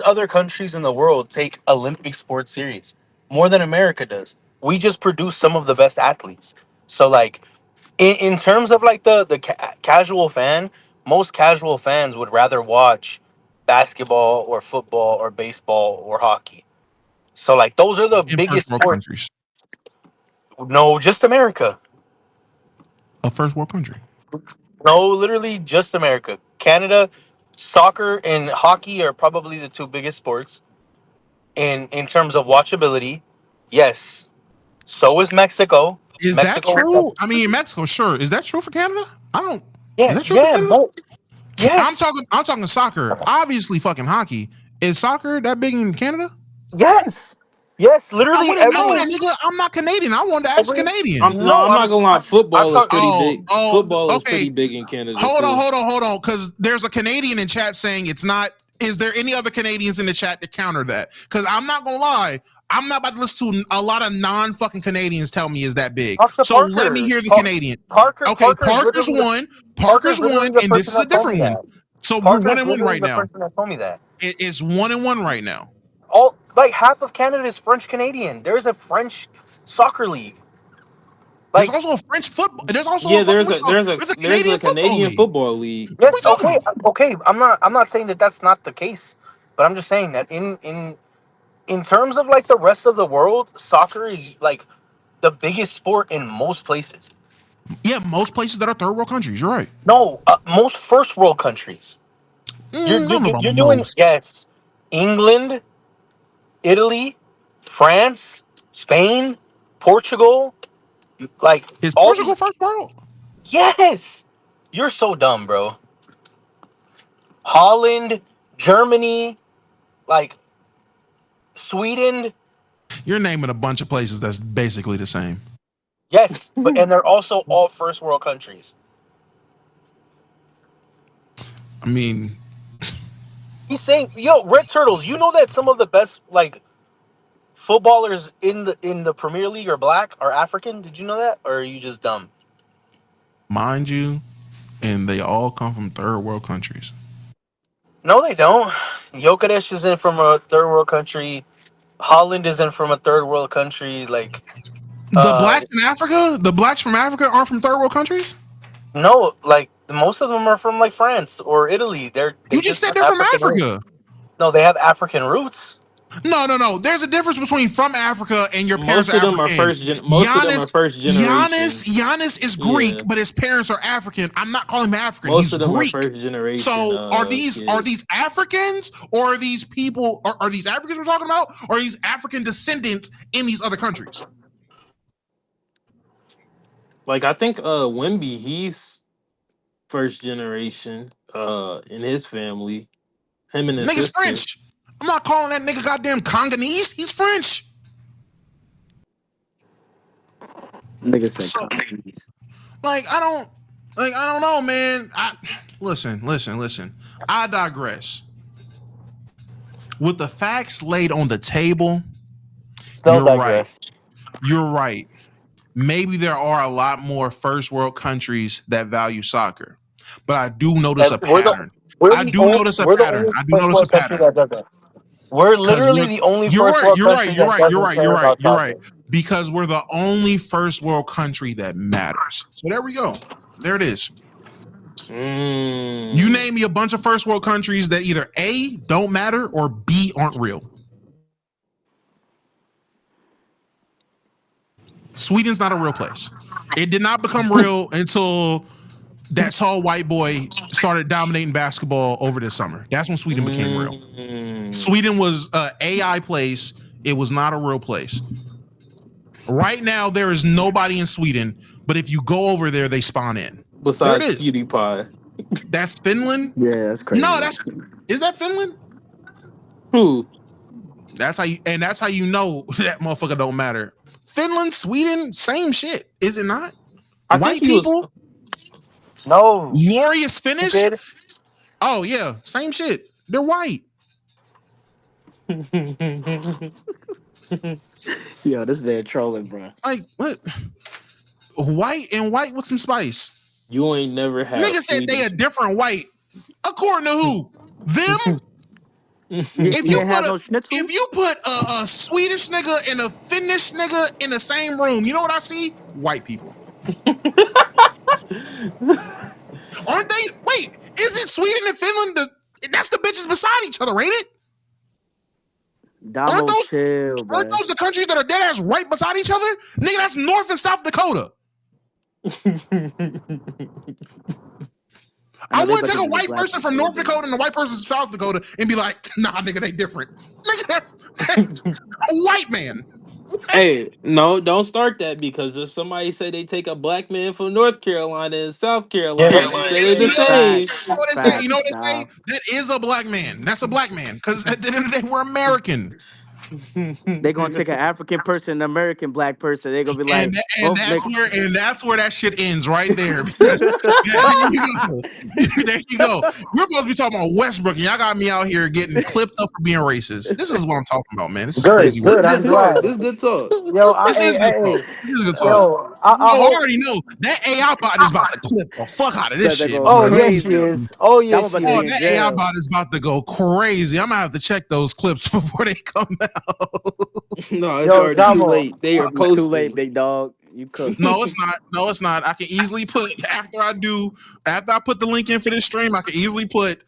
Speaker 16: other countries in the world take Olympic sports serious more than America does. We just produce some of the best athletes. So like in terms of like the casual fan, most casual fans would rather watch basketball or football or baseball or hockey. So like those are the
Speaker 1: In first
Speaker 16: biggest
Speaker 1: world
Speaker 16: sports.
Speaker 1: countries.
Speaker 16: No, just America.
Speaker 1: A first world country.
Speaker 16: No, literally just America. Canada, soccer and hockey are probably the two biggest sports in terms of watchability. Yes. So is Mexico.
Speaker 1: Is that
Speaker 16: Mexico.
Speaker 1: true? I mean, in Mexico, sure. Is that true for Canada? I don't.
Speaker 16: Yeah,
Speaker 1: Is that true for
Speaker 16: yeah,
Speaker 1: Canada?
Speaker 16: yes.
Speaker 1: I'm talking soccer. Obviously, fucking hockey. Is soccer that big in Canada?
Speaker 16: Yes. Yes,
Speaker 1: I
Speaker 16: literally
Speaker 1: wouldn't know,
Speaker 16: every
Speaker 1: nigga. I'm not Canadian. I wanted to ask Canadian.
Speaker 10: I'm not gonna lie.
Speaker 16: I'm
Speaker 10: Football is
Speaker 16: talking.
Speaker 10: pretty big. Football is
Speaker 1: Okay.
Speaker 10: pretty big in Canada
Speaker 1: Hold
Speaker 10: too.
Speaker 1: on. Because there's a Canadian in chat saying it's not. Is there any other Canadians in the chat to counter that? Because I'm not gonna lie. I'm not about to listen to a lot of non-fucking Canadians tell me is that big.
Speaker 16: Talk to
Speaker 1: So let me
Speaker 16: Parker.
Speaker 1: hear the Canadian. Okay,
Speaker 16: Parker is
Speaker 1: Parker's
Speaker 16: literally the
Speaker 1: one.
Speaker 16: Parker
Speaker 1: Parker's
Speaker 16: is
Speaker 1: one,
Speaker 16: literally the
Speaker 1: and this
Speaker 16: person
Speaker 1: is a
Speaker 16: that told me
Speaker 1: different one.
Speaker 16: that.
Speaker 1: So we're
Speaker 16: Parker is
Speaker 1: 1-1
Speaker 16: literally
Speaker 1: right
Speaker 16: the
Speaker 1: now.
Speaker 16: person that told me that.
Speaker 1: It's 1-1 right now.
Speaker 16: All like half of Canada is French Canadian. There's a French soccer league.
Speaker 1: There's
Speaker 16: Like
Speaker 1: also a French football. There's also a
Speaker 9: Yeah,
Speaker 1: fucking
Speaker 9: there's
Speaker 1: there's a
Speaker 9: a
Speaker 1: Canadian football
Speaker 9: Canadian
Speaker 1: league.
Speaker 9: football league.
Speaker 1: What are we
Speaker 16: yes,
Speaker 1: talking
Speaker 16: okay,
Speaker 1: about?
Speaker 16: okay. I'm not saying that that's not the case, but I'm just saying that in terms of like the rest of the world, soccer is like the biggest sport in most places.
Speaker 1: Yeah, most places that are third world countries. You're right.
Speaker 16: No, most first world countries.
Speaker 1: I don't know about
Speaker 16: You're doing
Speaker 1: most.
Speaker 16: yes, England, Italy, France, Spain, Portugal, like
Speaker 1: Is
Speaker 16: all
Speaker 1: Portugal
Speaker 16: these.
Speaker 1: first world?
Speaker 16: Yes, you're so dumb, bro. Holland, Germany, like Sweden.
Speaker 1: You're naming a bunch of places that's basically the same.
Speaker 16: Yes, but and they're also all first world countries.
Speaker 1: I mean,
Speaker 16: He's saying, "Yo, Red Turtles, you know that some of the best like footballers in the Premier League are black or African? Did you know that, or are you just dumb?"
Speaker 1: mind you, and they all come from third world countries.
Speaker 16: No, they don't. Jokic isn't from a third world country. Holland isn't from a third world country. Like,
Speaker 1: The blacks in Africa, the blacks from Africa aren't from third world countries?
Speaker 16: no, like most of them are from like France or Italy. They
Speaker 1: You just
Speaker 16: just
Speaker 1: said
Speaker 16: have
Speaker 1: they're from
Speaker 16: African roots.
Speaker 1: Africa.
Speaker 16: No, they have African roots.
Speaker 1: No. There's a difference between from Africa and your parents
Speaker 9: Most
Speaker 1: are
Speaker 9: of them are
Speaker 1: African.
Speaker 9: most of them are first generation.
Speaker 1: Giannis is
Speaker 9: Yeah.
Speaker 1: Greek, but his parents are African. I'm not calling him African.
Speaker 9: Most
Speaker 1: He's
Speaker 9: of them are
Speaker 1: Greek.
Speaker 9: first generation
Speaker 1: So are
Speaker 9: kids.
Speaker 1: these Africans or are these people are these Africans we're talking about or are these African descendants in these other countries?
Speaker 9: Like I think Wimby, he's first generation in his family. Him and his
Speaker 1: Nigga's
Speaker 9: sister.
Speaker 1: French. I'm not calling that nigga goddamn Congolese. He's French.
Speaker 18: Nigga said
Speaker 1: So
Speaker 18: Congolese.
Speaker 1: I don't know, man. Listen. I digress. With the facts laid on the table,
Speaker 16: Still
Speaker 1: you're right.
Speaker 16: digress.
Speaker 1: You're right. Maybe there are a lot more first world countries that value soccer, but I do notice a
Speaker 16: And
Speaker 1: pattern. I do notice a
Speaker 16: we're the
Speaker 1: pattern.
Speaker 16: only
Speaker 1: I do
Speaker 16: first
Speaker 1: notice a
Speaker 16: world country
Speaker 1: pattern
Speaker 16: that doesn't. We're
Speaker 1: because
Speaker 16: literally the only first world country that doesn't care about
Speaker 1: you're right.
Speaker 16: soccer.
Speaker 1: Because we're the only first world country that matters. So there we go. There it is. You name me a bunch of first world countries that either A, don't matter, or B, aren't real. Sweden's not a real place. It did not become real until that tall white boy started dominating basketball over this summer. That's when Sweden became real. Sweden was an AI place. It was not a real place. Right now, there is nobody in Sweden, but if you go over there, they spawn in. There it
Speaker 9: Besides
Speaker 1: is.
Speaker 9: PewDiePie.
Speaker 1: That's Finland?
Speaker 18: Yeah, that's crazy.
Speaker 1: No, is that Finland?
Speaker 9: Who?
Speaker 1: That's how you know that motherfucker don't matter. Finland, Sweden, same shit, is it not?
Speaker 9: I
Speaker 1: White
Speaker 9: think he
Speaker 1: people?
Speaker 16: No.
Speaker 1: Glorious Finnish?
Speaker 16: Stupid.
Speaker 1: Oh yeah, same shit. They're white.
Speaker 18: Yo, this man trolling, bro.
Speaker 1: Like what? White with some spice.
Speaker 9: You ain't never had.
Speaker 1: Nigga said they a different white. According to who? Them? If
Speaker 18: You ain't have no schnitzel?
Speaker 1: if you put a Swedish nigga and a Finnish nigga in the same room, you know what I see? White people. Aren't they? Wait, isn't Sweden and Finland that's the bitches beside each other, ain't it?
Speaker 18: Damo, chill, bro.
Speaker 1: Aren't those the countries that are dead ass right beside each other? Nigga, that's North and South Dakota. I want to take a white person from North Dakota and a white person from South Dakota and be like, nah, nigga, they different. Nigga, that's a white man. What?
Speaker 9: Hey, no, don't start that because if somebody say they take a black man from North Carolina and South Carolina and say they're the same.
Speaker 1: You know what they say? That is a black man. That's a black man. Because at the end of the day, we're American.
Speaker 18: They gonna take an African person, an American black person. They gonna be like,
Speaker 1: and
Speaker 18: both niggas.
Speaker 1: that's where that shit ends right there. Because there you go. We're supposed to be talking about Westbrook, and y'all got me out here getting clipped up for being racist. This is what I'm talking about, man. This is
Speaker 9: Good,
Speaker 1: crazy work.
Speaker 9: good.
Speaker 6: This
Speaker 9: I'm
Speaker 6: good talk.
Speaker 9: glad.
Speaker 6: This good talk.
Speaker 9: Yo,
Speaker 1: This is good talk.
Speaker 9: hey,
Speaker 1: This is good talk.
Speaker 9: yo, I
Speaker 1: Oh, I
Speaker 9: hope.
Speaker 1: already know that AI bot is about to clip the fuck out of this
Speaker 18: Said they
Speaker 1: shit,
Speaker 18: go
Speaker 9: Oh
Speaker 1: bro.
Speaker 9: yes, she
Speaker 18: crazy.
Speaker 9: is. Oh
Speaker 18: That
Speaker 9: yes,
Speaker 18: one
Speaker 9: she
Speaker 18: about to
Speaker 1: Oh,
Speaker 18: be
Speaker 9: is.
Speaker 18: in
Speaker 1: that AI
Speaker 18: jail.
Speaker 1: bot is about to go crazy. I'm gonna have to check those clips before they come out.
Speaker 6: No, it's
Speaker 9: Yo,
Speaker 6: already too
Speaker 9: Damo.
Speaker 6: late. They are
Speaker 18: It's too late,
Speaker 6: posting.
Speaker 18: big dog. You cooked.
Speaker 1: No, it's not. No, it's not. I can easily put after I put the link in for this stream, I can easily put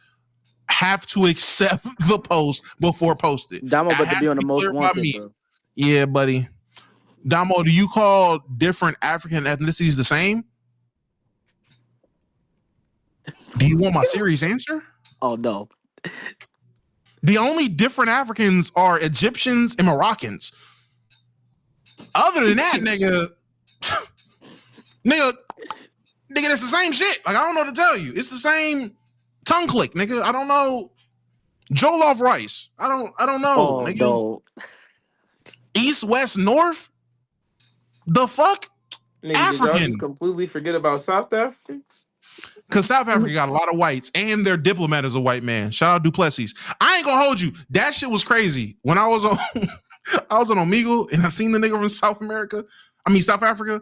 Speaker 1: have to accept the post before post it.
Speaker 18: Damo
Speaker 1: That
Speaker 18: about to
Speaker 1: has
Speaker 18: be
Speaker 1: to
Speaker 18: on the
Speaker 1: be
Speaker 18: most
Speaker 1: cleared by
Speaker 18: wanted,
Speaker 1: me.
Speaker 18: bro.
Speaker 1: Yeah, buddy. Damo, do you call different African ethnicities the same? Do you want my serious answer?
Speaker 18: Oh no.
Speaker 1: The only different Africans are Egyptians and Moroccans. Other than that, nigga, nigga, that's the same shit. Like, I don't know what to tell you. It's the same tongue click, nigga. I don't know. Jollof rice. I don't know,
Speaker 18: Oh
Speaker 1: nigga.
Speaker 18: no.
Speaker 1: East, west, north. The fuck?
Speaker 6: Nigga, did y'all just
Speaker 1: African.
Speaker 6: completely forget about South Africans?
Speaker 1: Because South Africa got a lot of whites, and their diplomat is a white man. Shout out Duplessis. I ain't gonna hold you. That shit was crazy. When I was on I was on Omegle and I seen the nigga from South Africa.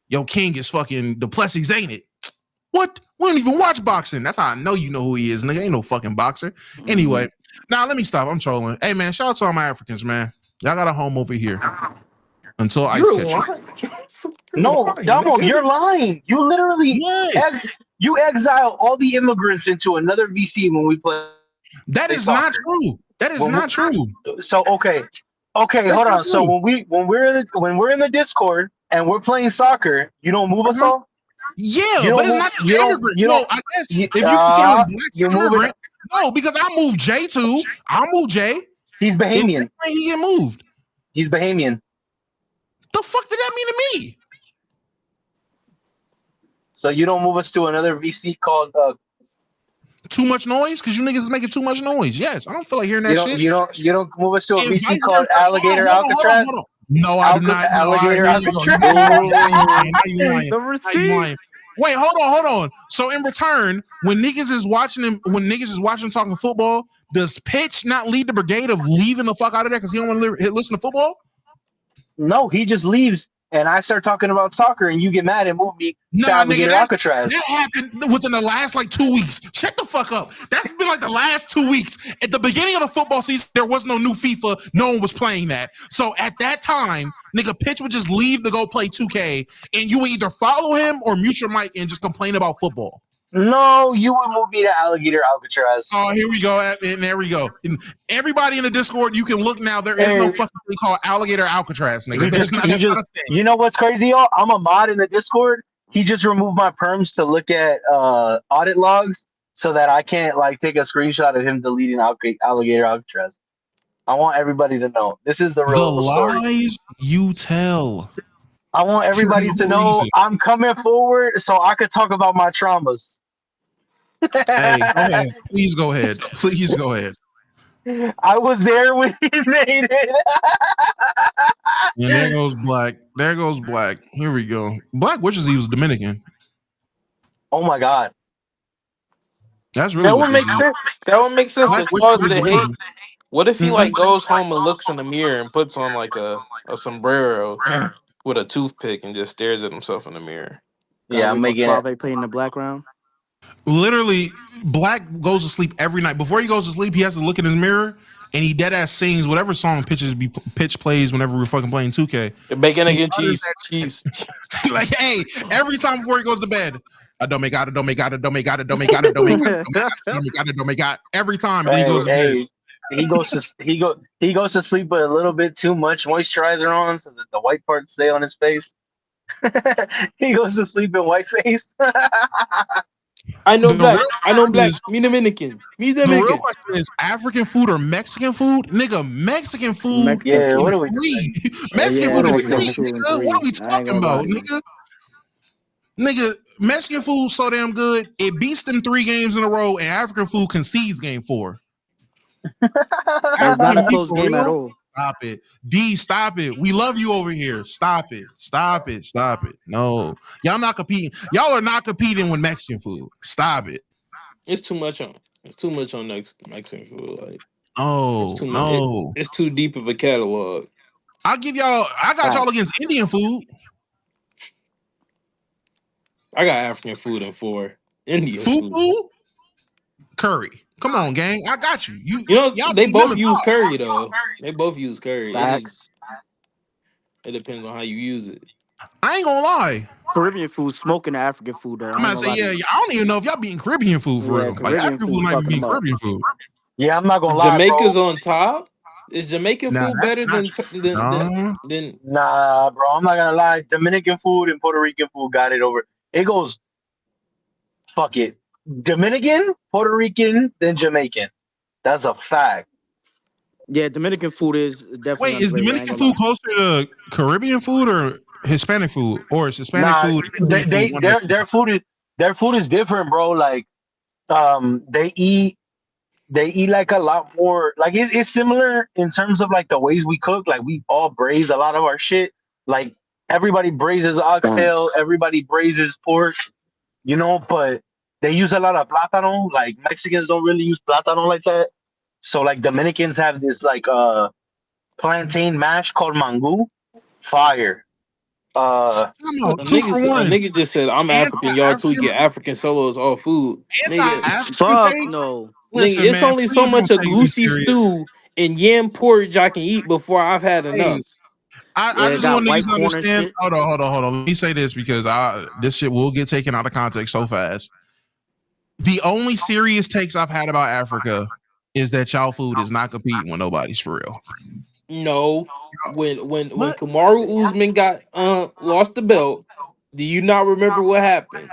Speaker 1: Yo, King is fucking Duplessis, ain't it? What? We don't even watch boxing. That's how I know you know who he is, nigga. Ain't no fucking boxer. Anyway, now let me stop. I'm trolling. Hey man, shout out to all my Africans, man. Y'all got a home over here. Until ice
Speaker 6: You're
Speaker 1: catch you.
Speaker 6: lying. You're
Speaker 4: No,
Speaker 6: lying,
Speaker 4: Damo,
Speaker 6: nigga.
Speaker 4: you're lying. You literally
Speaker 1: What?
Speaker 4: you exile all the immigrants into another VC when we play
Speaker 1: That is
Speaker 4: soccer.
Speaker 1: not true. That is not true.
Speaker 4: So okay,
Speaker 1: That's
Speaker 4: hold
Speaker 1: not
Speaker 4: on. So
Speaker 1: true.
Speaker 4: when we're in the Discord and we're playing soccer, you don't move us all.
Speaker 1: Yeah,
Speaker 4: You
Speaker 1: but
Speaker 4: don't
Speaker 1: it's
Speaker 4: move.
Speaker 1: not just
Speaker 4: You
Speaker 1: the
Speaker 4: don't.
Speaker 1: immigrant.
Speaker 4: You
Speaker 1: Well,
Speaker 4: don't.
Speaker 1: I guess
Speaker 4: You,
Speaker 1: if you consider him black
Speaker 4: you
Speaker 1: an
Speaker 4: move it.
Speaker 1: immigrant, no, because I moved Jay too. I'll move Jay.
Speaker 4: He's Bahamian.
Speaker 1: If he get moved.
Speaker 4: He's Bahamian.
Speaker 1: The fuck did that mean to me?
Speaker 4: So you don't move us to another VC called.
Speaker 1: Too much noise? Because you niggas is making too much noise. Yes, I don't feel like hearing
Speaker 4: You
Speaker 1: that
Speaker 4: don't.
Speaker 1: shit.
Speaker 4: You don't. You don't move us to a
Speaker 1: And
Speaker 4: VC
Speaker 1: vice
Speaker 4: called
Speaker 1: versa.
Speaker 4: Alligator
Speaker 1: Hold
Speaker 4: Alcatraz.
Speaker 1: on. No, I do not. No, all right,
Speaker 4: Alligator
Speaker 1: here you go.
Speaker 4: Alcatraz.
Speaker 1: Now you lying.
Speaker 18: The
Speaker 1: Now you lying.
Speaker 18: receipts.
Speaker 1: Wait, hold on. So in return, when niggas is watching talking football, does Pitch not lead the brigade of leaving the fuck out of there because he don't want to listen to football?
Speaker 4: No, he just leaves, and I start talking about soccer, and you get mad and move me to
Speaker 1: Nah, nigga,
Speaker 4: Alligator Alcatraz.
Speaker 1: that happened within the last like 2 weeks. Shut the fuck up. That's been like the last 2 weeks. At the beginning of the football season, there was no new FIFA. No one was playing that. So at that time, nigga, Pitch would just leave to go play 2K, and you would either follow him or mute your mic and just complain about football.
Speaker 4: No, you would move me to Alligator Alcatraz.
Speaker 1: Oh, here we go. And there we go. And everybody in the Discord, you can look now. There is no fucking thing called Alligator Alcatraz, nigga. That's not a thing.
Speaker 4: You know what's crazy, y'all? I'm a mod in the Discord. He just removed my perms to look at audit logs so that I can't like take a screenshot of him deleting Alligator Alcatraz. I want everybody to know this is the real story.
Speaker 1: Lies you tell.
Speaker 4: I want everybody to know I'm coming forward so I could talk about my traumas.
Speaker 1: Hey, go ahead. Please go ahead. Please go ahead.
Speaker 4: I was there when he made it.
Speaker 1: And there goes Black. There goes Black. Here we go. Black wishes he was Dominican.
Speaker 4: Oh my God.
Speaker 1: That's really
Speaker 6: That
Speaker 1: what
Speaker 6: would
Speaker 1: this
Speaker 6: make
Speaker 1: is.
Speaker 6: sense. That would make sense
Speaker 1: Black
Speaker 6: to
Speaker 1: wishes
Speaker 6: cause
Speaker 1: he
Speaker 6: the
Speaker 1: was
Speaker 6: hate.
Speaker 1: Dominican.
Speaker 6: What if he like goes home and looks in the mirror and puts on like a sombrero with a toothpick and just stares at himself in the mirror?
Speaker 4: Yeah, I'm making it.
Speaker 18: Suave playing in the background.
Speaker 1: Literally, Black goes to sleep every night. Before he goes to sleep, he has to look in his mirror and he dead ass sings whatever song Pitch plays whenever we're fucking playing 2K.
Speaker 6: Bacon again, cheese.
Speaker 1: Like, hey, every time before he goes to bed, I don't make it. Every time when he goes to bed.
Speaker 4: He goes to sleep with a little bit too much moisturizer on so that the white parts stay on his face. He goes to sleep in white face.
Speaker 6: I know Black. Me Dominican.
Speaker 1: The real question is African food or Mexican food? Nigga, Mexican food.
Speaker 4: Yeah, what are we
Speaker 1: doing?
Speaker 4: Mexican
Speaker 1: food is
Speaker 4: food
Speaker 1: free, nigga. What are we talking about, nigga? Nigga, Mexican food so damn good, it beats them 3 games in a row, and African food concedes game 4.
Speaker 18: It's not a close game at all.
Speaker 1: Stop it. D, stop it. We love you over here. Stop it. Stop it. Stop it. No. Y'all not competing. Y'all are not competing with Mexican food. Stop it.
Speaker 9: It's too much on. It's too much on Mexican food. Like it's
Speaker 1: Oh,
Speaker 9: too much.
Speaker 1: no.
Speaker 9: It's too deep of a catalog.
Speaker 1: I got y'all against Indian food.
Speaker 9: I got African food and 4 Indian food.
Speaker 1: Fufu? Curry. Come on, gang. I got you.
Speaker 9: You know,
Speaker 1: Y'all
Speaker 9: they
Speaker 1: beat them
Speaker 9: both
Speaker 1: in
Speaker 9: use
Speaker 1: talk.
Speaker 9: curry though. They both use curry.
Speaker 18: Facts.
Speaker 9: It depends on how you use it.
Speaker 1: I ain't gonna lie.
Speaker 18: Caribbean food, smoking the African food though.
Speaker 1: I'm
Speaker 18: I ain't
Speaker 1: about to
Speaker 18: gonna
Speaker 1: say,
Speaker 18: lie to
Speaker 1: yeah,
Speaker 18: you.
Speaker 1: I don't even know if y'all beating Caribbean food for
Speaker 18: Yeah,
Speaker 1: real. Like
Speaker 18: Caribbean
Speaker 1: African food
Speaker 18: food
Speaker 1: not even
Speaker 18: fucking
Speaker 1: beating
Speaker 18: them up.
Speaker 1: Caribbean food.
Speaker 4: Yeah, I'm not gonna lie,
Speaker 9: Jamaica's
Speaker 4: bro.
Speaker 9: on top. Is Jamaican
Speaker 1: Nah,
Speaker 9: food
Speaker 1: that's
Speaker 9: better
Speaker 1: not
Speaker 9: than
Speaker 1: true.
Speaker 9: than than
Speaker 1: No.
Speaker 9: than?
Speaker 4: Nah, bro. I'm not gonna lie. Dominican food and Puerto Rican food got it over. It goes, fuck it. Dominican, Puerto Rican, then Jamaican. That's a fact.
Speaker 18: Yeah, Dominican food is definitely
Speaker 1: Wait, is
Speaker 18: underrated. I ain't
Speaker 1: Dominican
Speaker 18: gonna lie.
Speaker 1: food closer to Caribbean food or Hispanic food? Or is Hispanic
Speaker 4: Nah,
Speaker 1: food and Caribbean food one of
Speaker 4: their food is different, bro. Like, they eat like a lot more. Like, it's similar in terms of like the ways we cook. Like, we all braise a lot of our shit. Like, everybody braises oxtail,
Speaker 18: Thanks.
Speaker 4: everybody braises pork, but they use a lot of plátano. Like, Mexicans don't really use plátano like that. So like Dominicans have this like plantain mash called mango. Fire. Uh
Speaker 1: Time
Speaker 4: what
Speaker 1: out, two for
Speaker 9: A
Speaker 1: one.
Speaker 9: nigga just said I'm African. Y'all tweak
Speaker 1: Anti-African
Speaker 9: it. African solo is all food. Nigga,
Speaker 1: anti-African
Speaker 18: Fuck
Speaker 1: take?
Speaker 18: no.
Speaker 9: nigga,
Speaker 1: Listen,
Speaker 9: it's
Speaker 1: man,
Speaker 9: only so
Speaker 1: please don't
Speaker 9: much of
Speaker 1: take me
Speaker 9: goosey
Speaker 1: serious.
Speaker 9: stew and yam porridge I can eat before I've had
Speaker 1: Hey,
Speaker 9: enough.
Speaker 1: I
Speaker 18: Yeah,
Speaker 1: just want
Speaker 18: got
Speaker 1: niggas
Speaker 18: white
Speaker 1: to
Speaker 18: corn and
Speaker 1: understand.
Speaker 18: shit.
Speaker 1: Hold on. Let me say this because this shit will get taken out of context so fast. The only serious takes I've had about Africa is that y'all food is not competing with nobody's for real.
Speaker 9: No, when
Speaker 1: What?
Speaker 9: Kamaru Usman got lost the belt, do you not remember what happened?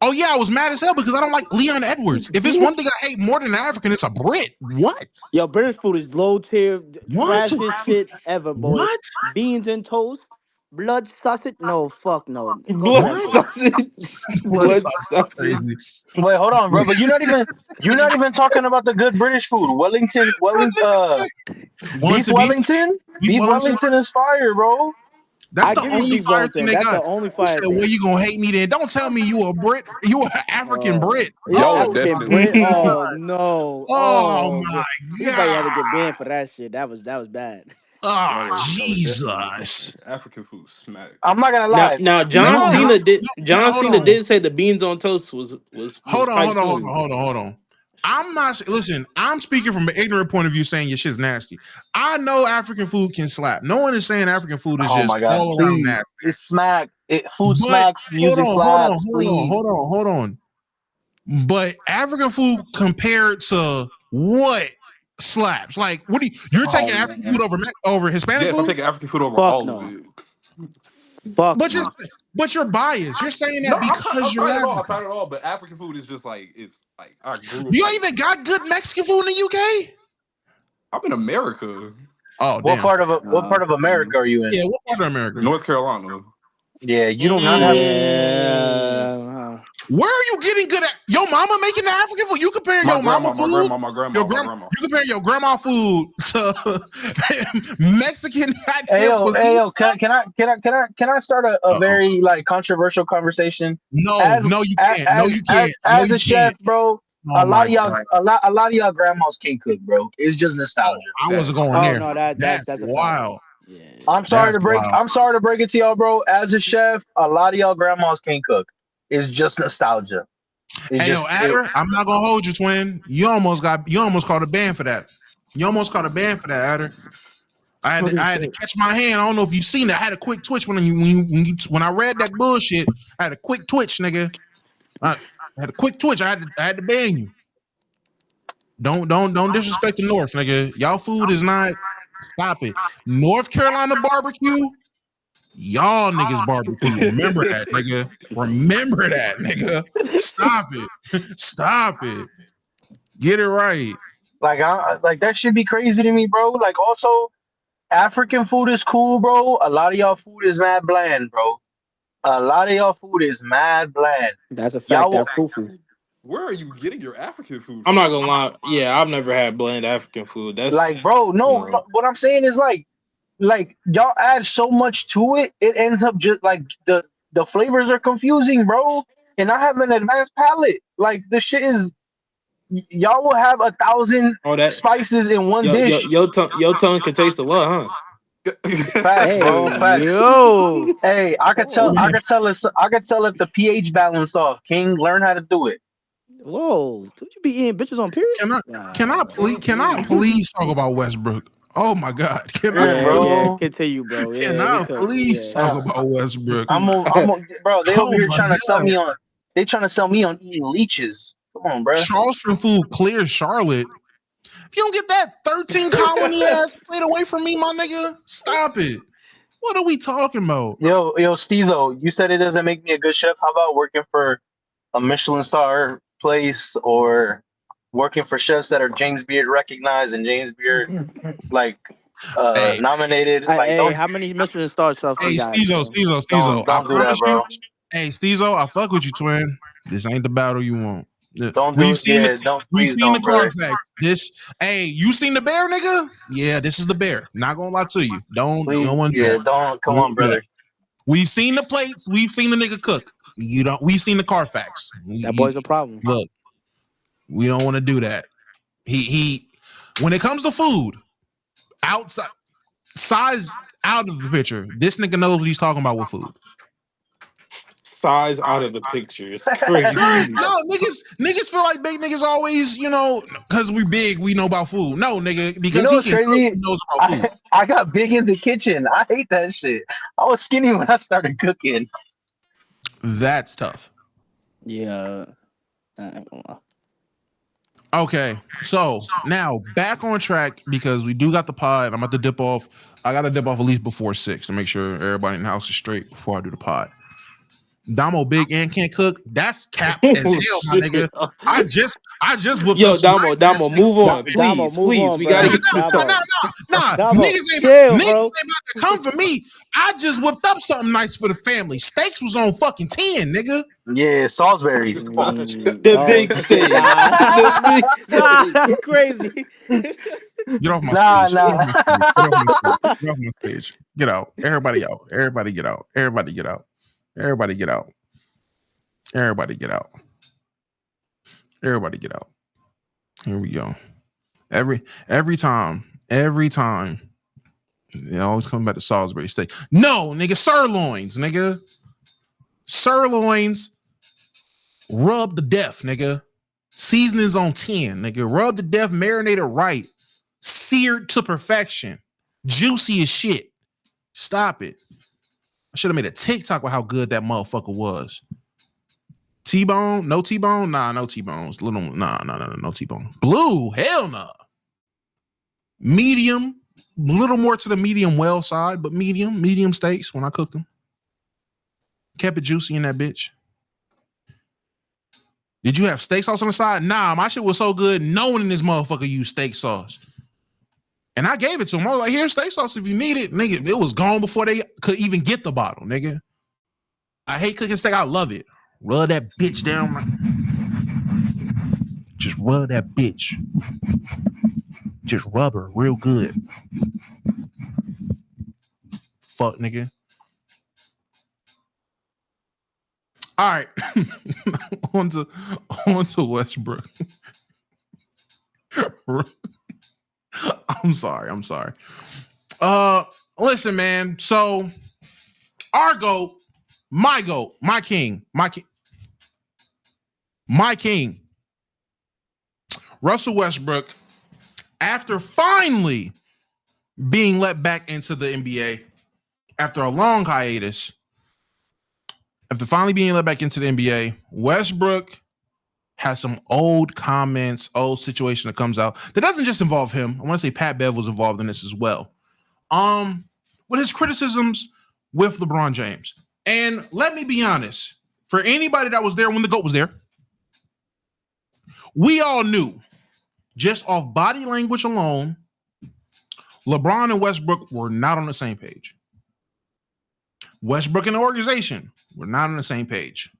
Speaker 1: Oh yeah, I was mad as hell because I don't like Leon Edwards. If it's one thing I hate more than an African, it's a Brit. What?
Speaker 18: Yo, British food is low tier,
Speaker 1: What?
Speaker 18: trashiest shit ever, boy.
Speaker 1: What?
Speaker 18: Beans and toast, blood sausage. No, fuck no. Go to
Speaker 9: Blood
Speaker 18: that
Speaker 1: What?
Speaker 18: shit.
Speaker 9: sausage,
Speaker 1: Blood
Speaker 9: blood
Speaker 1: sauce is
Speaker 9: sausage.
Speaker 1: crazy.
Speaker 4: Wait, hold on, bro. But you're not even talking about the good British food. Beef
Speaker 1: Wellington beef?
Speaker 4: Wellington?
Speaker 1: Beef
Speaker 4: Beef
Speaker 1: Wellington?
Speaker 4: Wellington is fire, bro.
Speaker 1: That's
Speaker 18: I
Speaker 1: the
Speaker 18: give you
Speaker 1: only
Speaker 18: beef
Speaker 1: fire thing
Speaker 18: Wellington.
Speaker 1: they
Speaker 18: That's the
Speaker 1: got.
Speaker 18: only
Speaker 1: You
Speaker 18: fire
Speaker 1: said, well,
Speaker 18: thing.
Speaker 1: you gonna hate me then? Don't tell me you a Brit. You an African Brit.
Speaker 18: You
Speaker 1: Oh,
Speaker 18: African Brit? Oh no.
Speaker 1: oh
Speaker 18: Oh,
Speaker 1: my
Speaker 18: we might have to
Speaker 1: god.
Speaker 18: get banned for that shit. That was bad.
Speaker 1: Oh,
Speaker 19: No, it definitely
Speaker 1: Jesus.
Speaker 19: African food smack.
Speaker 4: I'm not gonna
Speaker 9: Now,
Speaker 4: lie.
Speaker 9: now
Speaker 1: No,
Speaker 9: John
Speaker 1: no,
Speaker 9: Cena did.
Speaker 1: no,
Speaker 9: John
Speaker 1: hold
Speaker 9: Cena
Speaker 1: on.
Speaker 9: did say the beans on toast was
Speaker 1: Hold on,
Speaker 9: type
Speaker 1: hold on, hold
Speaker 9: smooth.
Speaker 1: on, hold on, hold on. I'm not listen. I'm speaking from an ignorant point of view, saying your shit's nasty. I know African food can slap. No one is saying African food is
Speaker 4: Oh
Speaker 1: just
Speaker 4: my god,
Speaker 1: all around
Speaker 4: please.
Speaker 1: nasty.
Speaker 4: Food
Speaker 1: But
Speaker 4: smacks,
Speaker 1: hold
Speaker 4: music
Speaker 1: on, hold on,
Speaker 4: slaps,
Speaker 1: hold on,
Speaker 4: please.
Speaker 1: hold on. But African food compared to what slaps? Like, what do you're taking
Speaker 4: Oh
Speaker 1: African
Speaker 4: man.
Speaker 1: food over Hispanic
Speaker 19: Yes, I'm
Speaker 1: food?
Speaker 19: taking African food over
Speaker 18: Fuck
Speaker 19: all of
Speaker 18: no.
Speaker 19: it.
Speaker 18: Fuck
Speaker 1: But you're
Speaker 18: no.
Speaker 1: but you're biased. You're saying
Speaker 19: No,
Speaker 1: that because
Speaker 19: I've
Speaker 1: you're
Speaker 19: tried it all. I've
Speaker 1: African.
Speaker 19: tried it all, but African food is just like it's like I grew
Speaker 1: You
Speaker 19: like
Speaker 1: even got good Mexican food in the UK?
Speaker 19: I'm in America,
Speaker 1: Oh
Speaker 4: What
Speaker 1: damn.
Speaker 4: part of what part of America are you in?
Speaker 1: Yeah, what part of America?
Speaker 19: North Carolina.
Speaker 4: Yeah, you do not have.
Speaker 9: Mm.
Speaker 18: Yeah.
Speaker 1: Where are you getting good at? Your mama making the African food? You comparing
Speaker 19: My
Speaker 1: your mama
Speaker 19: grandma, my
Speaker 1: food?
Speaker 19: grandma, my grandma,
Speaker 1: Your
Speaker 19: my
Speaker 1: grandma?
Speaker 19: grandma.
Speaker 1: You comparing your grandma food to Mexican
Speaker 4: Hey
Speaker 1: goddamn
Speaker 4: yo, hey
Speaker 1: cuisine
Speaker 4: yo,
Speaker 1: stuff?
Speaker 4: can I start a
Speaker 1: Uh-oh.
Speaker 4: very like controversial conversation?
Speaker 1: No,
Speaker 4: As
Speaker 1: no, you
Speaker 4: as
Speaker 1: can't. No,
Speaker 4: as
Speaker 1: you
Speaker 4: as,
Speaker 1: can't. No,
Speaker 4: as
Speaker 1: you
Speaker 4: a
Speaker 1: can't.
Speaker 4: chef, bro,
Speaker 1: Oh my god.
Speaker 4: a lot of y'all grandmas can't cook, bro. It's just
Speaker 1: Oh,
Speaker 4: nostalgia.
Speaker 1: I wasn't
Speaker 19: That's
Speaker 1: going
Speaker 18: Oh
Speaker 1: there.
Speaker 18: no,
Speaker 19: crazy.
Speaker 1: That's
Speaker 18: that's a fact.
Speaker 1: wild.
Speaker 18: Yeah.
Speaker 1: That's wild.
Speaker 4: I'm sorry to break it to y'all, bro. As a chef, a lot of y'all grandmas can't cook. It's just nostalgia. It
Speaker 1: Hey yo,
Speaker 4: just it,
Speaker 1: Adder, I'm not gonna hold you, twin. You almost caught a ban for that. You almost caught a ban for that, Adder.
Speaker 9: What he
Speaker 1: I had to
Speaker 9: say?
Speaker 1: catch my hand. I don't know if you've seen it. I had a quick twitch when I read that bullshit. I had a quick twitch, nigga. I had a quick twitch. I had to ban you. Don't disrespect the North, nigga. Y'all food is not. Stop it. North Carolina barbecue. Y'all niggas barbecue. Remember that, nigga. Remember that, nigga. Stop it. Stop it. Get it right.
Speaker 4: like that should be crazy to me, bro. Like also African food is cool, bro. A lot of y'all food is mad bland, bro. A lot of y'all food is mad bland.
Speaker 18: That's a fact.
Speaker 4: Y'all
Speaker 18: That
Speaker 4: will
Speaker 18: fufu.
Speaker 19: Where are you getting your African food
Speaker 9: I'm
Speaker 19: from?
Speaker 9: not gonna lie. Yeah, I've never had bland African food. That's
Speaker 4: Like, bro, no.
Speaker 9: no.
Speaker 4: What I'm saying is like y'all add so much to it, it ends up just like the flavors are confusing, bro. And I have an advanced palate. Like the shit is, y'all will have 1,000
Speaker 9: Oh, that
Speaker 4: spices in one dish.
Speaker 9: your tongue can taste the love, huh?
Speaker 4: Facts, bro.
Speaker 18: Hey,
Speaker 4: Facts.
Speaker 18: yo.
Speaker 4: Hey, I could tell.
Speaker 18: Pause.
Speaker 4: I could tell if the pH balance off. King, learn how to do it.
Speaker 18: Whoa. Would you be eating bitches on period?
Speaker 1: Can I can
Speaker 18: Nah,
Speaker 1: I
Speaker 18: bro.
Speaker 1: please can I please talk about Westbrook? Oh my God. Can I
Speaker 4: Yeah,
Speaker 1: please
Speaker 18: Yeah.
Speaker 4: bro.
Speaker 18: Continue, bro.
Speaker 1: can
Speaker 18: Yeah, we
Speaker 1: I
Speaker 18: could.
Speaker 1: please
Speaker 18: Yeah.
Speaker 1: talk about Westbrook?
Speaker 4: Bro. They over
Speaker 1: Oh
Speaker 4: here
Speaker 1: my
Speaker 4: trying to sell
Speaker 1: God.
Speaker 4: me on. They trying to sell me on eating leeches. Come on, bro.
Speaker 1: Charleston food clears Charlotte. If you don't get that 13 colony ass plate away from me, my nigga, stop it. What are we talking about?
Speaker 4: Yo, Stevo, you said it doesn't make me a good chef. How about working for a Michelin star place or working for chefs that are James Beard recognized and James Beard like
Speaker 1: Hey,
Speaker 4: nominated? Like
Speaker 18: Hey, how many Michelin star chefs we
Speaker 1: hey,
Speaker 18: got, bro?
Speaker 1: Stezo. I
Speaker 4: don't do that,
Speaker 1: promise you.
Speaker 4: bro.
Speaker 1: Hey, Stezo, I fuck with you, twin. This ain't the battle you want.
Speaker 4: Don't do
Speaker 1: We've
Speaker 4: it.
Speaker 1: seen the
Speaker 4: Yeah, don't
Speaker 1: we've
Speaker 4: please
Speaker 1: seen the
Speaker 4: don't, brother.
Speaker 1: Carfax. This, hey, you seen the bear, nigga? Yeah, this is the bear. Not gonna lie to you. Don't
Speaker 4: Please,
Speaker 1: want to do
Speaker 4: yeah,
Speaker 1: that.
Speaker 4: don't. Come
Speaker 1: Don't
Speaker 4: on,
Speaker 1: do that.
Speaker 4: brother.
Speaker 1: We've seen the plates. We've seen the nigga cook. You don't. We've seen the Carfax.
Speaker 18: That boy's a problem.
Speaker 1: Look, we don't want to do that. He. When it comes to food, outside size out of the picture, this nigga knows what he's talking about with food.
Speaker 9: Size out of the picture. It's
Speaker 1: Cause
Speaker 9: crazy.
Speaker 1: no niggas feel like big niggas always, cause we big, we know about food. No, nigga,
Speaker 4: You
Speaker 1: because
Speaker 4: know
Speaker 1: he
Speaker 4: what's
Speaker 1: can cook, he
Speaker 4: crazy?
Speaker 1: knows about food.
Speaker 4: I got big in the kitchen. I hate that shit. I was skinny when I started cooking.
Speaker 1: That's tough.
Speaker 18: Yeah.
Speaker 1: Okay, so now back on track because we do got the pod. I'm about to dip off. I gotta dip off at least before 6 to make sure everybody in the house is straight before I do the pod. Damo big and can't cook. That's cap as
Speaker 9: Oh
Speaker 1: hell, my
Speaker 9: shit.
Speaker 1: nigga. I just whipped
Speaker 9: Yo,
Speaker 1: up some
Speaker 9: Damo,
Speaker 1: nice
Speaker 9: Damo, move on,
Speaker 18: Damo,
Speaker 9: please,
Speaker 18: move
Speaker 9: please.
Speaker 18: on,
Speaker 9: We gotta
Speaker 18: bro.
Speaker 9: get to the talk.
Speaker 1: Nah.
Speaker 18: Damo,
Speaker 1: Niggas
Speaker 18: chill,
Speaker 1: ain't
Speaker 18: bro.
Speaker 1: about to come for me. I just whipped up something nice for the family. Steaks was on fucking 10, nigga.
Speaker 4: Yeah, Salisbury's. Come on.
Speaker 9: The
Speaker 18: Oh
Speaker 9: big
Speaker 18: shit,
Speaker 9: stage.
Speaker 18: nah,
Speaker 9: The big
Speaker 18: nah,
Speaker 9: stage.
Speaker 18: that's crazy.
Speaker 1: Get off my
Speaker 4: Nah,
Speaker 1: stage. Get off
Speaker 4: nah.
Speaker 1: my stage. Get off my stage. Get off my stage. Get out. Everybody out. Everybody get out. Everybody get out. Everybody get out. Everybody get out. Everybody get out. Here we go. Every time, it always come back to Salisbury steak. No, nigga, sirloins, nigga. Sirloins rub to death, nigga. Seasonings on 10, nigga. Rub to death, marinated right. Seared to perfection. Juicy as shit. Stop it. I should have made a TikTok with how good that motherfucker was. T-bone? No T-bone? Nah, no T-bones. No T-bone. Blue? Hell no. Medium. Little more to the medium well side, but medium steaks when I cooked them. Kept it juicy in that bitch. Did you have steak sauce on the side? Nah, my shit was so good. No one in this motherfucker used steak sauce. And I gave it to him. I was like, here's steak sauce if you need it. Nigga, it was gone before they could even get the bottle, nigga. I hate cooking steak. I love it. Rub that bitch down. Just rub that bitch. Just rub her real good. Fuck, nigga. All right. on to Westbrook. I'm sorry. Listen, man. So our GOAT, my GOAT, my king. Russell Westbrook, after finally being let back into the NBA after a long hiatus, Westbrook has some old comments, old situation that comes out that doesn't just involve him. I want to say Pat Bev was involved in this as well. With his criticisms with LeBron James. And let me be honest, for anybody that was there when the GOAT was there, we all knew just off body language alone, LeBron and Westbrook were not on the same page. Westbrook and the organization were not on the same page.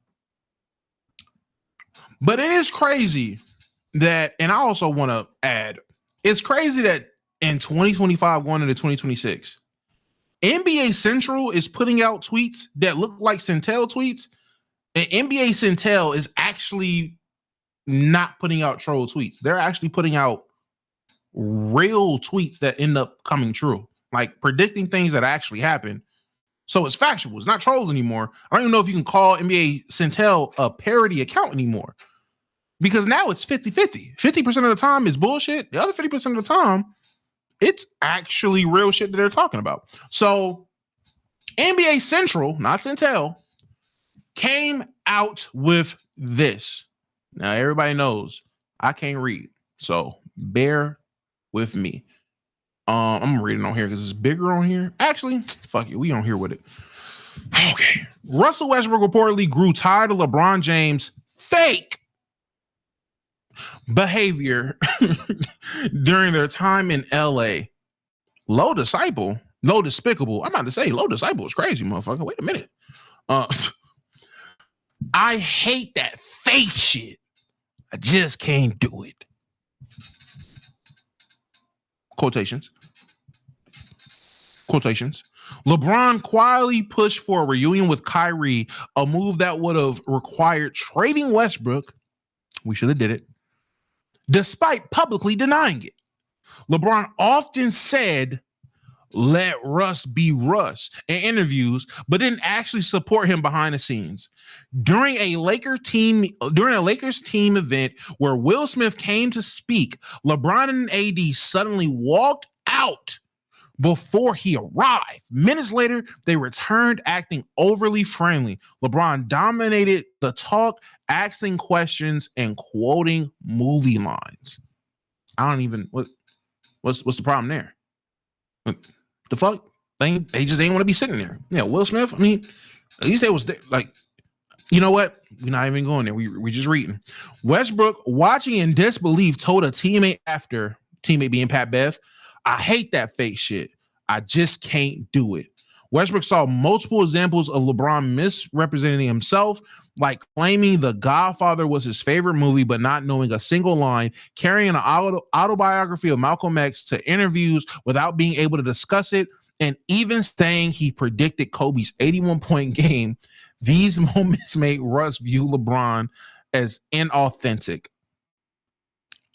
Speaker 1: But it is crazy that, and I also want to add, it's crazy that in 2025 going into 2026, NBA Central is putting out tweets that look like Centel tweets, and NBA Centel is actually not putting out troll tweets. They're actually putting out real tweets that end up coming true, like predicting things that actually happen. So it's factual. It's not trolls anymore. I don't even know if you can call NBA Centel a parody account anymore, because now it's 50-50. 50% of the time is bullshit. The other 50% of the time, it's actually real shit that they're talking about. So NBA Central, not Centel, came out with this. Now everybody knows I can't read, so bear with me. I'm reading on here because it's bigger on here. Actually, fuck it, we on here with it. Okay. Russell Westbrook reportedly grew tired of LeBron James' fake behavior during their time in LA. Low despicable. I'm about to say low disciple is crazy, motherfucker. Wait a minute. I hate that fake shit. I just can't do it. Quotations. LeBron quietly pushed for a reunion with Kyrie, a move that would have required trading Westbrook. We should have did it. Despite publicly denying it. LeBron often said, "Let Russ be Russ" in interviews, but didn't actually support him behind the scenes. During a Lakers team event where Will Smith came to speak, LeBron and AD suddenly walked out before he arrived. Minutes later, they returned acting overly friendly. LeBron dominated the talk, asking questions and quoting movie lines. I don't even what's the problem there? The fuck? They just ain't want to be sitting there. Yeah, Will Smith, I mean, at least they was there, like, you know what? We're not even going there. We just reading. Westbrook, watching in disbelief, told a teammate after, teammate being Pat Bev, "I hate that fake shit. I just can't do it." Westbrook saw multiple examples of LeBron misrepresenting himself, like claiming The Godfather was his favorite movie, but not knowing a single line, carrying an autobiography of Malcolm X to interviews without being able to discuss it, and even saying he predicted Kobe's 81-point game. These moments made Russ view LeBron as inauthentic.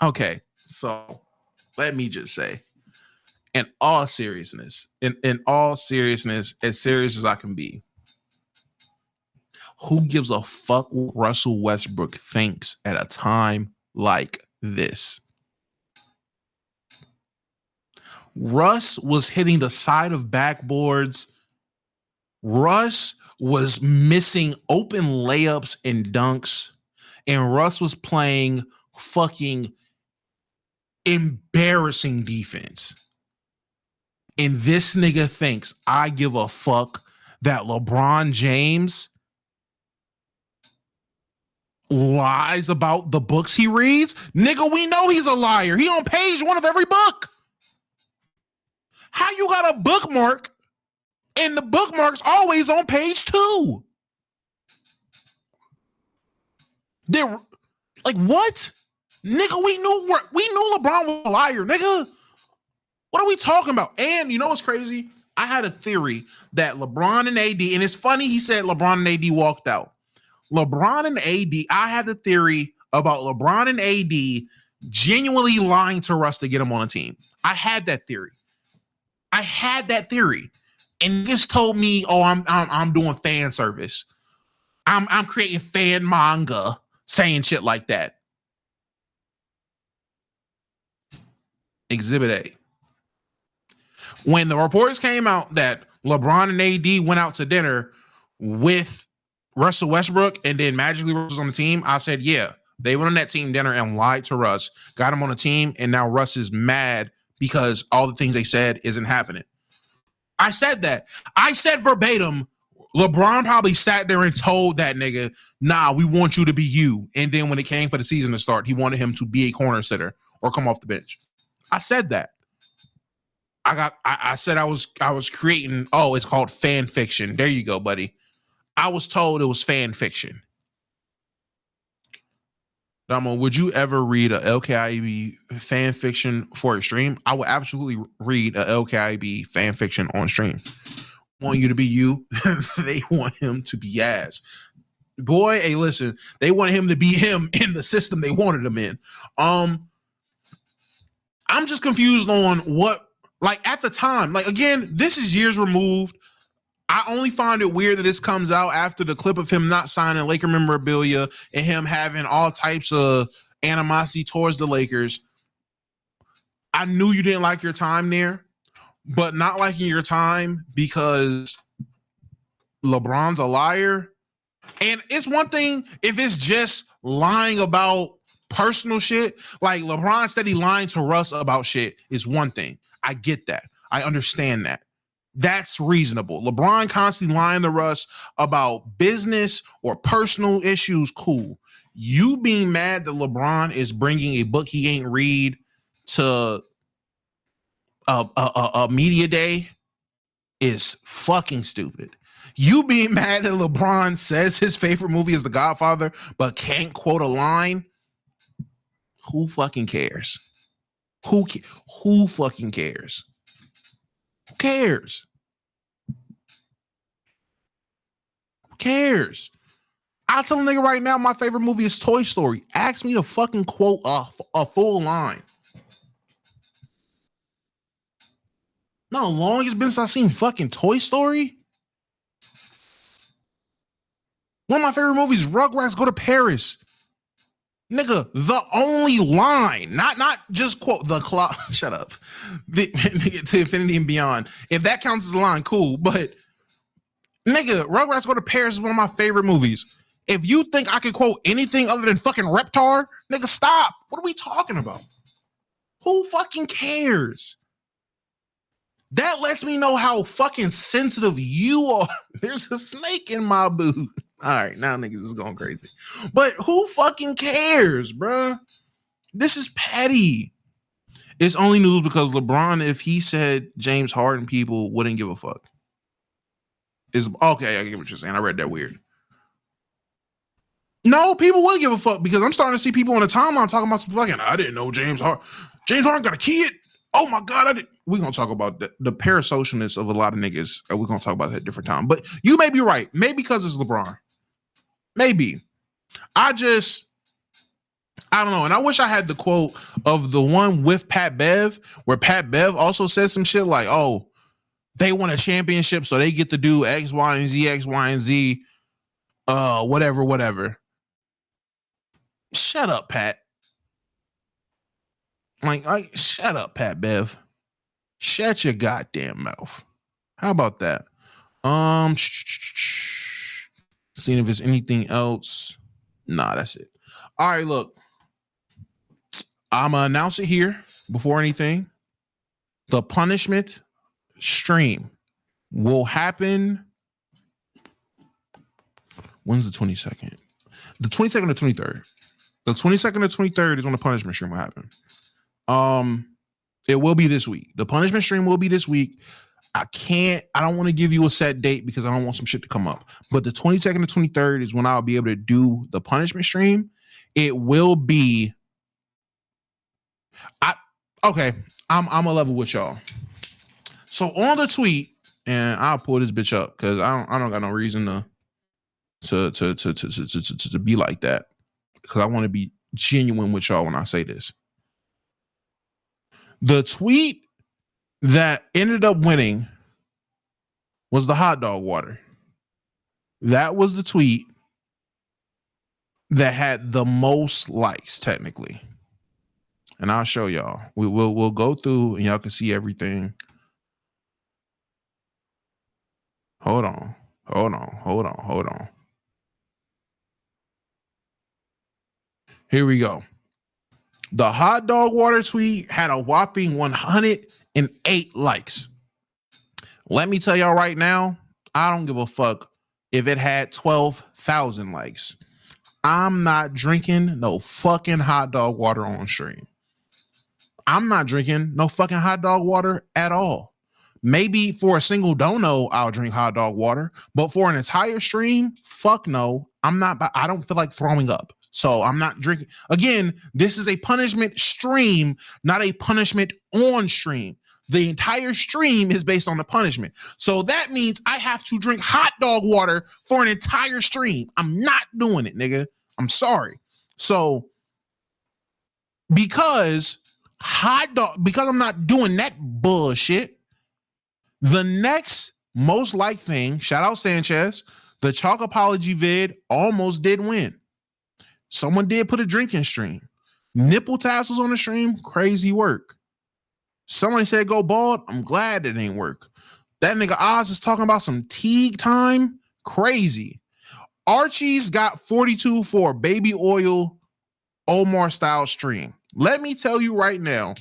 Speaker 1: Okay, so let me just say, in all seriousness, as serious as I can be, who gives a fuck what Russell Westbrook thinks at a time like this? Russ was hitting the side of backboards. Russ was missing open layups and dunks. And Russ was playing fucking embarrassing defense. And this nigga thinks I give a fuck that LeBron James lies about the books he reads? Nigga, we know he's a liar. He on page 1 of every book. How you got a bookmark and the bookmark's always on page 2? They're like, what? Nigga, we knew LeBron was a liar, nigga. What are we talking about? And you know what's crazy? I had a theory that LeBron and AD, and it's funny he said LeBron and AD walked out. LeBron and AD, I had the theory about LeBron and AD genuinely lying to Russ to get him on a team. I had that theory. And just told me, "Oh, I'm doing fan service. I'm creating fan manga," saying shit like that. Exhibit A. When the reports came out that LeBron and AD went out to dinner with Russell Westbrook and then magically Russ was on the team, I said, yeah, they went on that team dinner and lied to Russ, got him on the team, and now Russ is mad because all the things they said isn't happening. I said that. I said verbatim, LeBron probably sat there and told that nigga, "Nah, we want you to be you." And then when it came for the season to start, he wanted him to be a corner sitter or come off the bench. I said that. I said I was creating, it's called fan fiction. There you go, buddy. I was told it was fan fiction. Damo, would you ever read a LKIB fan fiction for a stream? I would absolutely read a LKIB fan fiction on stream. Want you to be you. They want him to be Yaz. Boy, hey, listen, they want him to be him in the system they wanted him in. I'm just confused on what, like, at the time, like, again, this is years removed. I only find it weird that this comes out after the clip of him not signing Laker memorabilia and him having all types of animosity towards the Lakers. I knew you didn't like your time there, but not liking your time because LeBron's a liar. And it's one thing if it's just lying about personal shit. Like LeBron steady lying to Russ about shit is one thing. I get that. I understand that. That's reasonable. LeBron constantly lying to Russ about business or personal issues, cool. You being mad that LeBron is bringing a book he ain't read to a media day is fucking stupid. You being mad that LeBron says his favorite movie is The Godfather but can't quote a line, who fucking cares? Who fucking cares? Who cares? Who cares? I'll tell a nigga right now my favorite movie is Toy Story. Ask me to fucking quote a full line. No, long it's been since I seen fucking Toy Story. One of my favorite movies, Rugrats Go to Paris. Nigga, the only line, not just quote the clock. Shut up. To Infinity and Beyond. If that counts as a line, cool. But nigga, Rugrats Go to Paris is one of my favorite movies. If you think I could quote anything other than fucking Reptar, nigga, stop. What are we talking about? Who fucking cares? That lets me know how fucking sensitive you are. There's a snake in my boot. All right, now niggas is going crazy. But who fucking cares, bruh? This is petty. It's only news because LeBron, if he said James Harden, people wouldn't give a fuck. Is okay, I get what you're saying. I read that weird. No, people would give a fuck because I'm starting to see people on the timeline talking about some fucking, I didn't know James Harden got a kid. Oh my God, we're going to talk about the parasocialness of a lot of niggas. We're going to talk about that at a different time. But you may be right. Maybe because it's LeBron. Maybe. I don't know. And I wish I had the quote of the one with Pat Bev, where Pat Bev also said some shit like, oh, they won a championship, so they get to do X, Y, and Z, whatever. Shut up, Pat. Like, shut up, Pat Bev. Shut your goddamn mouth. How about that? Seeing if there's anything else. Nah, that's it. All right, look. I'm gonna announce it here before anything. The punishment stream will happen. When's the 22nd? The 22nd or 23rd. The 22nd or 23rd is when the punishment stream will happen. It will be this week. The punishment stream will be this week. I don't want to give you a set date because I don't want some shit to come up. But the 22nd to 23rd is when I'll be able to do the punishment stream. It will be. I'm a level with y'all. So on the tweet, and I'll pull this bitch up because I don't got no reason to be like that. Because I want to be genuine with y'all when I say this. The tweet that ended up winning was the hot dog water. That was the tweet that had the most likes, technically. And I'll show y'all. We'll go through and y'all can see everything. Hold on. Here we go. The hot dog water tweet had a whopping 108 likes. Let me tell y'all right now, I don't give a fuck if it had 12,000 likes. I'm not drinking no fucking hot dog water on stream. I'm not drinking no fucking hot dog water at all. Maybe for a single dono, I'll drink hot dog water, but for an entire stream, fuck no. I don't feel like throwing up. So I'm not drinking. Again, this is a punishment stream, not a punishment on stream. The entire stream is based on the punishment. So that means I have to drink hot dog water for an entire stream. I'm not doing it, nigga. I'm sorry. So because I'm not doing that bullshit, the next most like thing, shout out Sanchez, the Chalk Apology vid almost did win. Someone did put a drinking stream. Nipple tassels on the stream, crazy work. Somebody said go bald. I'm glad it ain't work. That nigga Oz is talking about some Teague time. Crazy. Archie's got 42 for baby oil Omar style stream. Let me tell you right now,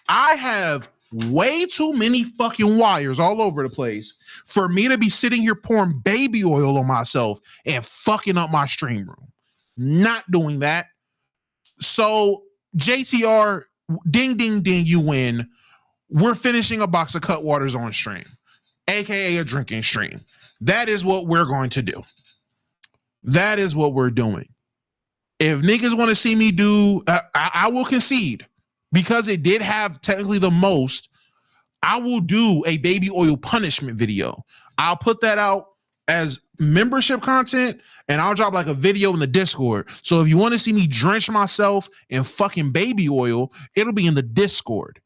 Speaker 1: I have way too many fucking wires all over the place for me to be sitting here pouring baby oil on myself and fucking up my stream room. Not doing that. So JTR, ding, ding, ding, you win. We're finishing a box of Cutwaters on stream, aka a drinking stream. That is what we're going to do. That is what we're doing. If niggas want to see me do, I will concede, because it did have technically the most. I will do a baby oil punishment video. I'll put that out as membership content, and I'll drop like a video in the Discord. So if you want to see me drench myself in fucking baby oil, it'll be in the Discord.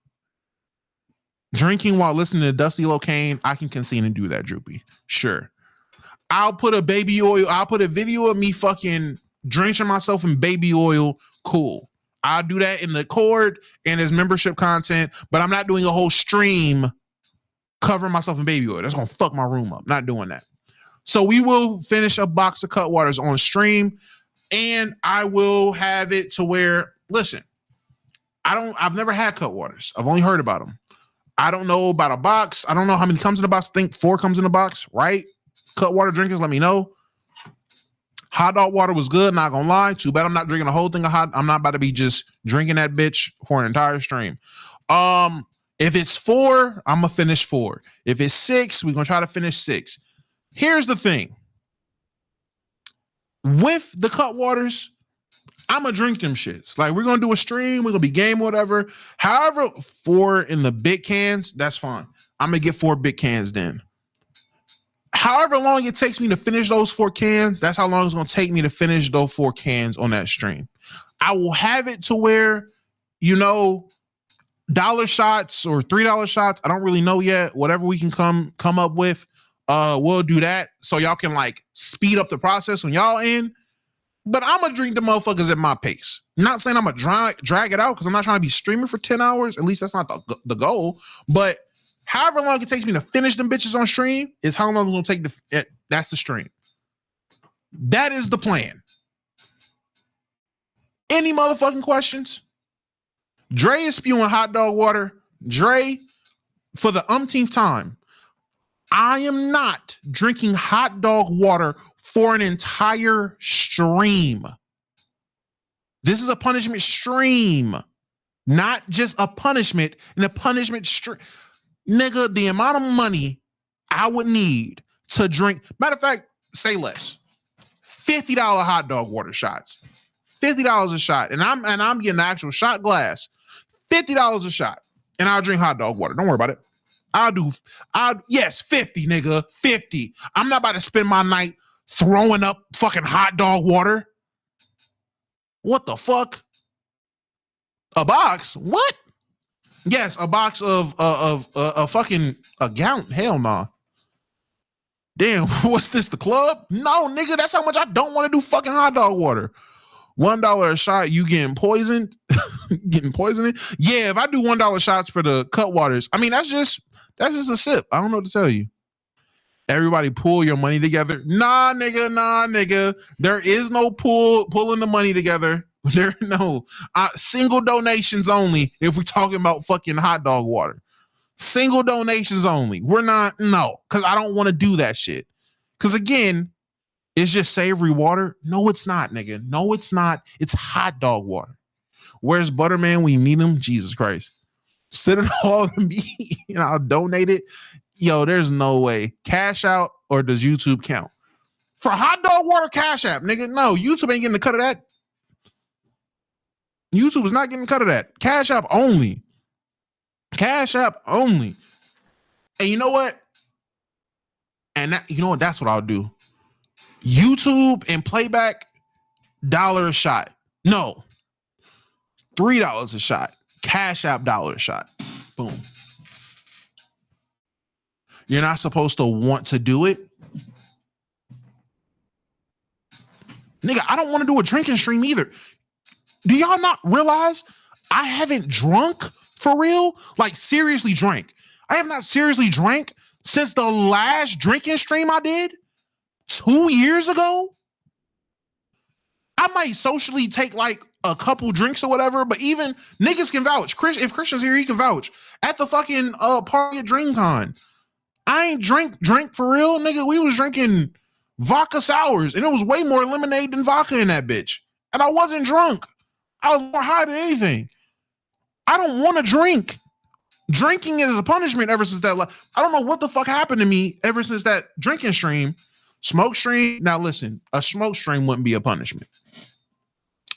Speaker 1: Drinking while listening to Dusty Locane, I can concede and do that, Droopy. Sure. I'll put a video of me fucking drenching myself in baby oil. Cool. I'll do that in the Cord and as membership content, but I'm not doing a whole stream covering myself in baby oil. That's gonna fuck my room up. Not doing that. So we will finish a box of Cutwaters on stream, and I will have it to where, listen, I've never had Cutwaters. I've only heard about them. I don't know about a box. I don't know how many comes in the box. I think 4 comes in the box, right? Cutwater drinkers, let me know. Hot dog water was good, not gonna lie. Too bad I'm not drinking the whole thing of hot. I'm not about to be just drinking that bitch for an entire stream. If it's 4, I'm gonna finish 4. If it's 6, we're gonna try to finish 6. Here's the thing. With the Cutwaters, I'm gonna drink them shits. Like, we're gonna do a stream, we're gonna be game, whatever. However, 4 in the big cans, that's fine. I'm gonna get 4 big cans then. However long it takes me to finish those 4 cans, that's how long it's gonna take me to finish those 4 cans on that stream. I will have it to where, dollar shots or $3 shots. I don't really know yet. Whatever we can come up with, we'll do that. So y'all can like speed up the process when y'all in. But I'm gonna drink the motherfuckers at my pace. Not saying I'm gonna drag it out, because I'm not trying to be streaming for 10 hours. At least that's not the goal. But however long it takes me to finish them bitches on stream is how long it's gonna take that's the stream. That is the plan. Any motherfucking questions? Dre is spewing hot dog water. Dre, for the umpteenth time, I am not drinking hot dog water for an entire stream. This is a punishment stream, not just a punishment. And a punishment stream, nigga, the amount of money I would need to drink. Matter of fact, say less. $50 hot dog water shots. $50 a shot. And I'm getting the actual shot glass. $50 a shot. And I'll drink hot dog water. Don't worry about it. Yes, 50, nigga. 50. I'm not about to spend my night throwing up fucking hot dog water. What the fuck? A box? What? Yes, a box of fucking a gallon. Hell nah. Damn, what's this, the club? No, nigga, that's how much I don't want to do fucking hot dog water. $1 a shot, you getting poisoned? Getting poisoned? Yeah, if I do $1 shots for the Cutwaters, I mean, that's just a sip. I don't know what to tell you. Everybody pull your money together. Nah, nigga. There is no pulling the money together. Single donations only if we're talking about fucking hot dog water. Single donations only. Because I don't want to do that shit. Because again, it's just savory water. No, it's not, nigga. No, it's not. It's hot dog water. Where's Butterman? We need him. Jesus Christ. Send it all to me and I'll donate it. Yo, there's no way. Cash out, or does YouTube count? For hot dog water, Cash App, nigga. No, YouTube ain't getting the cut of that. YouTube is not getting cut of that. Cash App only. Cash App only. And you know what? And that, you know what? That's what I'll do. YouTube and playback, $1 a shot. No, $3 a shot. Cash App, $1 a shot. Boom. You're not supposed to want to do it. Nigga, I don't want to do a drinking stream either. Do y'all not realize I haven't drunk for real? Like seriously drank. I have not seriously drank since the last drinking stream I did 2 years ago. I might socially take like a couple drinks or whatever, but even niggas can vouch. Chris, if Christian's here, he can vouch. At the fucking party at DreamCon, I ain't drink for real, nigga. We was drinking vodka sours, and it was way more lemonade than vodka in that bitch. And I wasn't drunk. I was more high than anything. I don't want to drink. Drinking is a punishment ever since that. I don't know what the fuck happened to me ever since that drinking stream. Smoke stream. Now listen, a smoke stream wouldn't be a punishment.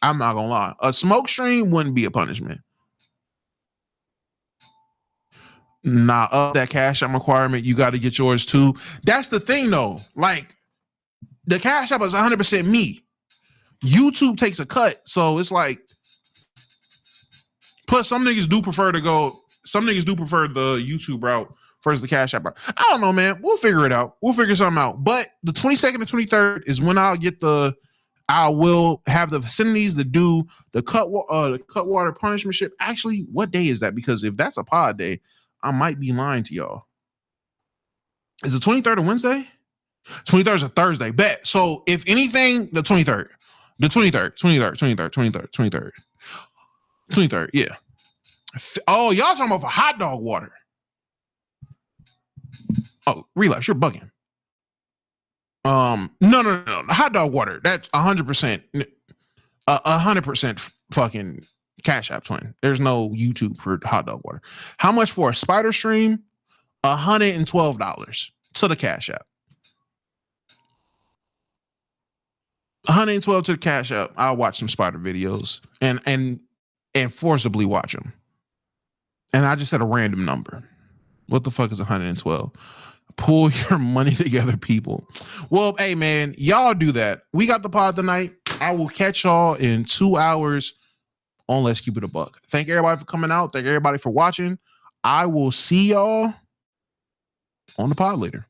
Speaker 1: I'm not gonna lie. A smoke stream wouldn't be a punishment. Nah, up that Cash App requirement, you got to get yours too. That's the thing though. Like the Cash App is 100% me. YouTube takes a cut, so it's like. Plus, some niggas do prefer the YouTube route versus the Cash App route. I don't know, man. We'll figure it out. We'll figure something out. But the 22nd and 23rd is when I will have the vicinities to do the Cutwater punishment ship. Actually, what day is that? Because if that's a pod day, I might be lying to y'all. Is the 23rd a Wednesday? 23rd is a Thursday. Bet. So if anything, the 23rd. The 23rd, yeah. Oh, y'all talking about for hot dog water. Oh, relapse, you're bugging. No. The hot dog water, that's 100%, 100% fucking Cash App twin. There's no YouTube for hot dog water. How much for a spider stream? $112 to the Cash App. $112 to the Cash App. I'll watch some spider videos and forcibly watch them. And I just said a random number. What the fuck is 112? Pull your money together, people. Well, hey, man, y'all do that. We got the pod tonight. I will catch y'all in 2 hours on Let's Keep It a Buck. Thank everybody for coming out. Thank everybody for watching. I will see y'all on the pod later.